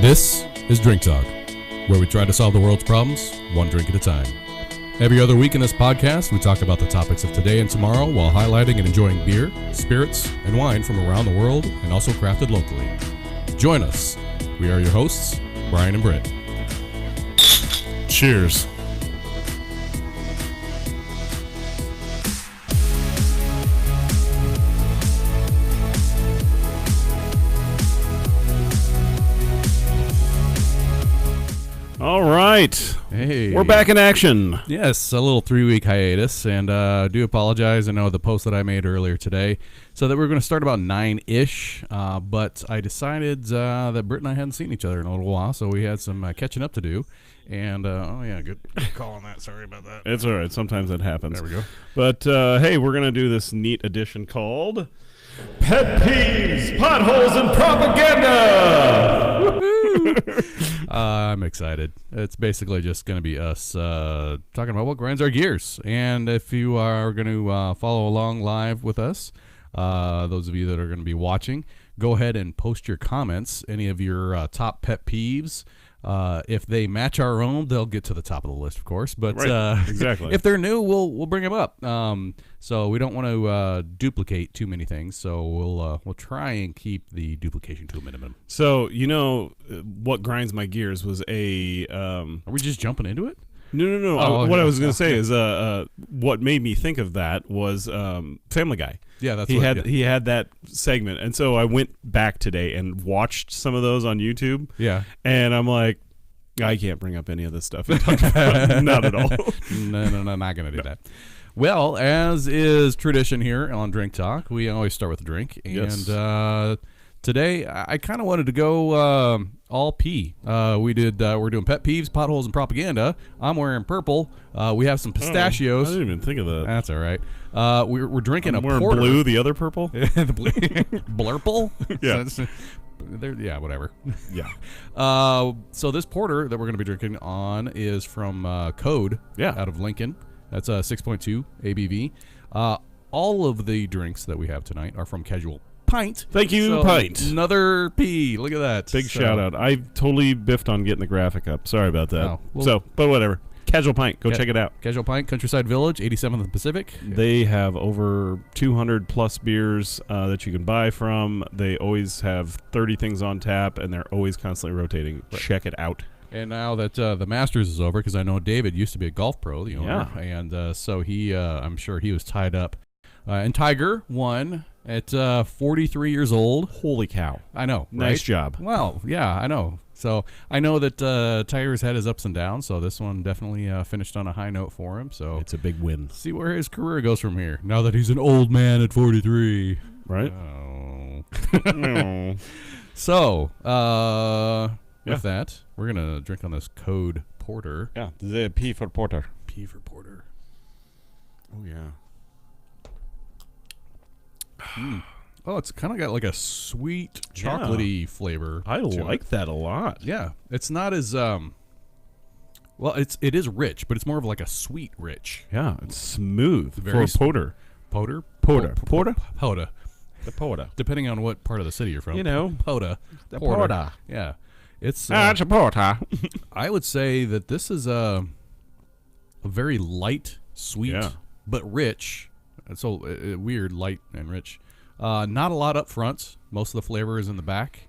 This is Drink Talk, where we try to solve the world's problems one drink at a time. Every other week in this podcast, we talk about the topics of today and tomorrow while highlighting and enjoying beer, spirits, and wine from around the world and also crafted locally. Join us. We are your hosts, Brian and Britt. Cheers. All right. Hey. We're back in action. Yes, a little 3-week hiatus, and do apologize. I know the post that I made earlier today, so that we're going to start about 9-ish, but I decided that Britt and I hadn't seen each other in a little while, so we had some catching up to do. And, good call on that. Sorry about that. It's all right. Sometimes that happens. There we go. But, hey, we're going to do this neat edition called Pet Peeves, Potholes, and Propaganda. I'm excited. It's basically just going to be us talking about what grinds our gears. And if you are going to follow along live with us, those of you that are going to be watching, go ahead and post your comments, any of your top pet peeves. If they match our own, they'll get to the top of the list, of course. But right. Exactly. If they're new, we'll bring them up. So we don't want to duplicate too many things. So we'll try and keep the duplication to a minimum. So what grinds my gears was a. Are we just jumping into it? No. Oh, what I was going to say is what made me think of that was Family Guy. Yeah, he had that segment, and so I went back today and watched some of those on YouTube. Yeah, and I'm like, I can't bring up any of this stuff. Not at all. No, not gonna do that. Well, as is tradition here on Drink Talk, we always start with a drink, and yes. Today I kind of wanted to go all P. We're doing pet peeves, potholes, and propaganda. I'm wearing purple. We have some pistachios. I didn't even think of that. That's all right. We're drinking I'm a wearing porter. Blue, the other purple. The blue. Blurple. Yeah. Yeah, whatever. Yeah. So this porter that we're going to be drinking on is from Code. Yeah. Out of Lincoln. That's 6.2 ABV. All of the drinks that we have tonight are from Casual Pint. Thank you, Pint. Another P. Look at that. Big shout out. I totally biffed on getting the graphic up. Sorry about that. Oh, well, but whatever. Casual Pint. Go check it out. Casual Pint, Countryside Village, 87th and Pacific. They have over 200 plus beers that you can buy from. They always have 30 things on tap, and they're always constantly rotating. Right. Check it out. And now that the Masters is over, because I know David used to be a golf pro, the owner, and so he, I'm sure he was tied up. And Tiger won at 43 years old. Holy cow. I know. Nice right? job. Well, yeah, I know. So I know that Tiger's had his ups and downs, so this one definitely finished on a high note for him. So it's a big win. See where his career goes from here, now that he's an old man at 43. Right? Oh. So, with that, we're going to drink on this Code Porter. Yeah, the P for Porter. P for Porter. Oh, yeah. Oh, it's kind of got like a sweet, chocolatey flavor. I like that a lot. Yeah, it's not as well. It is rich, but it's more of like a sweet rich. Yeah, it's smooth Very for a porter. Porter. The porter. Depending on what part of the city you're from. You know, Porter. The porter. Yeah, it's it's a porter. I would say that this is a very light, sweet, but rich. So weird, light and rich. Not a lot up front. Most of the flavor is in the back.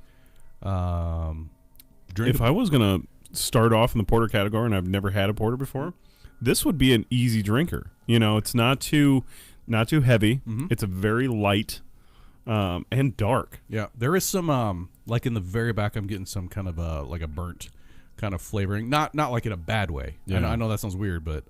If I was going to start off in the porter category, and I've never had a porter before, this would be an easy drinker. You know, it's not too heavy. Mm-hmm. It's a very light and dark. Yeah, there is some like in the very back. I'm getting some kind of like a burnt kind of flavoring. Not like in a bad way. Yeah. I know that sounds weird, but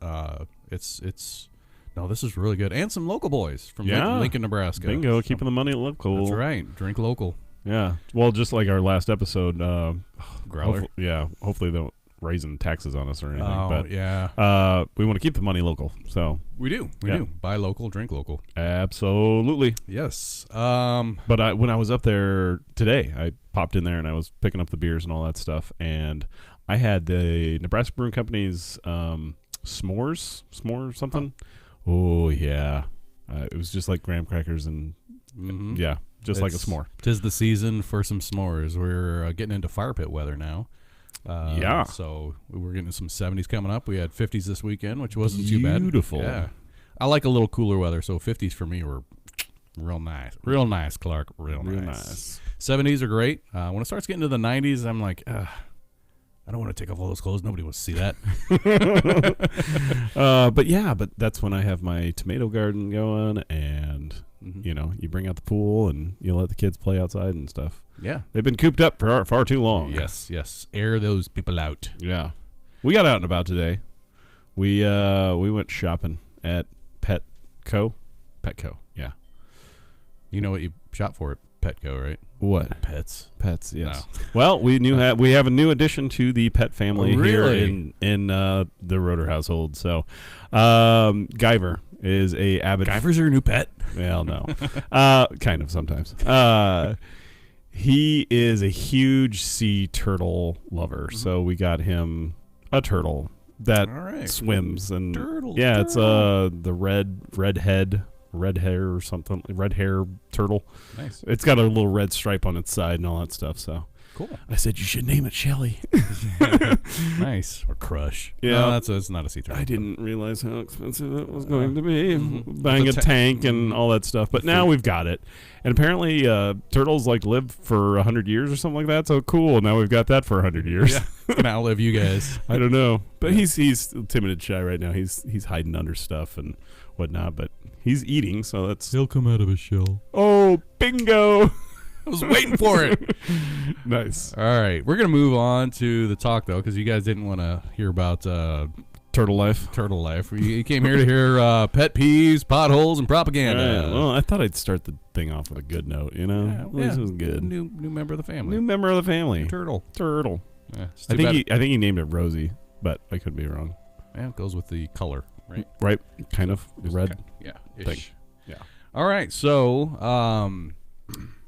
it's. No, this is really good. And some local boys from Lincoln, Nebraska. Bingo, keeping the money local. That's right. Drink local. Yeah. Well, just like our last episode. Growler. Hopefully they don't raising taxes on us or anything. Oh, but, yeah. We want to keep the money local. So We do. We do. Buy local, drink local. Absolutely. Yes. But when I was up there today, I popped in there and I was picking up the beers and all that stuff. And I had the Nebraska Brewing Company's s'more something. Oh, yeah. It was just like graham crackers and, yeah, just like a s'more. 'Tis the season for some s'mores. We're getting into fire pit weather now. Yeah. So we're getting some 70s coming up. We had 50s this weekend, which wasn't too bad. Beautiful. Yeah. I like a little cooler weather, so 50s for me were real nice. Real nice, Clark. Real nice. 70s are great. When it starts getting to the 90s, I'm like, I don't want to take off all those clothes. Nobody wants to see that. But that's when I have my tomato garden going, and you bring out the pool and you let the kids play outside and stuff. Yeah. They've been cooped up for far too long. Yes. Air those people out. Yeah. We got out and about today. We went shopping at Petco, yeah. You know what you shop for at Petco, right? What? Pets, yes. No. Well, we have a new addition to the pet family here Really? in the Roeder household. So, Guyver is a avid. Guyver's your new pet? Well, no, kind of sometimes. He is a huge sea turtle lover, so we got him a turtle that swims and turtle. Yeah, it's the red hair or something, red hair turtle. Nice. It's got a little red stripe on its side and all that stuff. So cool. I said you should name it Shelly. Nice. Or Crush. Yeah, no, it's not a sea turtle. I didn't realize how expensive it was going to be, Mm-hmm. buying a tank and all that stuff. But now we've got it, and apparently turtles live for 100 years or something like that. So cool. Now we've got that for 100 years. Yeah. It's gonna outlive you guys. I don't know, but he's timid and shy right now. He's hiding under stuff and whatnot, but he's eating, so that's. He'll come out of his shell. Oh, bingo! I was waiting for it. Nice. All right, we're gonna move on to the talk though, because you guys didn't want to hear about Turtle life. turtle life. You came here to hear pet peeves, potholes, and propaganda. Well, I thought I'd start the thing off with a good note. At least it was good. New member of the family. New member of the family. Turtle. Yeah, it's I too think bad- he named it Rosie, but I could be wrong. Yeah, it goes with the color, right? Right, kind of red. Yeah. Thing. Ish. Yeah. All right. So,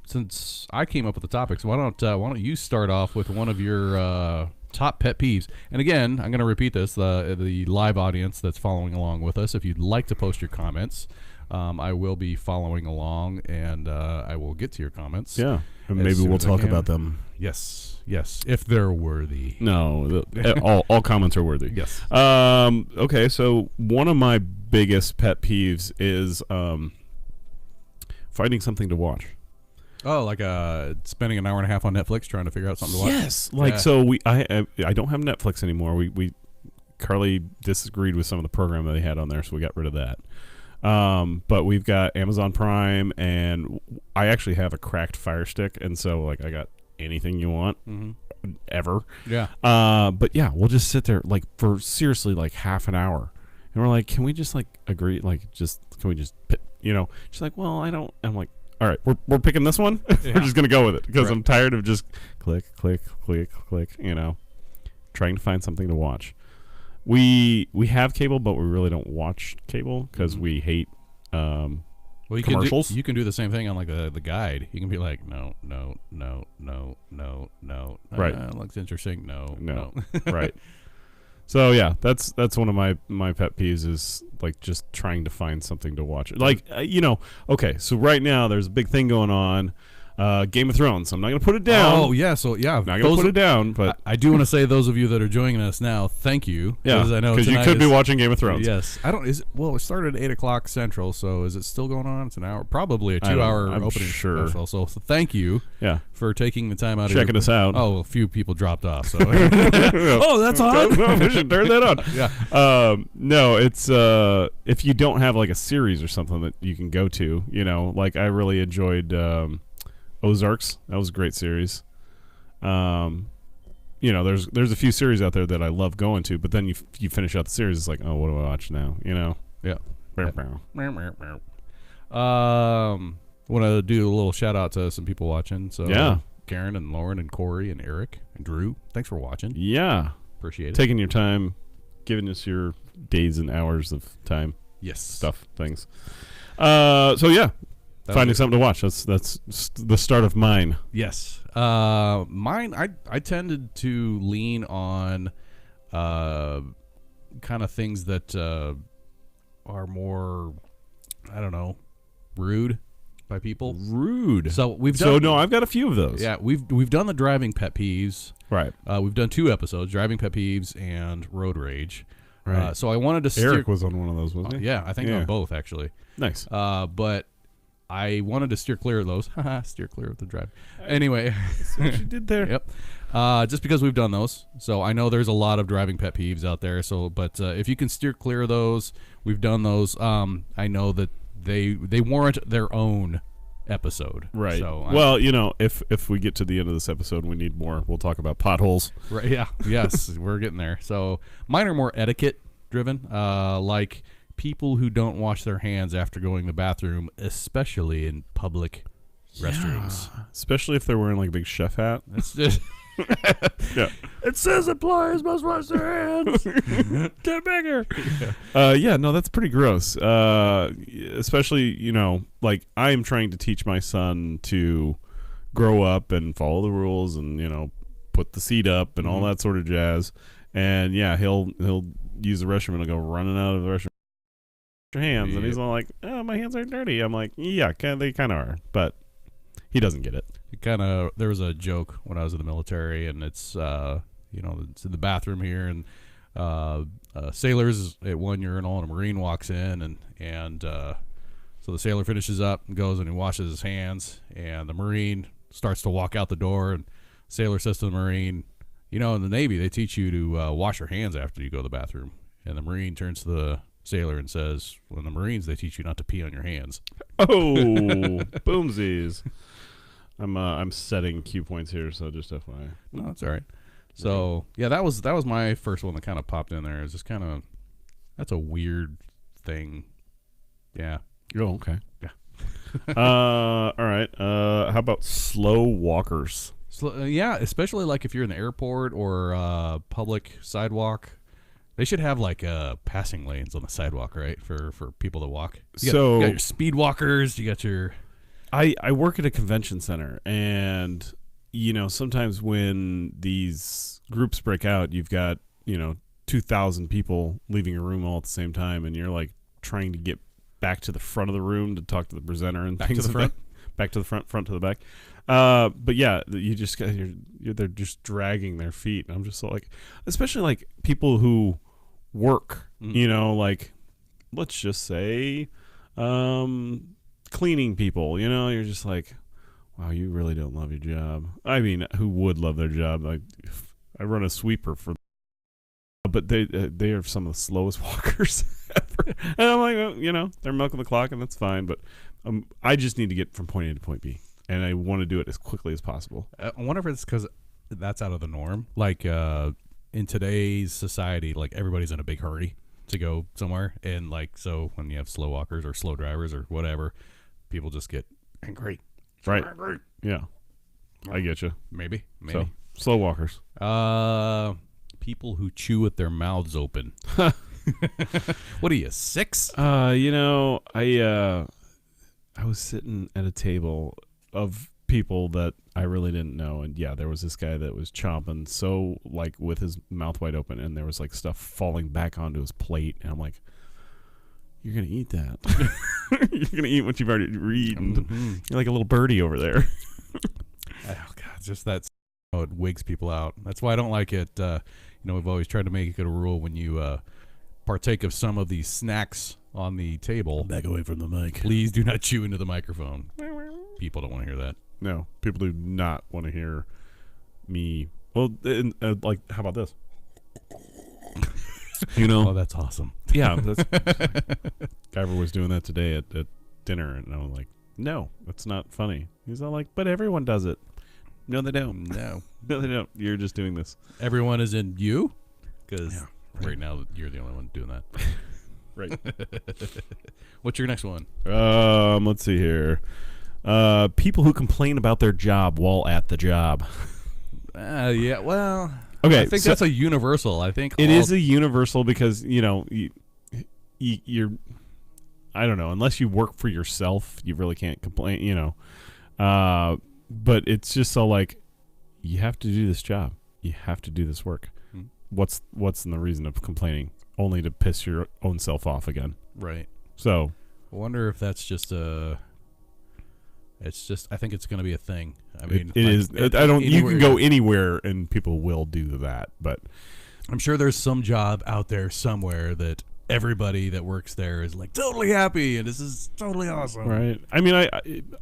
since I came up with the topics, why don't you start off with one of your top pet peeves? And again, I'm going to repeat this: the live audience that's following along with us. If you'd like to post your comments, I will be following along, and I will get to your comments. Yeah, and as maybe soon we'll as I talk can. about them. Yes, if they're worthy. No, all comments are worthy. Yes. Okay, so one of my biggest pet peeves is finding something to watch. Oh, like spending an hour and a half on Netflix trying to figure out something to watch. Yes, so I don't have Netflix anymore. We Carly disagreed with some of the program that they had on there, so we got rid of that. But we've got Amazon Prime, and I actually have a cracked Fire Stick, and so like I got anything you want ever. Yeah. But yeah, we'll just sit there like for seriously like half an hour, and we're like, can we just like agree, like just can we just she's like, well, I don't. I'm like, all right, we're picking this one. Yeah. We're just gonna go with it because Right. I'm tired of just click, trying to find something to watch. We have cable, but we really don't watch cable because we hate Well, commercials. You can do the same thing on like the guide. You can be like, no. Right. Looks interesting. No. Right. So yeah, that's one of my pet peeves is like just trying to find something to watch. Like okay, so right now there's a big thing going on, Game of Thrones. I'm not gonna put it down. Oh yeah, so yeah, I'm not gonna put it down, but I do want to say those of you that are joining us now, thank you. yeah, I know because you tonight could be is- watching Game of Thrones. Yes, I don't. It started at 8:00 Central, so is it still going on? It's an hour, probably a I don't know. 2-hour I'm opening sure. special. So thank you Yeah, for taking the time out. checking of us out. Oh, a few people dropped off. So oh, that's on. We should turn that on. Yeah. No, it's if you don't have like a series or something that you can go to, like I really enjoyed Ozarks. That was a great series. There's a few series out there that I love going to, but then you finish out the series, it's like, oh, what do I watch now? Yeah. Yeah. Want to do a little shout out to some people watching. So Yeah. Karen and Lauren and Corey and Eric and Drew. Thanks for watching. Yeah. Appreciate it. Taking your time, giving us your days and hours of time, yes. things. So yeah, That finding was it. something to watch. That's the start of mine. Yes. Mine, I tended to lean on kind of things that are more, I don't know, rude. by people. Rude. So we've So done. no, I've got a few of those. Yeah, we've done the driving pet peeves. Right. We've done 2 episodes: driving pet peeves and road rage. Right. So I wanted to steer. Eric was on one of those, wasn't he? Yeah, I think on both actually. Nice. But I wanted to steer clear of those. Steer clear of the drive. Anyway, That's what you did there. Yep. Just because we've done those, so I know there's a lot of driving pet peeves out there. So, but if you can steer clear of those, we've done those. I know that they warrant their own episode. Right. So, well, if we get to the end of this episode, we need more. We'll talk about potholes. Right. Yeah. Yes, we're getting there. So mine are more etiquette driven, like people who don't wash their hands after going to the bathroom, especially in public restrooms. Especially if they're wearing like a big chef hat. It's just. Yeah. It says employers must wash their hands. Get bigger. No, that's pretty gross. Especially, like I am trying to teach my son to grow up and follow the rules and, put the seat up and all that sort of jazz. And yeah, he'll use the restroom and he'll go running out of the restroom. Your hands, and he's all like, "Oh, my hands are dirty." I'm like, "Yeah, they kind of are," but he doesn't get it. There was a joke when I was in the military, and it's it's in the bathroom here, and sailors at one urinal, and a Marine walks in, and so the sailor finishes up and goes and he washes his hands, and the Marine starts to walk out the door, and the sailor says to the Marine, in the Navy they teach you to wash your hands after you go to the bathroom, and the Marine turns to the sailor and says, "Well, in the Marines they teach you not to pee on your hands." Oh, boomsies! I'm setting cue points here, so just FYI. No, that's all right. So yeah, that was my first one that kind of popped in there. It's just kind of that's a weird thing. Yeah. Oh, okay. Yeah. All right. How about slow walkers? Yeah, especially like if you're in the airport or public sidewalk. They should have like passing lanes on the sidewalk, right, for people to walk. You got your speed walkers. You got your. I work at a convention center, and sometimes when these groups break out, you've got 2,000 people leaving a room all at the same time, and you're like trying to get back to the front of the room to talk to the presenter and back things to the front, back to the front to the back. But yeah, you just they're just dragging their feet, and I'm just like, especially like people who work, like let's just say cleaning people, you're just like, wow, you really don't love your job. I mean, who would love their job? Like, I run a sweeper but they are some of the slowest walkers ever. And I'm like, they're milking the clock and that's fine, but I just need to get from point A to point B, and I want to do it as quickly as possible. I wonder if it's because that's out of the norm. Like in today's society, like everybody's in a big hurry to go somewhere, and like so when you have slow walkers or slow drivers or whatever, people just get angry. Right. Angry. Yeah. I get you. Maybe. So, slow walkers. People who chew with their mouths open. What are you, 6? I was sitting at a table of people that I really didn't know, and yeah, there was this guy that was chomping so like with his mouth wide open, and there was like stuff falling back onto his plate, and I'm like, you're gonna eat that. You're gonna eat what you've already eaten. Mm-hmm. You're like a little birdie over there. Oh god, just that. It wigs people out. That's why I don't like it. We've always tried to make it a rule when you partake of some of these snacks on the table. Back away from the mic. Please do not chew into the microphone. People don't want to hear that. No, people do not want to hear me. Well, like, how about this? Oh, that's awesome. Yeah, that's Guyver was doing that today at dinner, and I was like, no, that's not funny. He's all like, but everyone does it. No, they don't. No, they don't. You're just doing this. Everyone is in you, because right now you're the only one doing that. Right. What's your next one? Let's see here. People who complain about their job while at the job. Yeah, well, okay. I think that's a universal. I think it is a universal because, you're, I don't know, unless you work for yourself, you really can't complain, but it's just so like, you have to do this job. You have to do this work. What's in the reason of complaining? Only to piss your own self off again. Right. So I wonder if that's just It's just, I think it's going to be a thing. I mean, it is. I don't. You can go anywhere and people will do that, but I'm sure there's some job out there somewhere that everybody that works there is like totally happy and this is totally awesome. Right. I mean,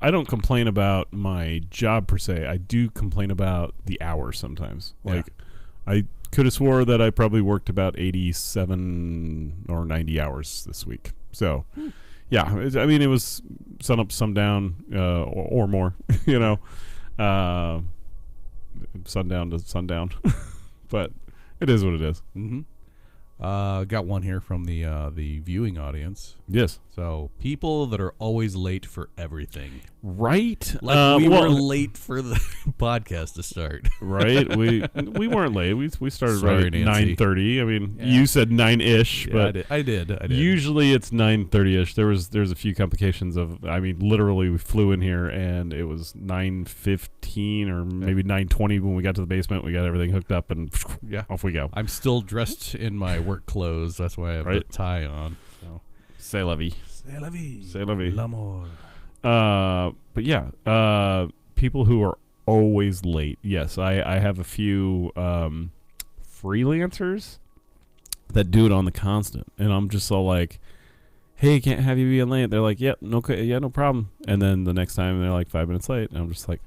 I don't complain about my job per se. I do complain about the hours sometimes. Like, I could have swore that I probably worked about 87 or 90 hours this week. So, yeah. I mean, it was sun up, sun down, or more. You know, sundown to sundown. But it is what it is. Mm-hmm. Got one here from the viewing audience. Yes. So, people that are always late for everything. Right. Like we were late for the podcast to start. Right. We weren't late. We started Sorry, right at Nancy. 9:30. I mean, you said 9-ish, but I did. usually it's 9:30ish. There's a few complications of. I mean, literally, we flew in here and it was 9:15 or maybe 9:20 when we got to the basement. We got everything hooked up and off we go. I'm still dressed in my work clothes. That's why I have the tie on. So. C'est la vie. C'est la vie. C'est la vie. L'amour. But yeah, people who are always late. Yes, I have a few freelancers that do it on the constant, and I'm just all like, "Hey, can't have you be late." They're like, "Yeah, no problem." And then the next time they're like 5 minutes late, and I'm just like,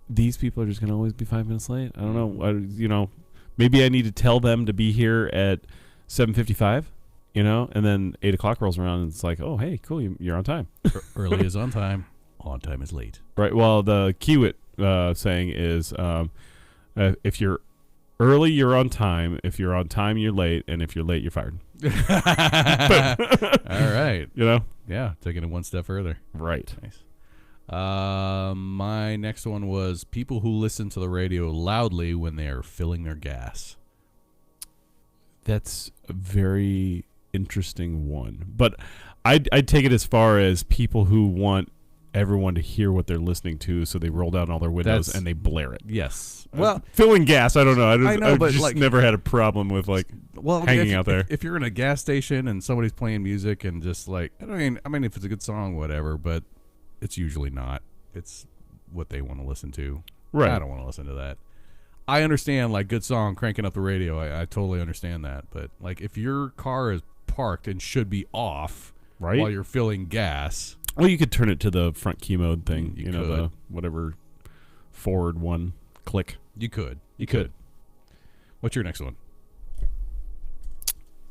"These people are just gonna always be 5 minutes late." I don't know. Maybe I need to tell them to be here at 7:55. And then 8 o'clock rolls around and it's like, oh, hey, cool, you're on time. Early is on time. On time is late. Right. Well, the Kiewit saying is if you're early, you're on time. If you're on time, you're late. And if you're late, you're fired. All right. Yeah, taking it one step further. Right. Nice. My next one was people who listen to the radio loudly when they are filling their gas. That's a very interesting one, but I'd take it as far as people who want everyone to hear what they're listening to, so they roll down all their windows and they blare it. Yes. Well, filling gas, I don't know. I know, but just like, never had a problem with hanging out there. If you're in a gas station and somebody's playing music and just like, I mean, if it's a good song, whatever, but it's usually not. It's what they want to listen to. Right. I don't want to listen to that. I understand, like, good song, cranking up the radio. I totally understand that. But, like, if your car is parked and should be off while you're filling gas. Well, you could turn it to the front key mode thing. You know, the whatever forward one click. You could. What's your next one?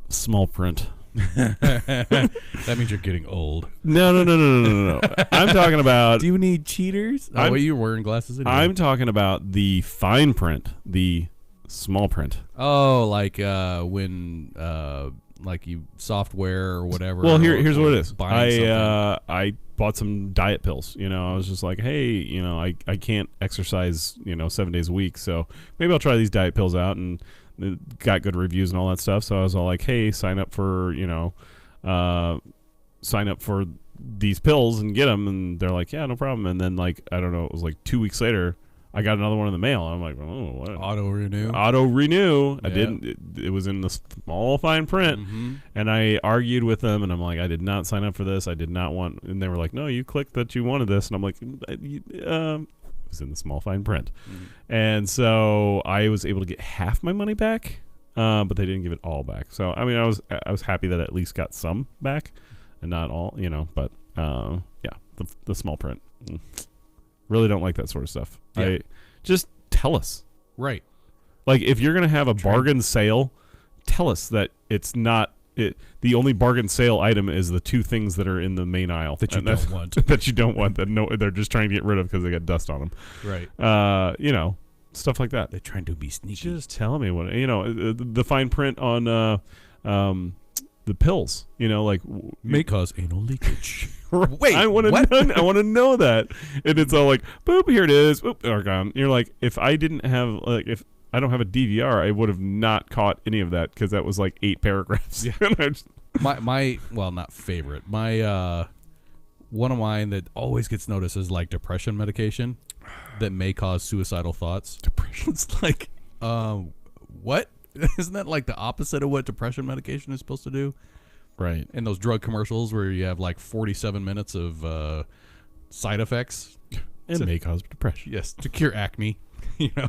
Small print. That means you're getting old. No. I'm talking about. Do you need cheaters? Oh, you're wearing glasses anyway. I'm talking about the fine print, the small print. Oh, like when like you software or whatever. Well, here's what it is. I bought some diet pills. I was just like, hey, I can't exercise 7 days a week, so maybe I'll try these diet pills out, and it got good reviews and all that stuff. So I was all like, hey, sign up for these pills and get them. And they're like, yeah, no problem. And then, like, I don't know, it was like 2 weeks later, I got another one in the mail. I'm like, oh, what? Auto renew. Yeah. I didn't. It was in the small fine print, and I argued with them, and I'm like, I did not sign up for this. I did not want. And they were like, no, you clicked that you wanted this, and I'm like, it was in the small fine print, and so I was able to get half my money back, but they didn't give it all back. So I mean, I was happy that I at least got some back, and not all, But yeah, the small print. Really don't like that sort of stuff. Yeah. Just tell us. Right. Like, if you're going to have a bargain sale, tell us that it's not the only bargain sale item is the two things that are in the main aisle that you don't want. That you don't want, that they're just trying to get rid of because they got dust on them. Right. Stuff like that. They're trying to be sneaky. Just tell me what, the fine print on the pills, may cause anal leakage. Wait, I want to know that. And it's all like, boop, here it is. Boop, they're gone. You're like, if I don't have a DVR, I would have not caught any of that, because that was like 8 paragraphs. Yeah. my not favorite. My one of mine that always gets noticed is like depression medication that may cause suicidal thoughts. Depression. It's like, what? Isn't that like the opposite of what depression medication is supposed to do? Right. In those drug commercials where you have like 47 minutes of side effects. And may cause depression. Yes, to cure acne. Yeah.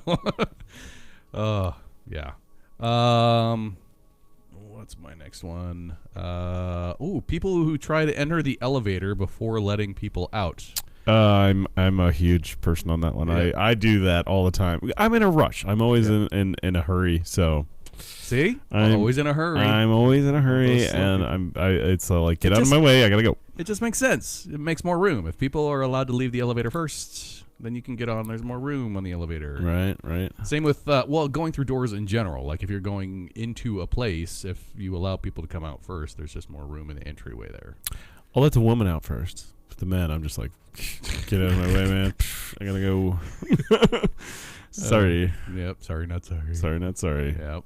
What's my next one? People who try to enter the elevator before letting people out. I'm a huge person on that one. Yeah. I do that all the time. I'm in a rush. I'm always in a hurry. So see, I'm always in a hurry. I'm always in a hurry, and it's like get out of my way. I gotta go. It just makes sense. It makes more room. If people are allowed to leave the elevator first, then you can get on. There's more room on the elevator. Right. Same with going through doors in general. Like if you're going into a place, if you allow people to come out first, there's just more room in the entryway there. I'll let the woman out first. For the men, I'm just like, get out of my way, man. I gotta go. Sorry. Yep. Sorry, not sorry. Sorry, not sorry. Yep.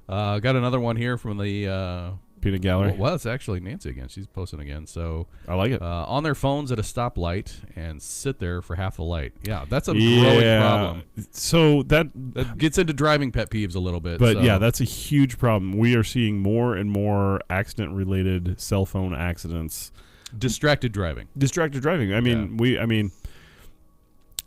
Got another one here from the Peanut Gallery. Well, it's actually Nancy again. She's posting again. So I like it. On their phones at a stoplight and sit there for half the light. Yeah, that's a growing problem. So that gets into driving pet peeves a little bit. But yeah, that's a huge problem. We are seeing more and more accident-related cell phone accidents. Distracted driving. I mean,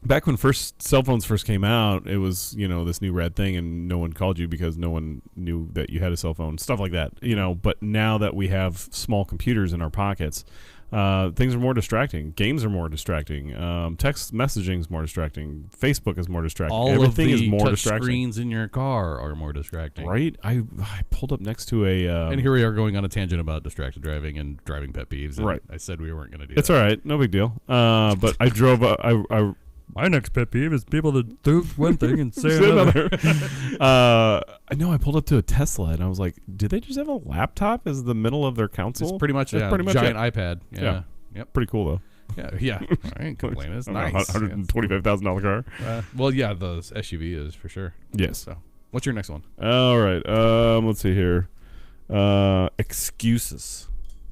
back when cell phones first came out, it was, this new red thing, and no one called you because no one knew that you had a cell phone, stuff like that, But now that we have small computers in our pockets, things are more distracting. Games are more distracting. Text messaging is more distracting. Facebook is more distracting. Everything is more distracting. Screens in your car are more distracting. Right? I pulled up next to a... and here we are going on a tangent about distracted driving and driving pet peeves. And right. I said we weren't going to do It's that. all right. No big deal. But I drove... My next pet peeve is people that do one thing and say another. I pulled up to a Tesla and I was like, did they just have a laptop as the middle of their console? It's pretty much a giant iPad. Yeah. Yep. Pretty cool, though. Yeah. I ain't complaining. It's nice. $125,000 car. Well, yeah, the SUV is for sure. Yes. So, what's your next one? All right. Let's see here. Excuses.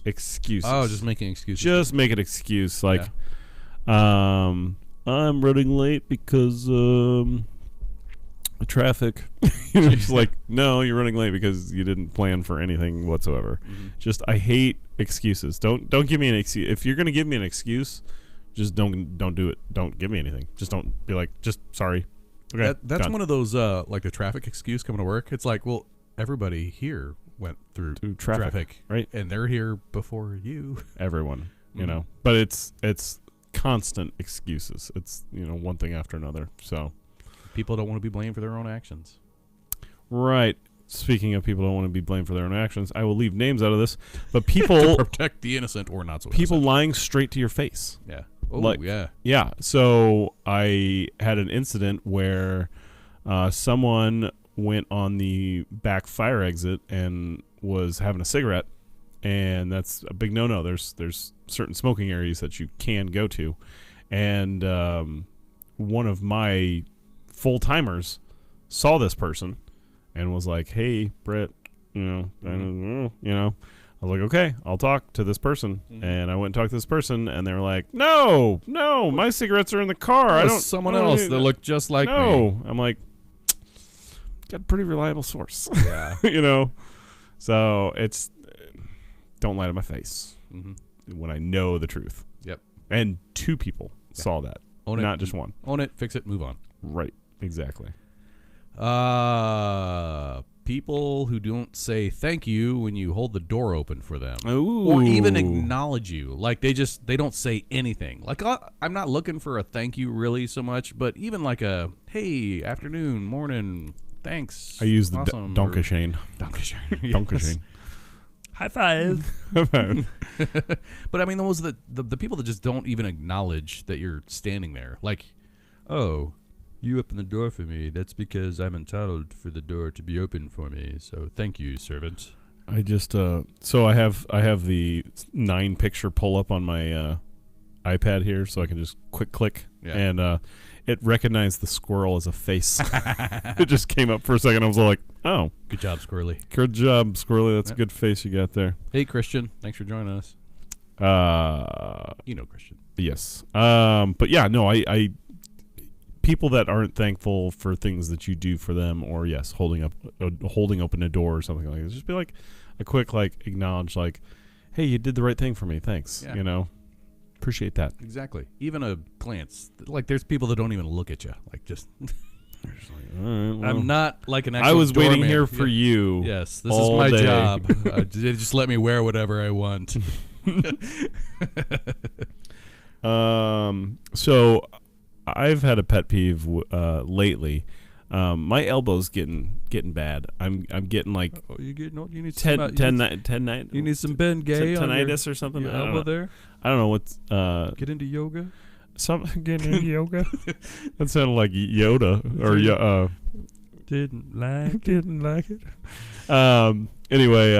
Oh, just making excuses. Just make an excuse. Like, I'm running late because traffic. Just like, no, you're running late because you didn't plan for anything whatsoever. Mm-hmm. Just, I hate excuses. Don't give me an excuse. If you're gonna give me an excuse, just don't do it. Don't give me anything. Just don't be like, just sorry. Okay, that's done. one of those like the traffic excuse coming to work. It's like, well, everybody here went through traffic, right? And they're here before you. Everyone, but it's constant excuses. It's one thing after another. So people don't want to be blamed for their own actions. Right. Speaking of people don't want to be blamed for their own actions, I will leave names out of this. But people to protect the innocent or not so people innocent. Lying straight to your face. Yeah. Oh, yeah. Yeah. So I had an incident where someone went on the back fire exit and was having a cigarette. And that's a big no-no. There's certain smoking areas that you can go to, and one of my full-timers saw this person and was like, "Hey, Britt, I was like, okay, I'll talk to this person." Mm-hmm. And I went and talked to this person, and they were like, "No, my cigarettes are in the car. I don't." Someone else that looked just like me. I'm like, got a pretty reliable source. Yeah. So it's. Don't lie to my face when I know the truth. Yep. And two people saw that. Own it. Not just one. Own it, fix it, move on. Right. Exactly. People who don't say thank you when you hold the door open for them. Ooh. Or even acknowledge you. Like they don't say anything. Like I'm not looking for a thank you really so much, but even like a, hey, afternoon, morning, thanks. I use the awesome, Donkashane. Donkashane. Donkashane. High five. High five. But I mean, those the people that just don't even acknowledge that you're standing there. Like, oh, you open the door for me. That's because I'm entitled for the door to be open for me. So thank you, servant. I just so I have the 9-picture pull up on my iPad here, so I can just quick click and it recognized the squirrel as a face. It just came up for a second. I was like, oh. Good job, Squirrely. Good job, Squirrely. That's a good face you got there. Hey, Christian. Thanks for joining us. Christian. Yes. But yeah, no, I people that aren't thankful for things that you do for them, or yes, holding open a door or something like that. Just be like a quick acknowledge hey, you did the right thing for me. Thanks. Yeah. appreciate that. Exactly. Even a glance. Like, there's people that don't even look at you. Like, just. All right, well, I'm not like an actual I was waiting doorman. here for you. Yes, this is all my day. job. Just let me wear whatever I want. So I've had a pet peeve lately. My elbow's getting bad. I'm getting like You need tendinitis. You need some Ben Gay on tinnitus or something. your I don't elbow know. there. I don't know what's Get into yoga. getting into yoga. That sounded like Yoda or Didn't like didn't like it. Anyway,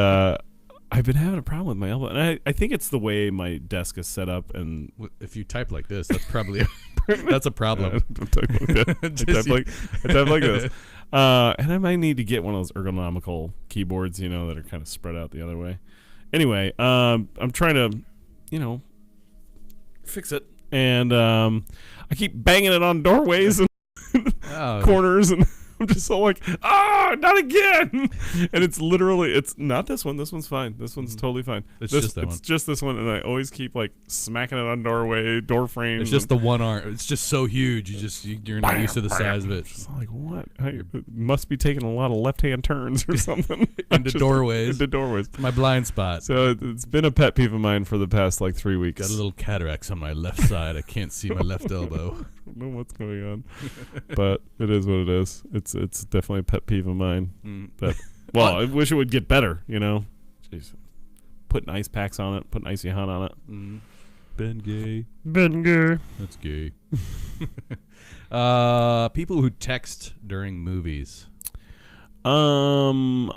I've been having a problem with my elbow, and I think it's the way my desk is set up. And If you type like this, that's probably that's a problem. I type like that. I type like this. And I might need to get one of those ergonomical keyboards, that are kind of spread out the other way. Anyway, I'm trying to, fix it, and I keep banging it on doorways and corners, and I'm just so like, not again. And it's not this one. This one's fine. This one's totally fine. It's just that one. It's just this one, and I always keep like smacking it on door frames. It's just the one arm. It's just so huge. You're not used to the size of it. Just like, what? It must be taking a lot of left-hand turns or something. Into doorways. Into doorways. My blind spot. So it's been a pet peeve of mine for the past like 3 weeks. Got a little cataracts on my left side. I can't see my left elbow. I don't know what's going on, but it is what it is. It's definitely a pet peeve of mine. But I wish it would get better. Jeez. Putting ice packs on it, putting icy hot on it. Ben Gay. That's gay. People who text during movies. I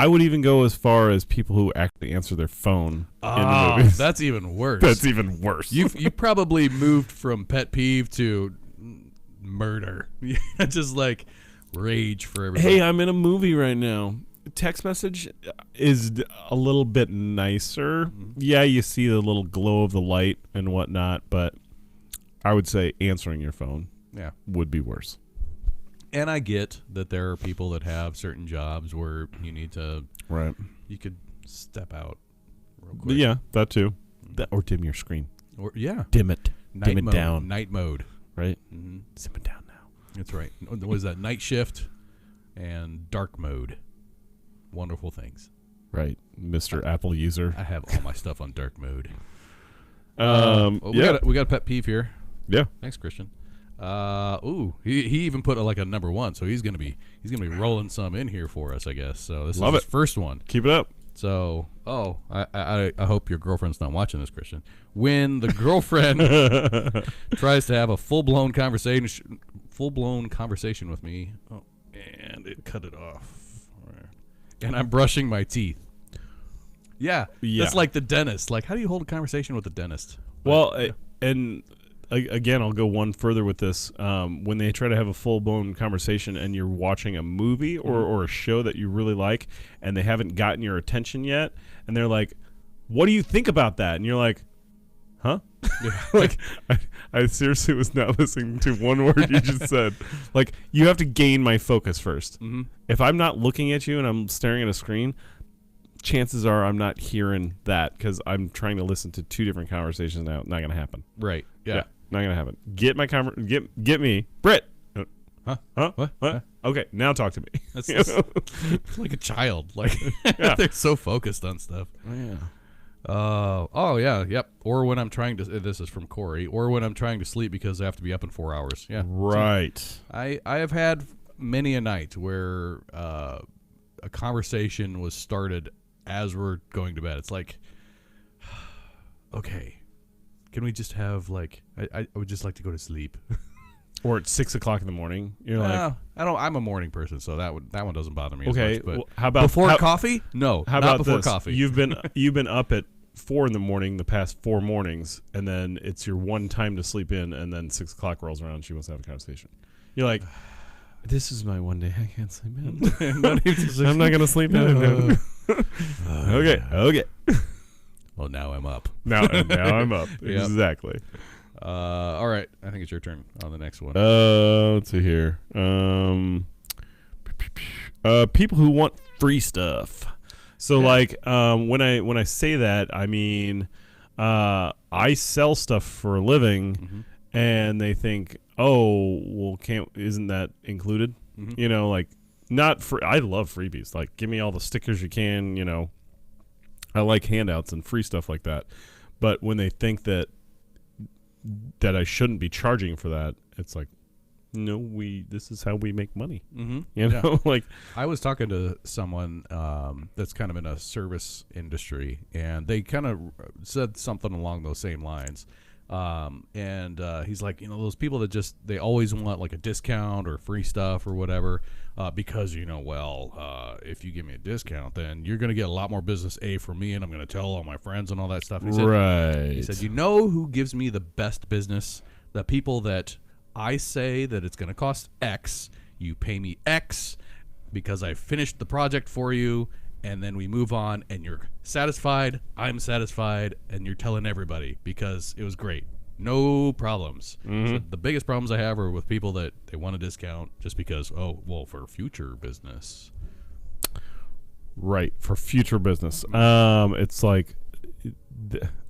would even go as far as people who actually answer their phone in the movies. That's even worse. That's even worse. You probably moved from pet peeve to murder. Just like rage for everybody. Hey, I'm in a movie right now. Text message is a little bit nicer. Yeah, you see the little glow of the light and whatnot, but I would say answering your phone would be worse. And I get that there are people that have certain jobs where you need to. Right. You could step out real quick. But yeah, that too. Or dim your screen. Or dim it. Night dim it mode, down. Night mode. Right. Mm-hmm. Dim it down now. That's right. What is that? Night shift and dark mode. Wonderful things. Right, Mr. Apple user. I have all my stuff on dark mode. We got a pet peeve here. Yeah. Thanks, Christian. He even put like a number one, so he's gonna be rolling some in here for us, I guess. So this is his first one. Keep it up. So, I hope your girlfriend's not watching this, Christian. When the girlfriend tries to have a full blown conversation with me, and it cut it off, and I'm brushing my teeth. Yeah, that's like the dentist. Like, how do you hold a conversation with the dentist? And again, I'll go one further with this. When they try to have a full-blown conversation and you're watching a movie or a show that you really like and they haven't gotten your attention yet, and they're like, what do you think about that? And you're like, huh? Like, I seriously was not listening to one word you just said. Like, you have to gain my focus first. Mm-hmm. If I'm not looking at you and I'm staring at a screen, chances are I'm not hearing that because I'm trying to listen to two different conversations now. Not going to happen. Right. Yeah. Not going to happen. Get my get me. Britt. Huh? What? Huh? Okay, now talk to me. It's like a child. Like, they're so focused on stuff. Yeah. Yep. Or when I'm trying to, this is from Corey, or when I'm trying to sleep because I have to be up in 4 hours. Yeah. Right. So I have had many a night where a conversation was started as we're going to bed. It's like, okay, can we just have like, I would just like to go to sleep. Or at 6 o'clock in the morning, you're like, I'm a morning person, so that one doesn't bother me. Okay, as much, but well, how about before coffee? No, how not about before this? coffee. You've been up at 4 in the morning the past 4 mornings, and then it's your one time to sleep in, and then 6 o'clock rolls around and she wants to have a conversation. You're like, this is my one day I can't sleep in. I'm not going to sleep in. Okay. Well, now I'm up. Now I'm up. Yep. Exactly. All right. I think it's your turn on the next one. Let's see here. People who want free stuff. So when I say that, I mean I sell stuff for a living, and they think, oh, well, isn't that included? You know, like, not for. I love freebies. Like, give me all the stickers you can. You know, I like handouts and free stuff like that. But when they think that I shouldn't be charging for that, it's like, no, this is how we make money. You know, like, I was talking to someone that's kind of in a service industry, and they kind of said something along those same lines. And he's like, you know, those people that they always want like a discount or free stuff or whatever, because, you know, well, if you give me a discount, then you're going to get a lot more business from me, and I'm going to tell all my friends and all that stuff. He said, he said, you know who gives me the best business? The people that I say that it's going to cost X, you pay me X because I finished the project for you, and then we move on, and you're satisfied, I'm satisfied, and you're telling everybody because it was great. No problems. So the biggest problems I have are with people that they want a discount just because, oh, well, for future business. Right, for future business. It's like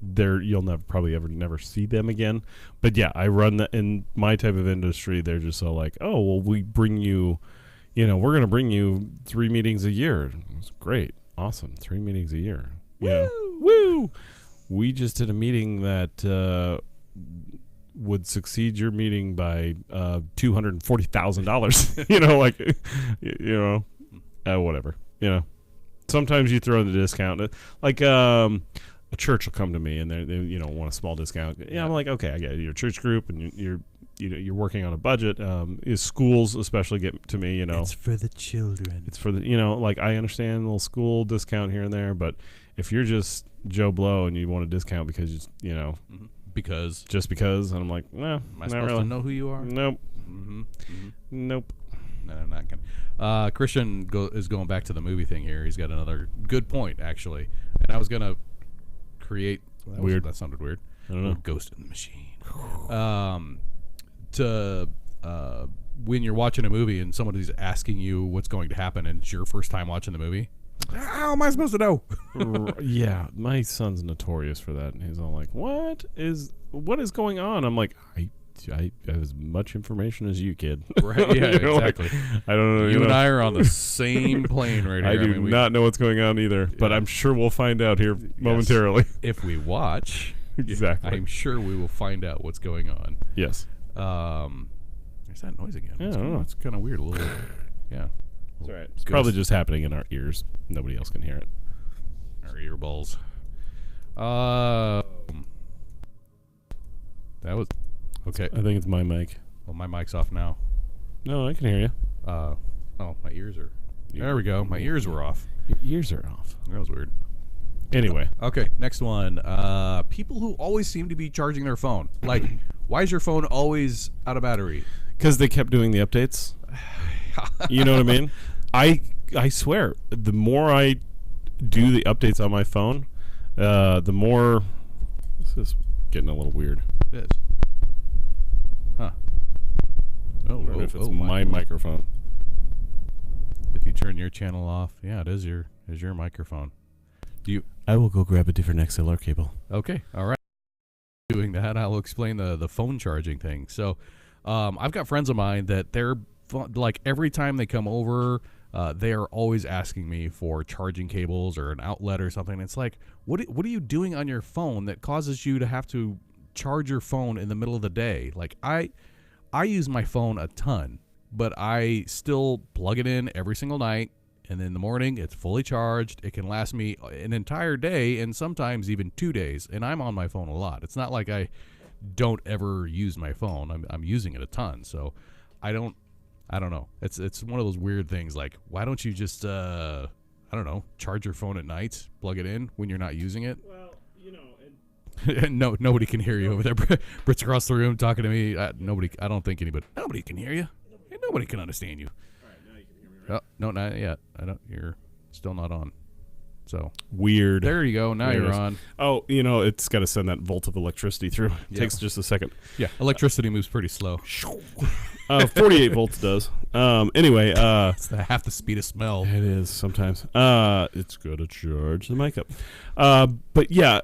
you'll probably never see them again. But yeah, I run in my type of industry. They're just so like, oh, well, we bring you, you know, we're going to bring you 3 meetings a year. It's great. Awesome. 3 meetings a year. Yeah. Woo! We just did a meeting that would succeed your meeting by $240,000. You know, like, you know, whatever. You know, sometimes you throw in the discount. Like, a church will come to me and they you know, want a small discount. Yeah, I'm like, okay, I get it. You're a church group and you're working on a budget. Schools especially get to me, you know. It's for the children. It's for the, you know, like, I understand a little school discount here and there, but if you're just Joe Blow and you want a discount because, you know, just because, and I'm like, no, am I supposed to know who you are? Nope. Nope. No, I'm not gonna. Christian is going back to the movie thing here. He's got another good point, actually, and I was gonna create that sounded weird. I don't know. Ghost in the machine. When you're watching a movie and somebody's asking you what's going to happen and it's your first time watching the movie, how am I supposed to know? Yeah, my son's notorious for that, and he's all like, what is going on? I'm like, I have as much information as you, kid. Right? Yeah, exactly. Like, I don't know. You and I are on the same plane right here. I do not know what's going on either, but I'm sure we'll find out here momentarily. If we watch, exactly. I'm sure we will find out what's going on. Yes. There's that noise again. Yeah, I don't know. It's kind of weird. A little. Yeah. It's all right. It's probably just happening in our ears. Nobody else can hear it. Our earballs. That was okay. I think it's my mic. Well, my mic's off now. No, I can hear you. Oh, my ears are. There we go. My ears were off. Your ears are off. That was weird. Anyway. Okay, next one. People who always seem to be charging their phone. Like, why is your phone always out of battery? Because they kept doing the updates. You know what I mean? I swear, the more I do the updates on my phone, the more... This is getting a little weird. It is. Huh. I don't know if it's my microphone. If you turn your channel off, yeah, it is your microphone. I will go grab a different XLR cable. Okay, all right. Doing that, I'll explain the phone charging thing. So, I've got friends of mine that they're like, every time they come over, they are always asking me for charging cables or an outlet or something. It's like, what are you doing on your phone that causes you to have to charge your phone in the middle of the day? Like, I use my phone a ton, but I still plug it in every single night. And in the morning, it's fully charged. It can last me an entire day and sometimes even 2 days. And I'm on my phone a lot. It's not like I don't ever use my phone. I'm using it a ton. So I don't know. It's one of those weird things. Like, why don't you just, I don't know, charge your phone at night, plug it in when you're not using it? Well, you know. No, nobody can hear you over there. Britt's across the room talking to me. Nobody can hear you. Nobody can understand you. Oh, no, not yet. You're still not on. So weird. There you go. Now you're on. Oh, you know, it's got to send that volt of electricity through. It takes just a second. Yeah, electricity moves pretty slow. 48 volts does. Anyway, it's half the speed of smell. It is sometimes. It's good to charge the mic up. But yeah,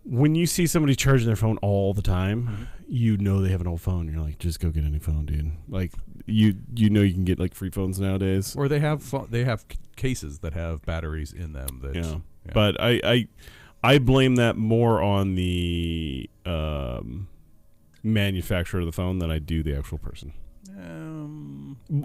when you see somebody charging their phone all the time, you know they have an old phone. You're like, just go get a new phone, dude. Like you know you can get like free phones nowadays. Or they have cases that have batteries in them. That, yeah. But I blame that more on the manufacturer of the phone than I do the actual person.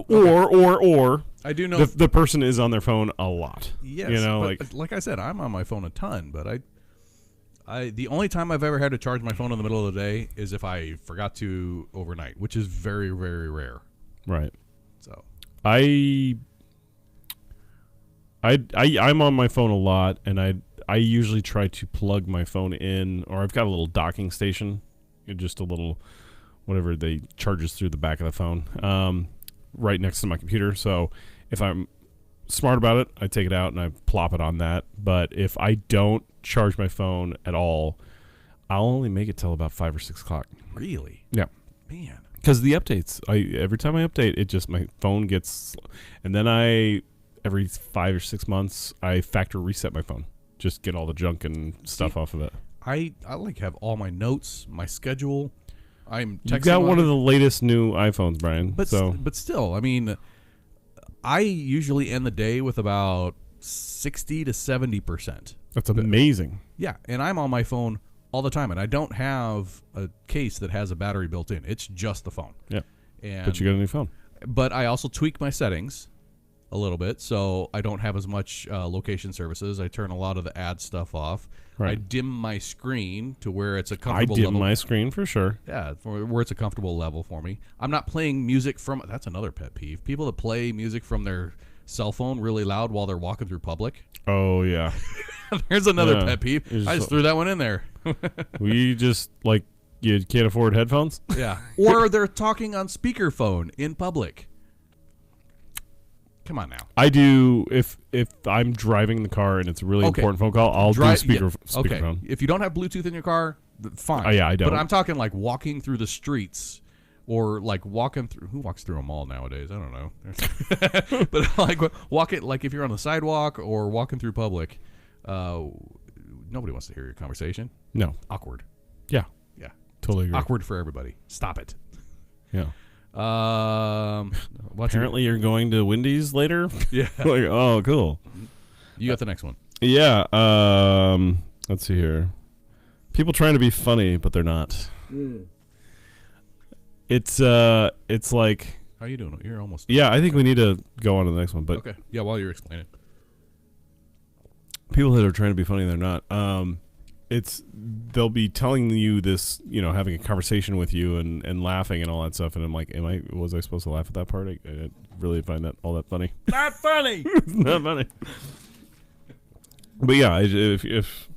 Or I do know the person is on their phone a lot. Yes, you know, like I said, I'm on my phone a ton, but I the only time I've ever had to charge my phone in the middle of the day is if I forgot to overnight, which is very, very rare. Right. So I'm on my phone a lot, and I usually try to plug my phone in, or I've got a little docking station, just a little whatever they charges through the back of the phone, right next to my computer. So if I'm smart about it, I take it out and I plop it on that. But if I don't charge my phone at all, I'll only make it till about 5 or 6 o'clock. Really? Yeah. Man. Because the updates, every time I update, it just my phone gets, and then every 5 or 6 months I factory reset my phone, just get all the junk and stuff off of it. I like have all my notes, my schedule. I'm texting. You've got one of the latest new iPhones, Brian. But still, I mean, I usually end the day with about 60 to 70%. That's amazing. Yeah, and I'm on my phone all the time, and I don't have a case that has a battery built in. It's just the phone. Yeah, and but you got a new phone. But I also tweak my settings a little bit, so I don't have as much location services. I turn a lot of the ad stuff off. Right. I dim my screen to where it's a comfortable level. I dim my screen for sure. Yeah, where it's a comfortable level for me. I'm not playing music from... That's another pet peeve. People that play music from their cell phone really loud while they're walking through public. Oh, yeah. There's another pet peeve. I just threw that one in there. We just, like, you can't afford headphones? Yeah. Or they're talking on speakerphone in public. Come on now. I do if I'm driving the car and it's a really important phone call, I'll do speakerphone. Okay. If you don't have Bluetooth in your car, fine. Oh, yeah, I don't. But I'm talking like walking through the streets or like walking through. Who walks through a mall nowadays? I don't know. But like walking, like if you're on the sidewalk or walking through public, nobody wants to hear your conversation. No. Awkward. Yeah. Yeah. Totally agree. Awkward for everybody. Stop it. Yeah. Apparently you're going to Wendy's later. Yeah. Like, oh, cool. You got the next one. Yeah. Let's see here. People trying to be funny, but they're not. It's like. How you doing? You're almost. Yeah, I think we need to go on to the next one. But okay. Yeah, while you're explaining. People that are trying to be funny, they're not. They'll be telling you this, you know, having a conversation with you and laughing and all that stuff, and I'm like, was I supposed to laugh at that part? I really find that all that funny. Not funny. It's not funny. But yeah, if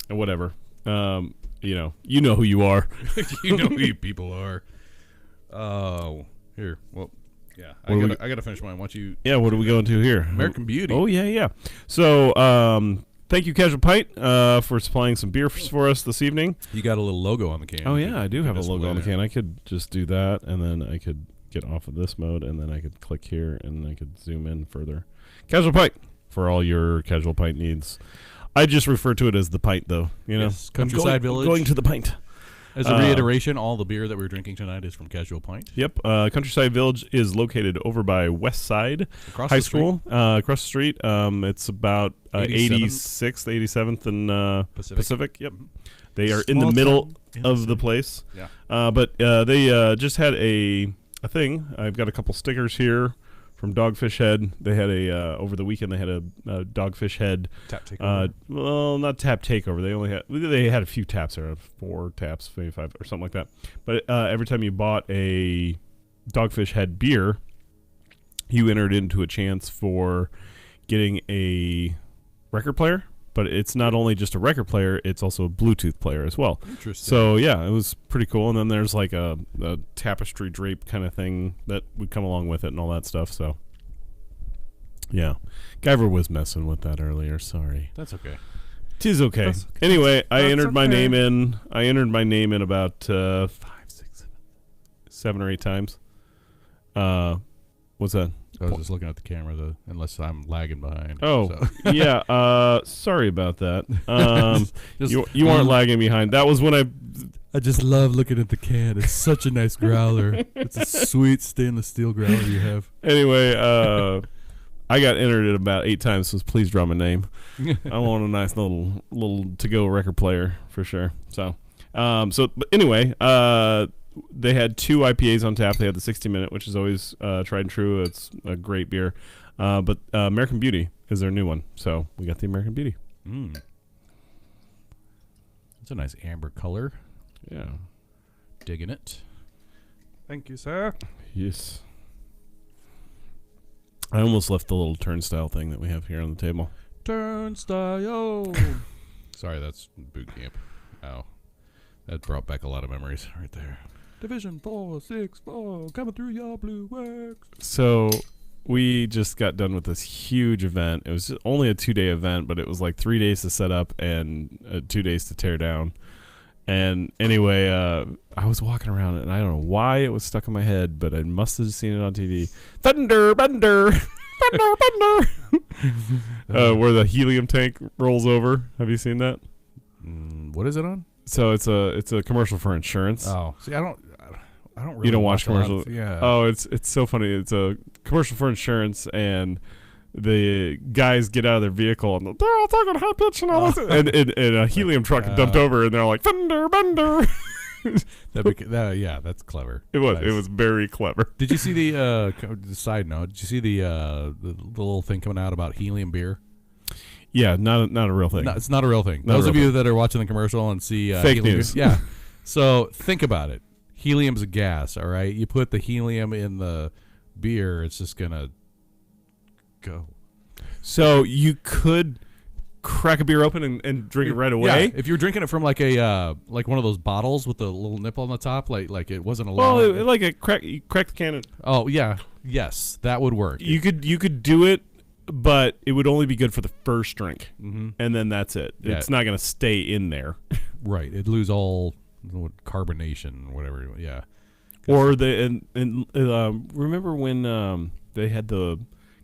whatever, you know who you are. You know who you people are. Oh, here. Well, yeah, I gotta finish mine. Why don't you? Yeah, what are we going to here? American Beauty. Oh yeah. So thank you, Casual Pint, for supplying some beer for us this evening. You got a little logo on the can. Oh, yeah, I do have a logo on the can. I could just do that, and then I could get off of this mode, and then I could click here, and I could zoom in further. Casual Pint for all your Casual Pint needs. I just refer to it as the pint, though. You know, yes, Countryside Village. Going to the pint. As a reiteration, all the beer that we're drinking tonight is from Casual Pint. Yep. Countryside Village is located over by West Side High School. Across the street. It's about 86th, 87th, and Pacific. Yep. They are in the middle of the place. Yeah. But they just had a thing. I've got a couple stickers here from Dogfish Head. They had over the weekend. They had a Dogfish Head tap takeover. Well, not tap takeover. They had a few taps there, 4 taps, maybe 5 or something like that. But every time you bought a Dogfish Head beer, you entered into a chance for getting a record player. But it's not only just a record player; it's also a Bluetooth player as well. Interesting. So yeah, it was pretty cool. And then there's like a tapestry drape kind of thing that would come along with it and all that stuff. So yeah, Guyver was messing with that earlier. Sorry. That's okay. 'Tis okay. Anyway, I entered my name in. I entered my name in about 5, 6, 7 or 8 times. What's that? I was just looking at the camera, unless I'm lagging behind. Oh, so. yeah. Sorry about that. Just, you aren't lagging behind. That was when I just love looking at the can. It's such a nice growler. It's a sweet stainless steel growler you have. Anyway, I got entered it about 8 times, so please draw my name. I want a nice little to-go record player for sure. So, but anyway, they had 2 IPAs on tap. They had the 60-minute, which is always tried and true. It's a great beer. But American Beauty is their new one. So we got the American Beauty. It's a nice amber color. Yeah. Digging it. Thank you, sir. Yes. I almost left the little turnstile thing that we have here on the table. Turnstile. Sorry, that's boot camp. Ow. That brought back a lot of memories right there. Division 464 coming through your blue works. So we just got done with this huge event. It was only a 2-day event, but it was like 3 days to set up and 2 days to tear down. And anyway, I was walking around and I don't know why it was stuck in my head, but I must have seen it on TV. Thunder, thunder, thunder, thunder. Where the helium tank rolls over. Have you seen that? What is it on? So it's a commercial for insurance. Oh, see, I don't really. You don't watch commercials? Yeah. Oh, it's so funny. It's a commercial for insurance, and the guys get out of their vehicle and they're all talking high pitch and all this, and a helium truck dumped over, and they're like thunder, thunder. Yeah, that's clever. It was. Nice. It was very clever. Did you see the side note? Did you see the little thing coming out about helium beer? Yeah, not a real thing. No, it's not a real thing. Not Those a of real you that are watching the commercial and see fake helium news. Beer, yeah. So think about it. Helium's a gas. All right, you put the helium in the beer, it's just gonna go. So you could crack a beer open and drink it right away. Yeah, if you're drinking it from like a like one of those bottles with the little nipple on the top, like it wasn't a long. Well, like you crack the can. Oh yeah, yes, that would work. You could do it, but it would only be good for the first drink, and then that's it. Yeah. It's not going to stay in there. Right, it'd lose all carbonation, whatever. Yeah. Or remember when they had the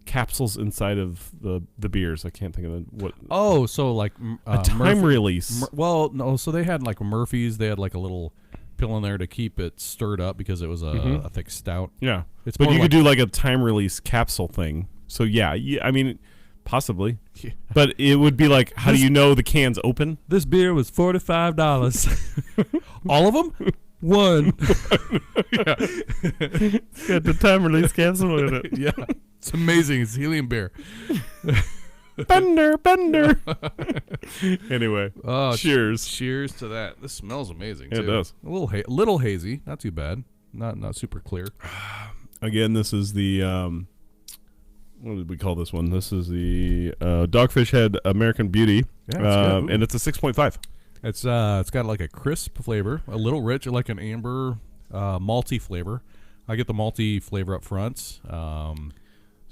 capsules inside of the beers? I can't think of what. Oh, so like a time release. Well, no. So they had like Murphy's. They had like a little pill in there to keep it stirred up because it was a thick stout. Yeah, it's but more you like could do like a time release capsule thing. So yeah, I mean, possibly. Yeah. But it would be like, how do you know the can's open? This beer was $45. All of them? One. Yeah. Got the time release capsule in it. Yeah. It's amazing. It's helium beer. Bender. Anyway, cheers. Cheers to that. This smells amazing, too. It does. A little hazy. Not too bad. Not super clear. Again, this is the... what did we call this one? This is the Dogfish Head American Beauty, and it's a 6.5. It's got like a crisp flavor, a little rich, like an amber malty flavor. I get the malty flavor up front.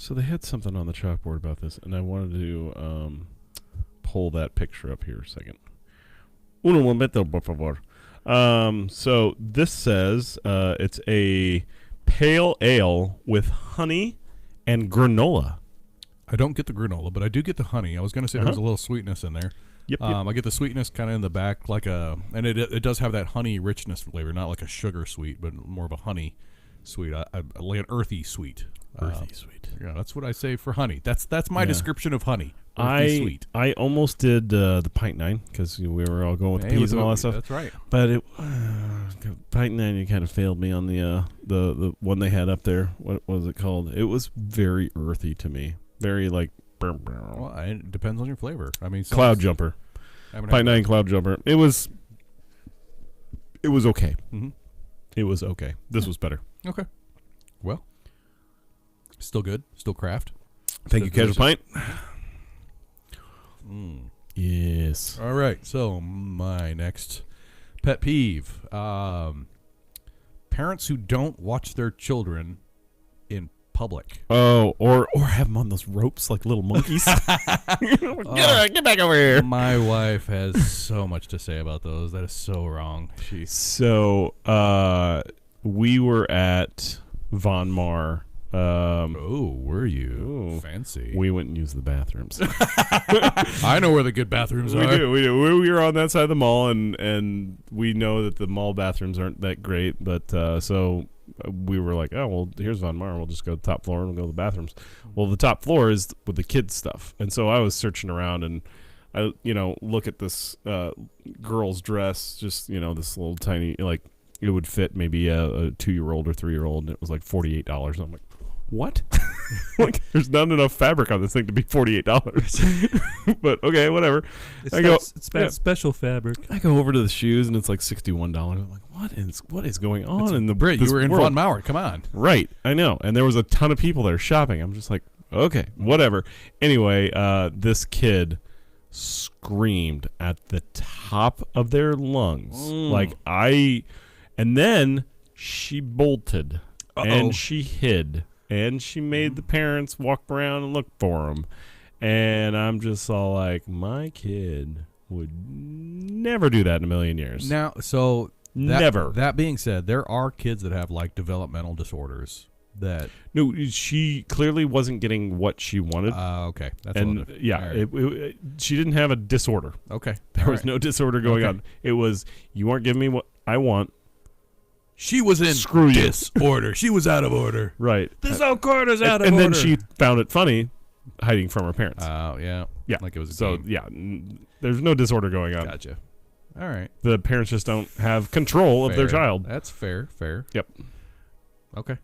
So they had something on the chalkboard about this, and I wanted to pull that picture up here a second. Uno momento, por favor. So this says it's a pale ale with honey and granola. I don't get the granola, but I do get the honey. I was going to say there's a little sweetness in there. Yep. I get the sweetness kind of in the back, and it does have that honey richness flavor, not like a sugar sweet, but more of a honey sweet, like an earthy sweet. Earthy sweet. Yeah, that's what I say for honey. That's my description of honey. Sweet. I almost did the Pint 9 because we were all going with the peas and all that stuff. That's right. But Pint 9, you kind of failed me on the one they had up there. What was it called? It was very earthy to me. Very like. Well, it depends on your flavor. I mean, Cloud Jumper. Pint 9 Cloud Jumper. It was okay. Mm-hmm. It was okay. This was better. Okay. Well, still good. Still craft. Thank you, Casual Pint. Yes. All right. So my next pet peeve: parents who don't watch their children in public. Oh, or have them on those ropes like little monkeys. Get back over here. My wife has so much to say about those. That is so wrong. So we were at Von Mar Oh, were you? Ooh. Fancy. We went and used the bathrooms. I know where the good bathrooms are. We do. We were on that side of the mall, and we know that the mall bathrooms aren't that great. But so we were like, oh, well, here's Von Mar. We'll just go to the top floor and we'll go to the bathrooms. Well, the top floor is with the kids' stuff. And so I was searching around, and I, look at this girl's dress, just, this little tiny, like, it would fit maybe a 2-year-old or 3-year-old, and it was like $48. And I'm like, what? Like, there's not enough fabric on this thing to be $48. But okay, whatever. It's special fabric. I go over to the shoes, and it's like $61. I'm like, what is going on in the Britt? You were in world? Von Mauer. Come on. Right, I know. And there was a ton of people there shopping. I'm just like, okay, whatever. Anyway, this kid screamed at the top of their lungs, and then she bolted. And she hid. And she made the parents walk around and look for him. And I'm just all like, my kid would never do that in a million years. Now, so never. That being said, there are kids that have like developmental disorders that. No, she clearly wasn't getting what she wanted. Okay, that's and right. She didn't have a disorder. Okay, there was no disorder going on. It was, you aren't giving me what I want. She was in disorder. She was out of order. Right. This whole quarter's out of order. And then she found it funny hiding from her parents. Yeah. Yeah. Like it was there's no disorder going on. Gotcha. All right. The parents just don't have control of their child. That's fair. Yep. Okay.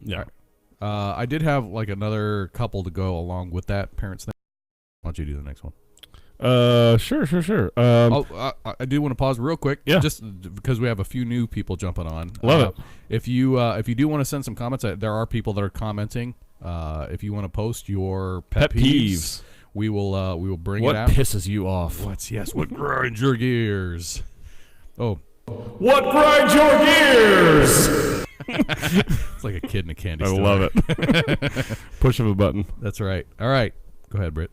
Yeah. Right. I did have like another couple to go along with that parents thing. Why don't you do the next one? Sure. I do want to pause real quick. Yeah. Just because we have a few new people jumping on. Love it. If you do want to send some comments, there are people that are commenting. If you want to post your pet peeves, we will bring it out. What pisses you off? What grinds your gears? Oh. What grinds your gears? It's like a kid in a candy store. I love it. Push of a button. That's right. All right. Go ahead, Britt.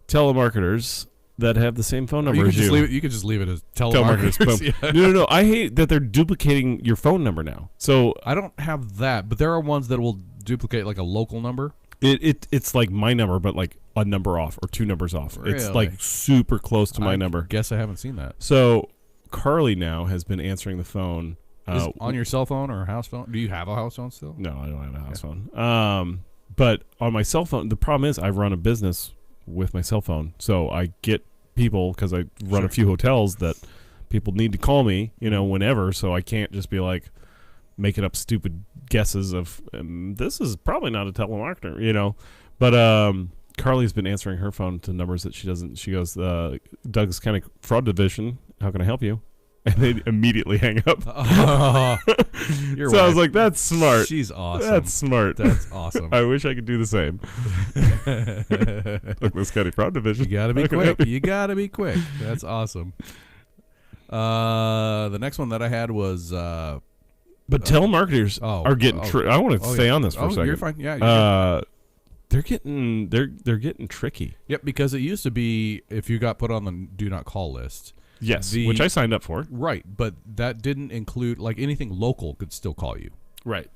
Telemarketers that have the same phone number as you. You could just leave it as telemarketers. Yeah. No. I hate that they're duplicating your phone number now. So I don't have that, but there are ones that will duplicate like a local number. It's like my number, but like a number off or 2 numbers off. Really? It's like super close to my number. Guess I haven't seen that. So Carly now has been answering the phone. On your cell phone or a house phone? Do you have a house phone still? No, I don't have a house phone. But on my cell phone, the problem is I run a business with my cell phone. So I get people, because I run a few hotels, that people need to call me, whenever. So I can't just be like making up stupid guesses of this is probably not a telemarketer, But Carly's been answering her phone to numbers that she doesn't. She goes, Doug's kind of fraud division. How can I help you? And they immediately hang up. I was like, that's smart. She's awesome. That's smart. That's awesome. I wish I could do the same. Look, this County Fraud Division. You got to be quick. You got to be quick. That's awesome. The next one that I had was... but telemarketers are getting... I want to stay on this for a second. You're fine. Yeah. They're getting tricky. Yep, because it used to be if you got put on the do not call list... Yes, which I signed up for. Right, but that didn't include, like, anything local could still call you. Right.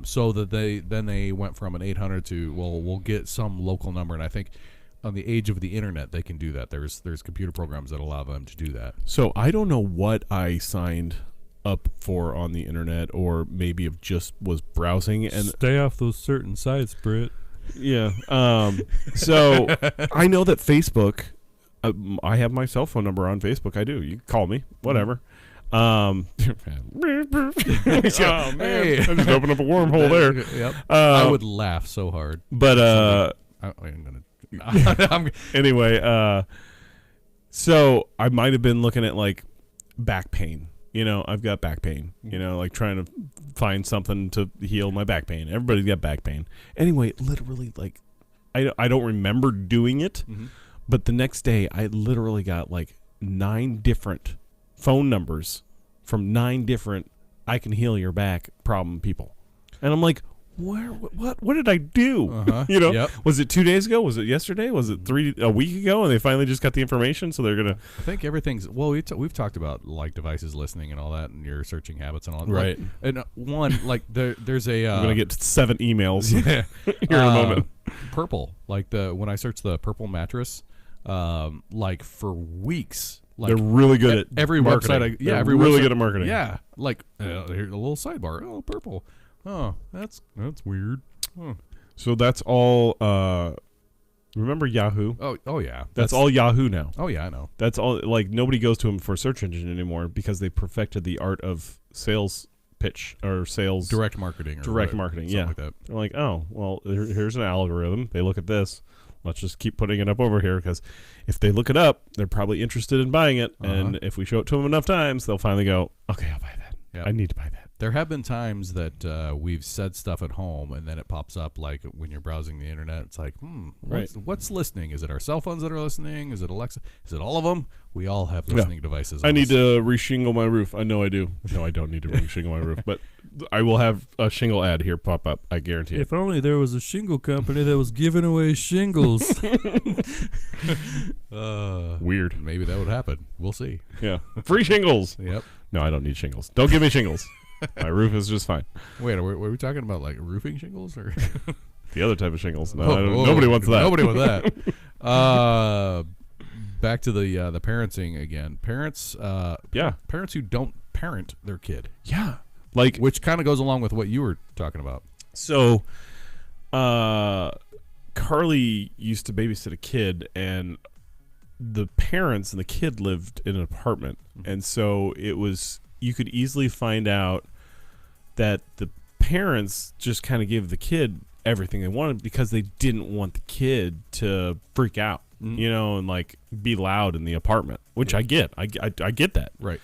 So that they went from an 800 to, well, we'll get some local number, and I think on the age of the internet they can do that. There's computer programs that allow them to do that. So I don't know what I signed up for on the internet, or maybe of just was browsing and stay off those certain sites, Britt. Yeah. So I know that Facebook. I have my cell phone number on Facebook. I do. You can call me. Whatever. Oh, man. I just opened up a wormhole there. Yep. I would laugh so hard. But I'm gonna. Anyway, so I might have been looking at like back pain. I've got back pain. Like trying to find something to heal my back pain. Everybody's got back pain. Anyway, literally, like I don't remember doing it. Mm-hmm. But the next day, I literally got like 9 different phone numbers from 9 different I can heal your back problem people. And I'm like, What did I do? Uh-huh. Yep. Was it 2 days ago? Was it yesterday? Was it a week ago? And they finally just got the information, so they're gonna. I think everything's well. We've talked about like devices listening and all that, and your searching habits and all that. Right. Like, and one like there's a. I'm gonna get 7 emails. Yeah. Here in a moment. Purple, like when I search the purple mattress, like for weeks. Like they're really good at every marketing. website. Every really good at marketing. Yeah, like here's a little sidebar. Oh, purple. Oh, that's weird. Huh. So that's all. Remember Yahoo? Oh yeah. That's all Yahoo now. Oh yeah, I know. That's all. Like nobody goes to them for search engine anymore because they perfected the art of sales pitch or sales direct marketing. Yeah. Like that. They're like, oh well, here's an algorithm. They look at this. Let's just keep putting it up over here because if they look it up, they're probably interested in buying it. And if we show it to them enough times, they'll finally go, okay, I'll buy that. Yep. I need to buy that. There have been times that we've said stuff at home and then it pops up like when you're browsing the internet. It's like, what's listening? Is it our cell phones that are listening? Is it Alexa? Is it all of them? We all have listening devices. I need to reshingle my roof. I know I do. No, I don't need to reshingle my roof, but I will have a shingle ad here pop up. I guarantee it. If only there was a shingle company that was giving away shingles. Weird. Maybe that would happen. We'll see. Yeah. Free shingles. Yep. No, I don't need shingles. Don't give me shingles. My roof is just fine. Wait, were we talking about like roofing shingles or the other type of shingles? No, nobody wants that. Nobody wants that. Back to the parenting again. Parents, parents who don't parent their kid. Yeah, like which kind of goes along with what you were talking about. So, Carly used to babysit a kid, and the parents and the kid lived in an apartment, and so you could easily find out that the parents just kind of gave the kid everything they wanted because they didn't want the kid to freak out, and like be loud in the apartment, which I get. I get that. Right.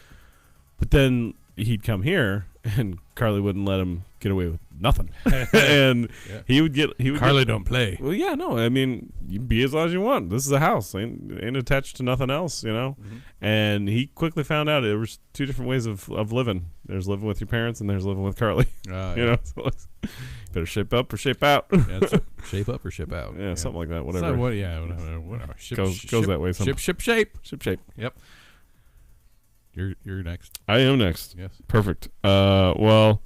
But then he'd come here and Carly wouldn't let him get away with nothing. And he would Carly don't play. Well, yeah, no. I mean, you can be as loud as you want. This is a house. Ain't attached to nothing else, And he quickly found out there was 2 different ways of living. There's living with your parents and there's living with Carly. So better shape up or shape out. Shape up or ship out. Yeah, something like that. Whatever. Whatever. Goes that way. Ship shape. Yep. You're next. I am next. Yes. Perfect. Well,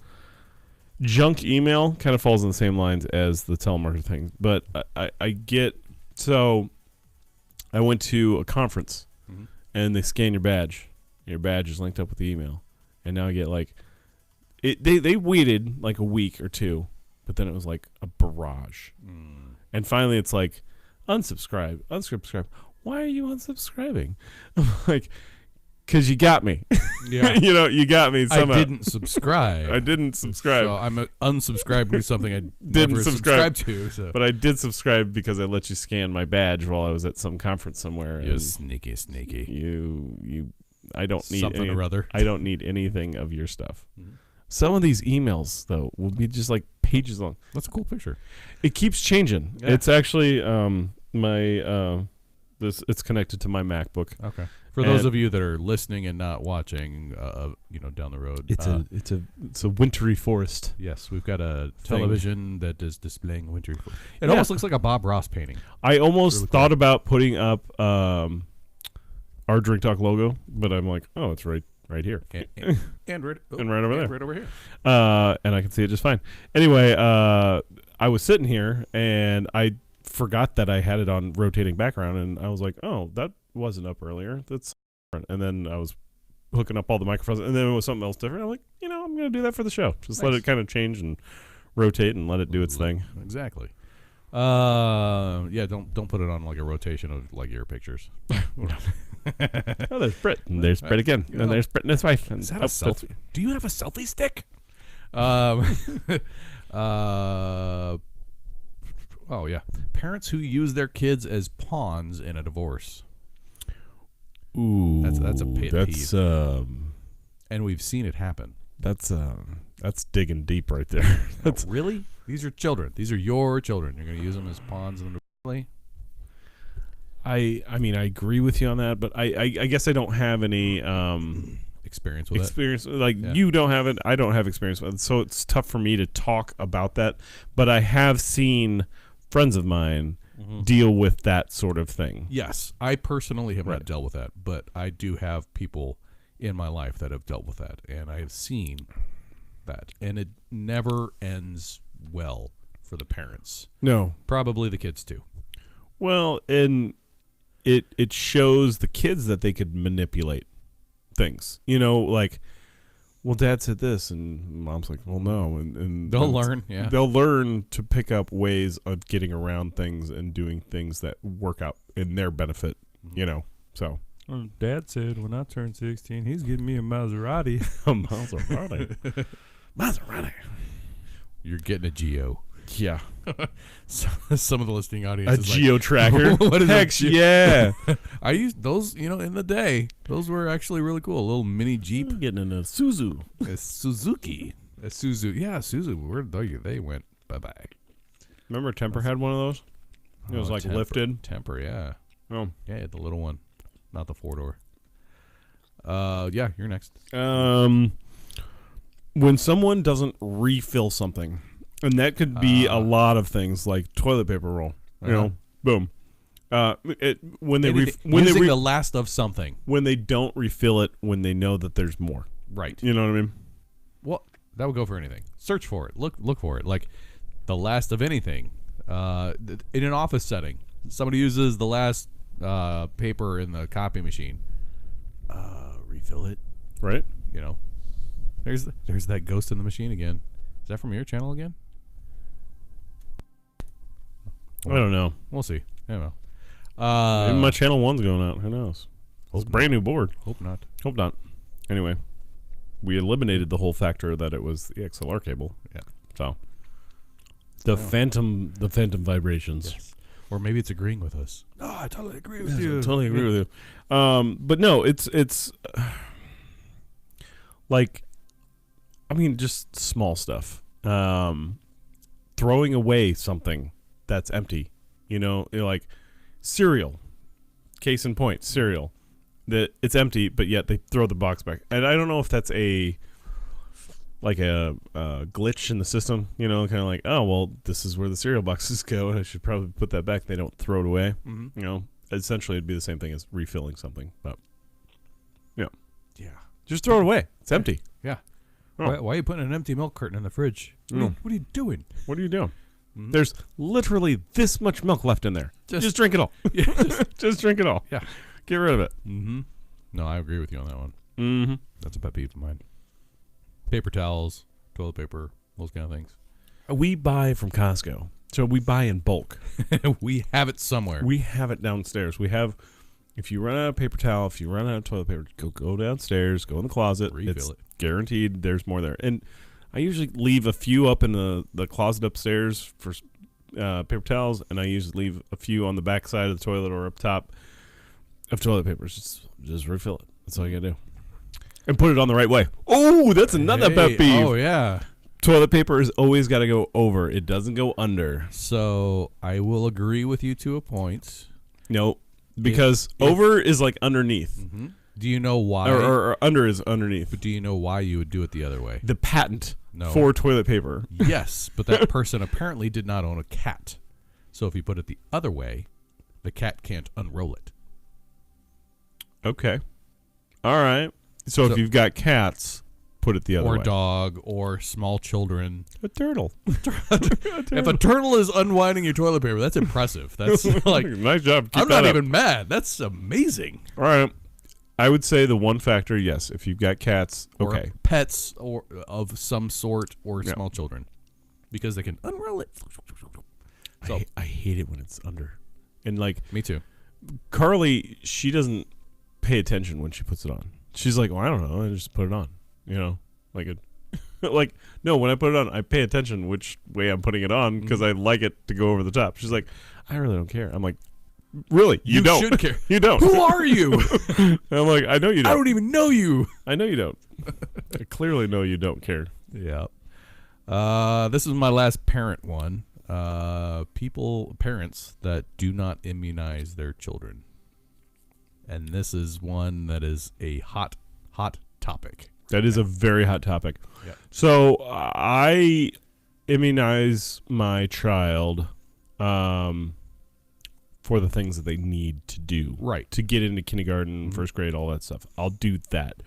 junk email kind of falls in the same lines as the telemarketer thing, but I get. So I went to a conference and they scan your badge. Your badge is linked up with the email, and now I get like it. They waited like a week or 2, but then it was like a barrage, and finally it's like unsubscribe. Why are you unsubscribing? I'm like, because you got me. Yeah. You got me somehow. I didn't subscribe. So I'm unsubscribed to something I didn't subscribe to. So. But I did subscribe because I let you scan my badge while I was at some conference somewhere. You sneaky. I don't need something or other. I don't need anything of your stuff. Some of these emails, though, will be just like pages long. That's a cool picture. It keeps changing. Yeah. It's actually it's connected to my MacBook. Okay. For those of you that are listening and not watching, down the road, it's a wintry forest. Yes, we've got a television that is displaying wintry forest. It almost looks like a Bob Ross painting. I almost thought about putting up our Drink Talk logo, but I'm like, oh, it's right here, and right over there, right over here, and I can see it just fine. Anyway, I was sitting here and I forgot that I had it on rotating background, and I was like, oh, that wasn't up earlier. That's different. And then I was hooking up all the microphones, and then it was something else different. I'm like, I'm going to do that for the show. Just let it kind of change and rotate and let it do its thing. Exactly. Don't put it on like a rotation of like your pictures. Oh, there's Britt, and there's Britt again, and there's Britt and his wife. Is that a selfie? Do you have a selfie stick? Oh yeah, parents who use their kids as pawns in a divorce. Ooh, that's a pet peeve. And we've seen it happen. That's digging deep right there. Really? These are children. These are your children. You're going to use them as pawns in the divorce? I mean, I agree with you on that, but I guess I don't have any experience with experience. You don't have it, I don't have experience with it, so it's tough for me to talk about that. But I have seen friends of mine deal with that sort of thing. Yes, I personally have not dealt with that, but I do have people in my life that have dealt with that, and I have seen that, and it never ends well for the parents. No, probably the kids too. Well, and it shows the kids that they could manipulate things. Well, Dad said this, and Mom's like, well, no, and they'll learn. Yeah, they'll learn to pick up ways of getting around things and doing things that work out in their benefit. So. Well, Dad said when I turn 16, he's getting me a Maserati. A Maserati. Maserati. You're getting a Geo. Yeah. Some of the listening audience. A Geo tracker. What is Heck yeah. I used those, in the day. Those were actually really cool. A little mini Jeep. I'm getting in a Suzu. A Suzuki. A Suzu. Yeah, Suzu. Where they went? Bye-bye. Remember Temper had one of those? It was Temper, lifted. Temper, yeah. Oh. Yeah, the little one. Not the 4-door. Yeah, you're next. When someone doesn't refill something, and that could be a lot of things, like toilet paper roll. Boom. When they using the last of something. When they don't refill it, when they know that there's more. Right. You know what I mean? Well, that would go for anything. Search for it. Look for it. Like the last of anything. In an office setting, somebody uses the last paper in the copy machine. Refill it. Right. There's that ghost in the machine again. Is that from your channel again? I don't know. We'll see. I don't know. Maybe my channel 1's going out. Who knows? It's a brand new board. Hope not. Hope not. Anyway, we eliminated the whole factor that it was the XLR cable. Yeah. So the phantom vibrations. Yes. Or maybe it's agreeing with us. No, I totally agree with you. I totally agree with you. But no, it's just small stuff. Throwing away something that's empty. Like cereal. Case in point, cereal. That it's empty, but yet they throw the box back. And I don't know if that's a glitch in the system, kind of like, oh, well, this is where the cereal boxes go. I should probably put that back. They don't throw it away. Mm-hmm. Essentially it'd be the same thing as refilling something, but yeah, just throw it away. It's empty. Yeah. Oh. Why are you putting an empty milk carton in the fridge? What are you doing? What are you doing? Mm-hmm. There's literally this much milk left in there. Just drink it all. Just drink it all. Yeah. Get rid of it. Mm-hmm. No, I agree with you on that one. Mm-hmm. That's a pet peeve of mine. Paper towels, toilet paper, those kind of things. We buy from Costco. So we buy in bulk. We have it somewhere. We have it downstairs. We have, if you run out of paper towel, if you run out of toilet paper, go downstairs, go in the closet. Refill it. Guaranteed there's more there. And I usually leave a few up in the closet upstairs for paper towels, and I usually leave a few on the back side of the toilet or up top of toilet papers. Just refill it. That's all you gotta do. And put it on the right way. Oh, that's another pet peeve. Oh, yeah. Toilet paper has always got to go over. It doesn't go under. So I will agree with you to a point. No, because over is like underneath. Mm-hmm. Do you know why? Or under is underneath. But do you know why you would do it the other way? The patent for toilet paper. Yes, but that person apparently did not own a cat. So if you put it the other way, the cat can't unroll it. Okay. All right. So if you've got cats, put it the other way. Or dog, or small children. A turtle. If a turtle is unwinding your toilet paper, that's impressive. That's like nice job. Keep I'm not even mad. That's amazing. All right. I would say the one factor, yes, if you've got cats, okay. Or pets or of some sort or small children. Because they can unroll it. So, I hate it when it's under. And me too. Carly, she doesn't pay attention when she puts it on. She's like, well, I don't know. I just put it on, no, when I put it on, I pay attention which way I'm putting it on because I like it to go over the top. She's like, I really don't care. I'm like, really? You don't. You should care. You don't. Who are you? I'm like, I know you don't. I don't even know you. I know you don't. I clearly know you don't care. Yeah. This is my last parent one. Parents that do not immunize their children. And this is one that is a hot topic. That is a very hot topic. Yeah. So I immunize my child for the things that they need to do. Right. To get into kindergarten, first grade, all that stuff. I'll do that.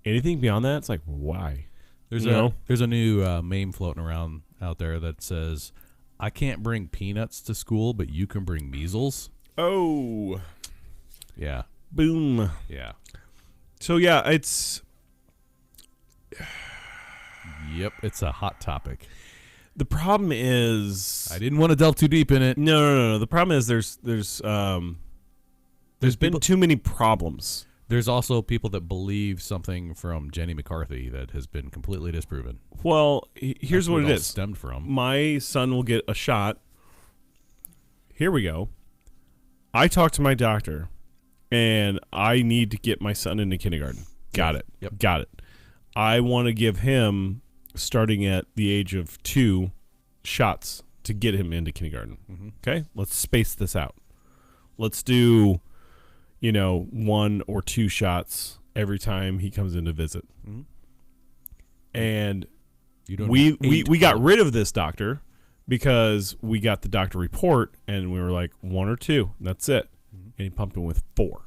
Anything beyond that, it's like, why? There's a new meme floating around out there that says, I can't bring peanuts to school, but you can bring measles. Oh. Yeah. Boom. Yeah. So, yeah, it's... Yep, it's a hot topic. The problem is... I didn't want to delve too deep in it. No. The problem is there's been too many problems. There's also people that believe something from Jenny McCarthy that has been completely disproven. Well, here's That's what it all is. Stemmed from. My son will get a shot. Here we go. I talked to my doctor, and I need to get my son into kindergarten. Got it. Yep. Got it. I want to give him, starting at the age of 2, shots to get him into kindergarten. Okay? Let's space this out. Let's do, 1 or 2 shots every time he comes in to visit. And we got rid of this doctor because we got the doctor report and we were like 1 or 2, and that's it. And he pumped him with 4.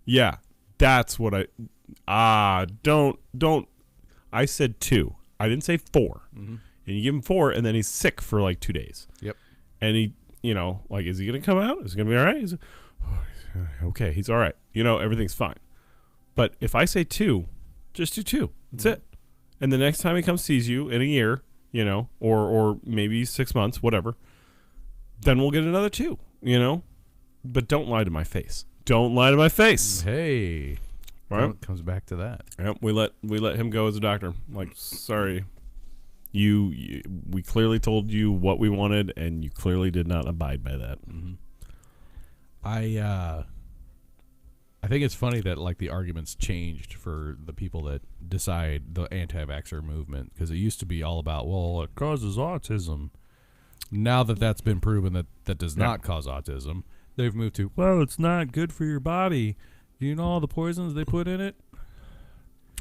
Yeah, that's what don't. I said 2. I didn't say 4. And you give him 4, and then he's sick for like 2 days. Yep. And he, is he gonna come out? Is he gonna be all right? He's okay. He's all right. Everything's fine. But if I say 2, just do 2. That's it. And the next time he comes sees you in a year, or maybe 6 months, whatever, then we'll get another 2. But don't lie to my face. Don't lie to my face. Hey. Right? It comes back to that. Yep, we let him go as a doctor. Like, sorry, we clearly told you what we wanted, and you clearly did not abide by that. I think it's funny that like the arguments changed for the people that decide the anti-vaxxer movement, because it used to be all about, well, it causes autism. Now that that's been proven that does not cause autism, they've moved to, well, it's not good for your body. Do you know all the poisons they put in it?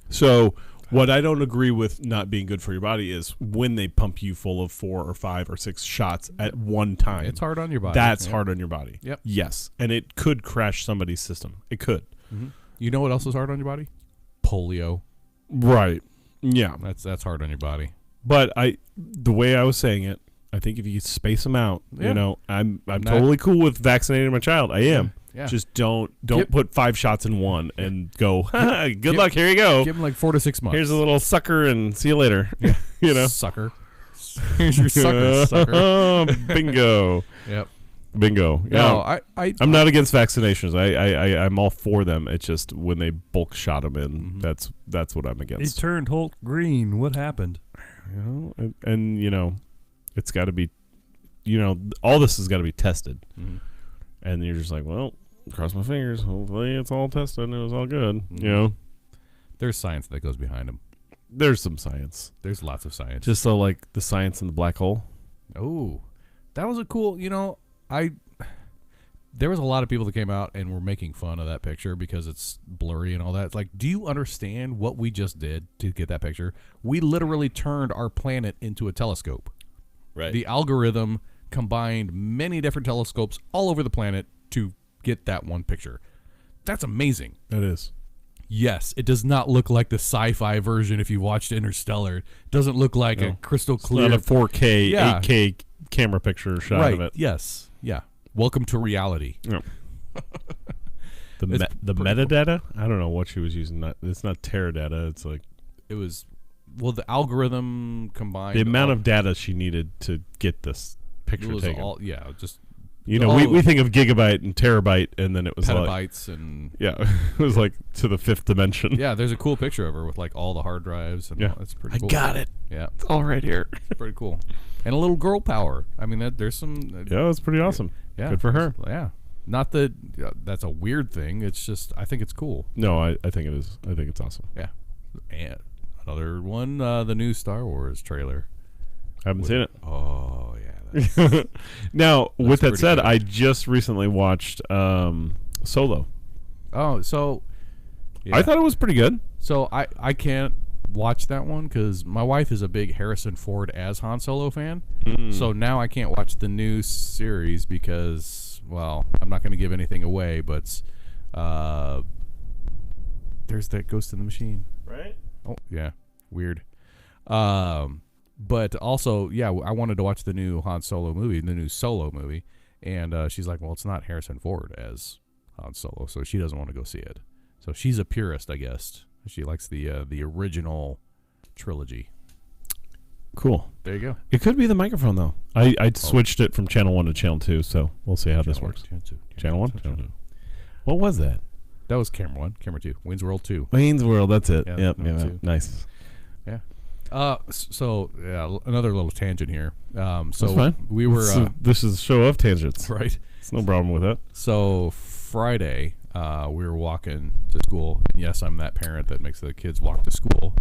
So what I don't agree with not being good for your body is when they pump you full of 4 or 5 or 6 shots at one time. It's hard on your body. That's hard on your body. Yep. Yes. And it could crash somebody's system. It could. You know what else is hard on your body? Polio. Right. Yeah. That's hard on your body. But the way I was saying it, I think if you space them out, I'm totally cool with vaccinating my child. I am. Yeah. Just don't put 5 shots in one and go, good luck, here you go. Give them like 4 to 6 months. Here's a little sucker and see you later. Sucker. Here's your sucker. Bingo. Yep. Bingo. No, I'm not against vaccinations. I'm all for them. It's just when they bulk shot them in, that's what I'm against. He turned Hulk green. What happened? And it's got to be, all this has got to be tested. And you're just like, well, cross my fingers. Hopefully it's all tested and it was all good. There's science that goes behind them. There's some science. There's lots of science. Just so like the science in the black hole. Oh, that was a cool, there was a lot of people that came out and were making fun of that picture because it's blurry and all that. It's like, do you understand what we just did to get that picture? We literally turned our planet into a telescope. Right. The algorithm combined many different telescopes all over the planet to get that one picture. That's amazing. That is. Yes, it does not look like the sci-fi version if you watched Interstellar. It doesn't look like a crystal clear. It's not a 4K, 8K camera picture shot of it. Yes. Yeah. Welcome to reality. Yep. The metadata? I don't know what she was using. It's not Teradata. It's like... It was... Well, the algorithm combined... The amount of data she needed to get this picture taken. We think of gigabyte and terabyte, and then it was petabytes and... Yeah, it was like to the 5th dimension. Yeah, there's a cool picture of her with like all the hard drives. And it's pretty cool. I got it. Yeah. It's all right here. It's pretty cool. And a little girl power. I mean, there's some... Yeah, it's pretty awesome. Yeah. Good for her. Yeah. Not that that's a weird thing. It's just, I think it's cool. No, I think it is. I think it's awesome. Yeah. And another one, the new Star Wars trailer. I haven't seen it. Oh, yeah. Now, with that said, good. I just recently watched Solo. Oh, so... Yeah. I thought it was pretty good. So I can't watch that one because my wife is a big Harrison Ford as Han Solo fan. So now I can't watch the new series because, well, I'm not going to give anything away, but there's that Ghost in the Machine. Right? Oh, yeah. Weird. But also, yeah, I wanted to watch the new Han Solo movie, the new Solo movie. And she's like, well, it's not Harrison Ford as Han Solo, so she doesn't want to go see it. So she's a purist, I guess. She likes the original trilogy. Cool. There you go. It could be the microphone, though. I switched it from channel 1 to channel 2, so we'll see how this works. Channel 1? Channel 2. What was that? That was camera 1. Camera 2. Wayne's World 2. Wayne's World, that's it. Yeah, Yep. Nice. Yeah. So, yeah, another little tangent here. So That's fine. we were... this is a show of tangents. right. It's no problem with that. So Friday, we were walking to school. And yes, I'm that parent that makes the kids walk to school.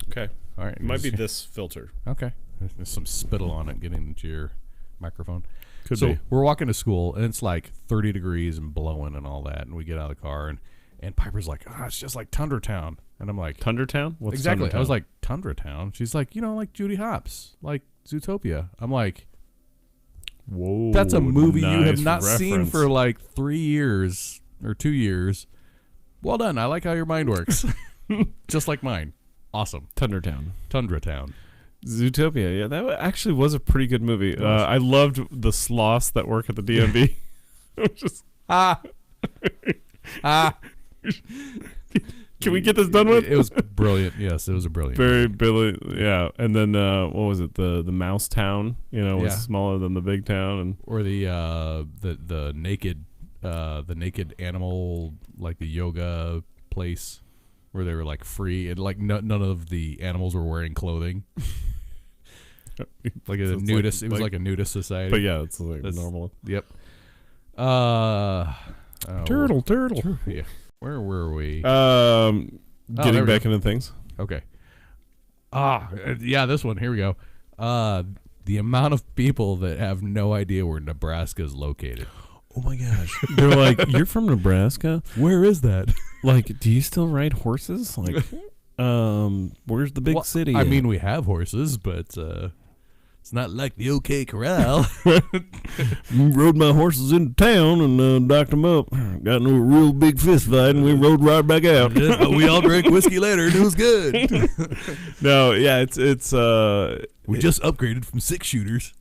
Okay. All right. It might be this filter. Okay. There's some spittle on it getting into your microphone. Could so be. we're walking to school, and it's like 30 degrees and blowing and all that. And we get out of the car, and Piper's like, it's just like Tundra Town. And I'm like, Tundra Town? What's exactly. Tundra Town? I was like, Tundra Town? She's like, like Judy Hopps, like Zootopia. I'm like, whoa. that's a movie you have nice not seen reference. for like 3 years or 2 years. Well done. I like how your mind works. Just like mine. Awesome. Tundra Town. Tundra Town. Zootopia. Yeah, that actually was a pretty good movie. I loved the sloths that work at the DMV. Just Can we get this done with? It was brilliant. Yes, it was a brilliant. Very brilliant. Yeah. And then what was it? The mouse town, was Yeah. smaller than the big town, and Or the naked animal, like the yoga place where they were like free and like none of the animals were wearing clothing. Like a nudist. It was like a nudist society. but yeah, it's like That's- normal. Yep. Turtle. Yeah. Where were we? Getting there we back go. into things. Okay. Yeah, this one. Here we go. The amount of people that have no idea where Nebraska is located. Oh my gosh. They're like, you're from Nebraska? Where is that? Like, do you still ride horses? Like, where's the big city? I at? mean, we have horses, but it's not like the OK Corral. Rode my horses into town and docked them up. Got into a real big fist fight, and we rode right back out. We all drank whiskey later, and it was good. No, yeah, it's We just upgraded from 6-shooters.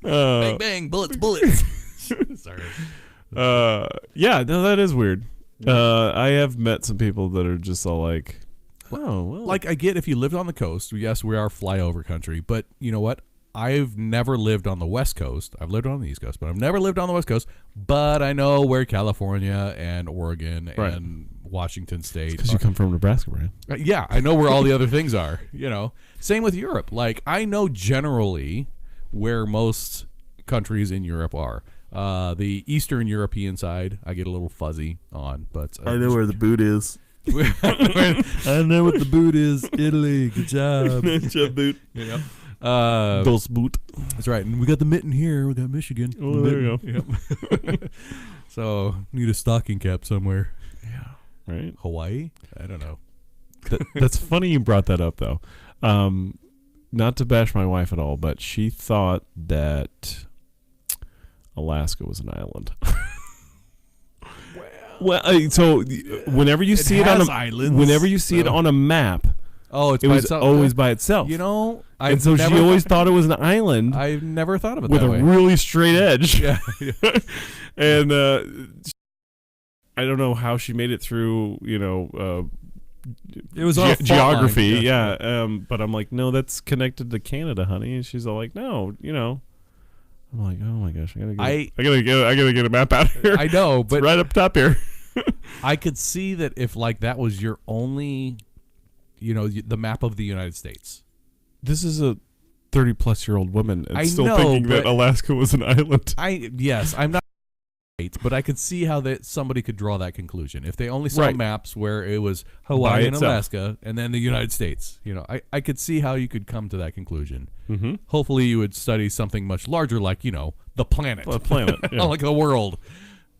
Bang, bang, bullets. Sorry. Yeah, no, that is weird. I have met some people that are just all like, oh, well. Like, I get if you lived on the coast, yes, we are flyover country, but you know what? I've never lived on the West Coast. I've lived on the East Coast, but I've never lived on the West Coast. But I know where California and Oregon and Washington State because you come from Nebraska, Brian. Yeah, I know where all the other things are, Same with Europe. Like, I know generally where most countries in Europe are. The Eastern European side, I get a little fuzzy on, but... I know where the boot is. I know what the boot is. Italy. Good job. Chub boot. Dos boot. That's right. And we got the mitten here. We got Michigan. Oh, there you go. Yep. So, need a stocking cap somewhere. Yeah. Right? Hawaii? I don't know. That's funny you brought that up, though. Not to bash my wife at all, but she thought that Alaska was an island. Well, so whenever you see it on a map, it's it by was itself. always by itself. I've and so she never always thought it was an island I've never thought of it with that a way. really straight edge. Yeah. And I don't know how she made it through, It was all geography. fault line. Yeah. But I'm like, no, that's connected to Canada, honey. And she's all like, no, I'm like, oh my gosh, I gotta get a map out here. I know, It's but right up top here. I could see that if like that was your only, the map of the United States. This is a 30-plus-year-old woman and I still know, thinking that but- Alaska was an island. Yes, I'm not. But I could see how that somebody could draw that conclusion if they only saw Right. maps where it was Hawaii and itself. Alaska and then the United States. I could see how you could come to that conclusion. Mm-hmm. Hopefully, you would study something much larger, like the planet, A planet. Yeah. like the world.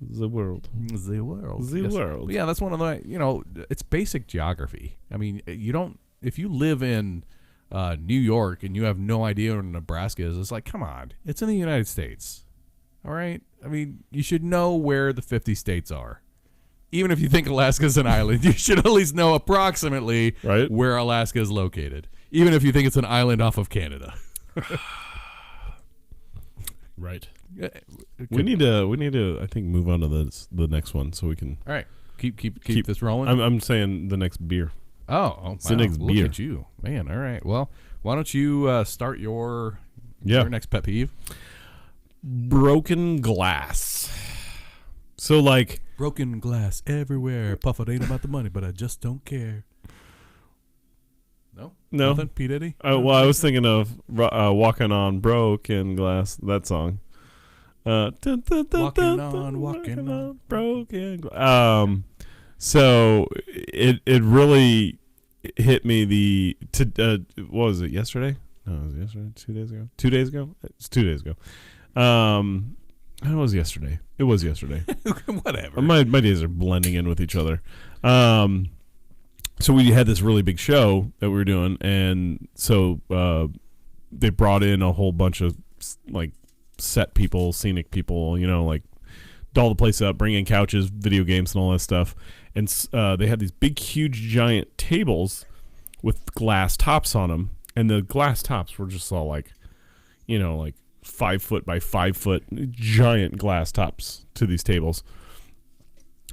The world. The world. The world. But yeah, that's one of the, it's basic geography. I mean, if you live in New York and you have no idea where Nebraska is, it's like, come on, it's in the United States. All right? I mean, you should know where the 50 states are. Even if you think Alaska's an island, you should at least know approximately where Alaska is located. Even if you think it's an island off of Canada. Right. We need to I think move on to the next one so we can. All right. Keep this rolling. I'm saying the next beer. Oh, it's the next look beer. At you, man. All right. Well, why don't you start your next pet peeve? Broken glass. So like broken glass everywhere. Puff, it ain't about the money, but I just don't care. No. Nothing? P. Diddy? Well, I was thinking of Walking on Broken Glass, that song. Walking on broken glass. So it really hit me what was it, yesterday? No, it was yesterday? 2 days ago? 2 days ago? It's 2 days ago. It was yesterday. It was yesterday. Whatever. My days are blending in with each other. So we had this really big show that we were doing, and so they brought in a whole bunch of like set people, scenic people, like doll the place up, bring in couches, video games, and all that stuff. And they had these big, huge, giant tables with glass tops on them, and the glass tops were just all like 5 foot by 5 foot giant glass tops to these tables.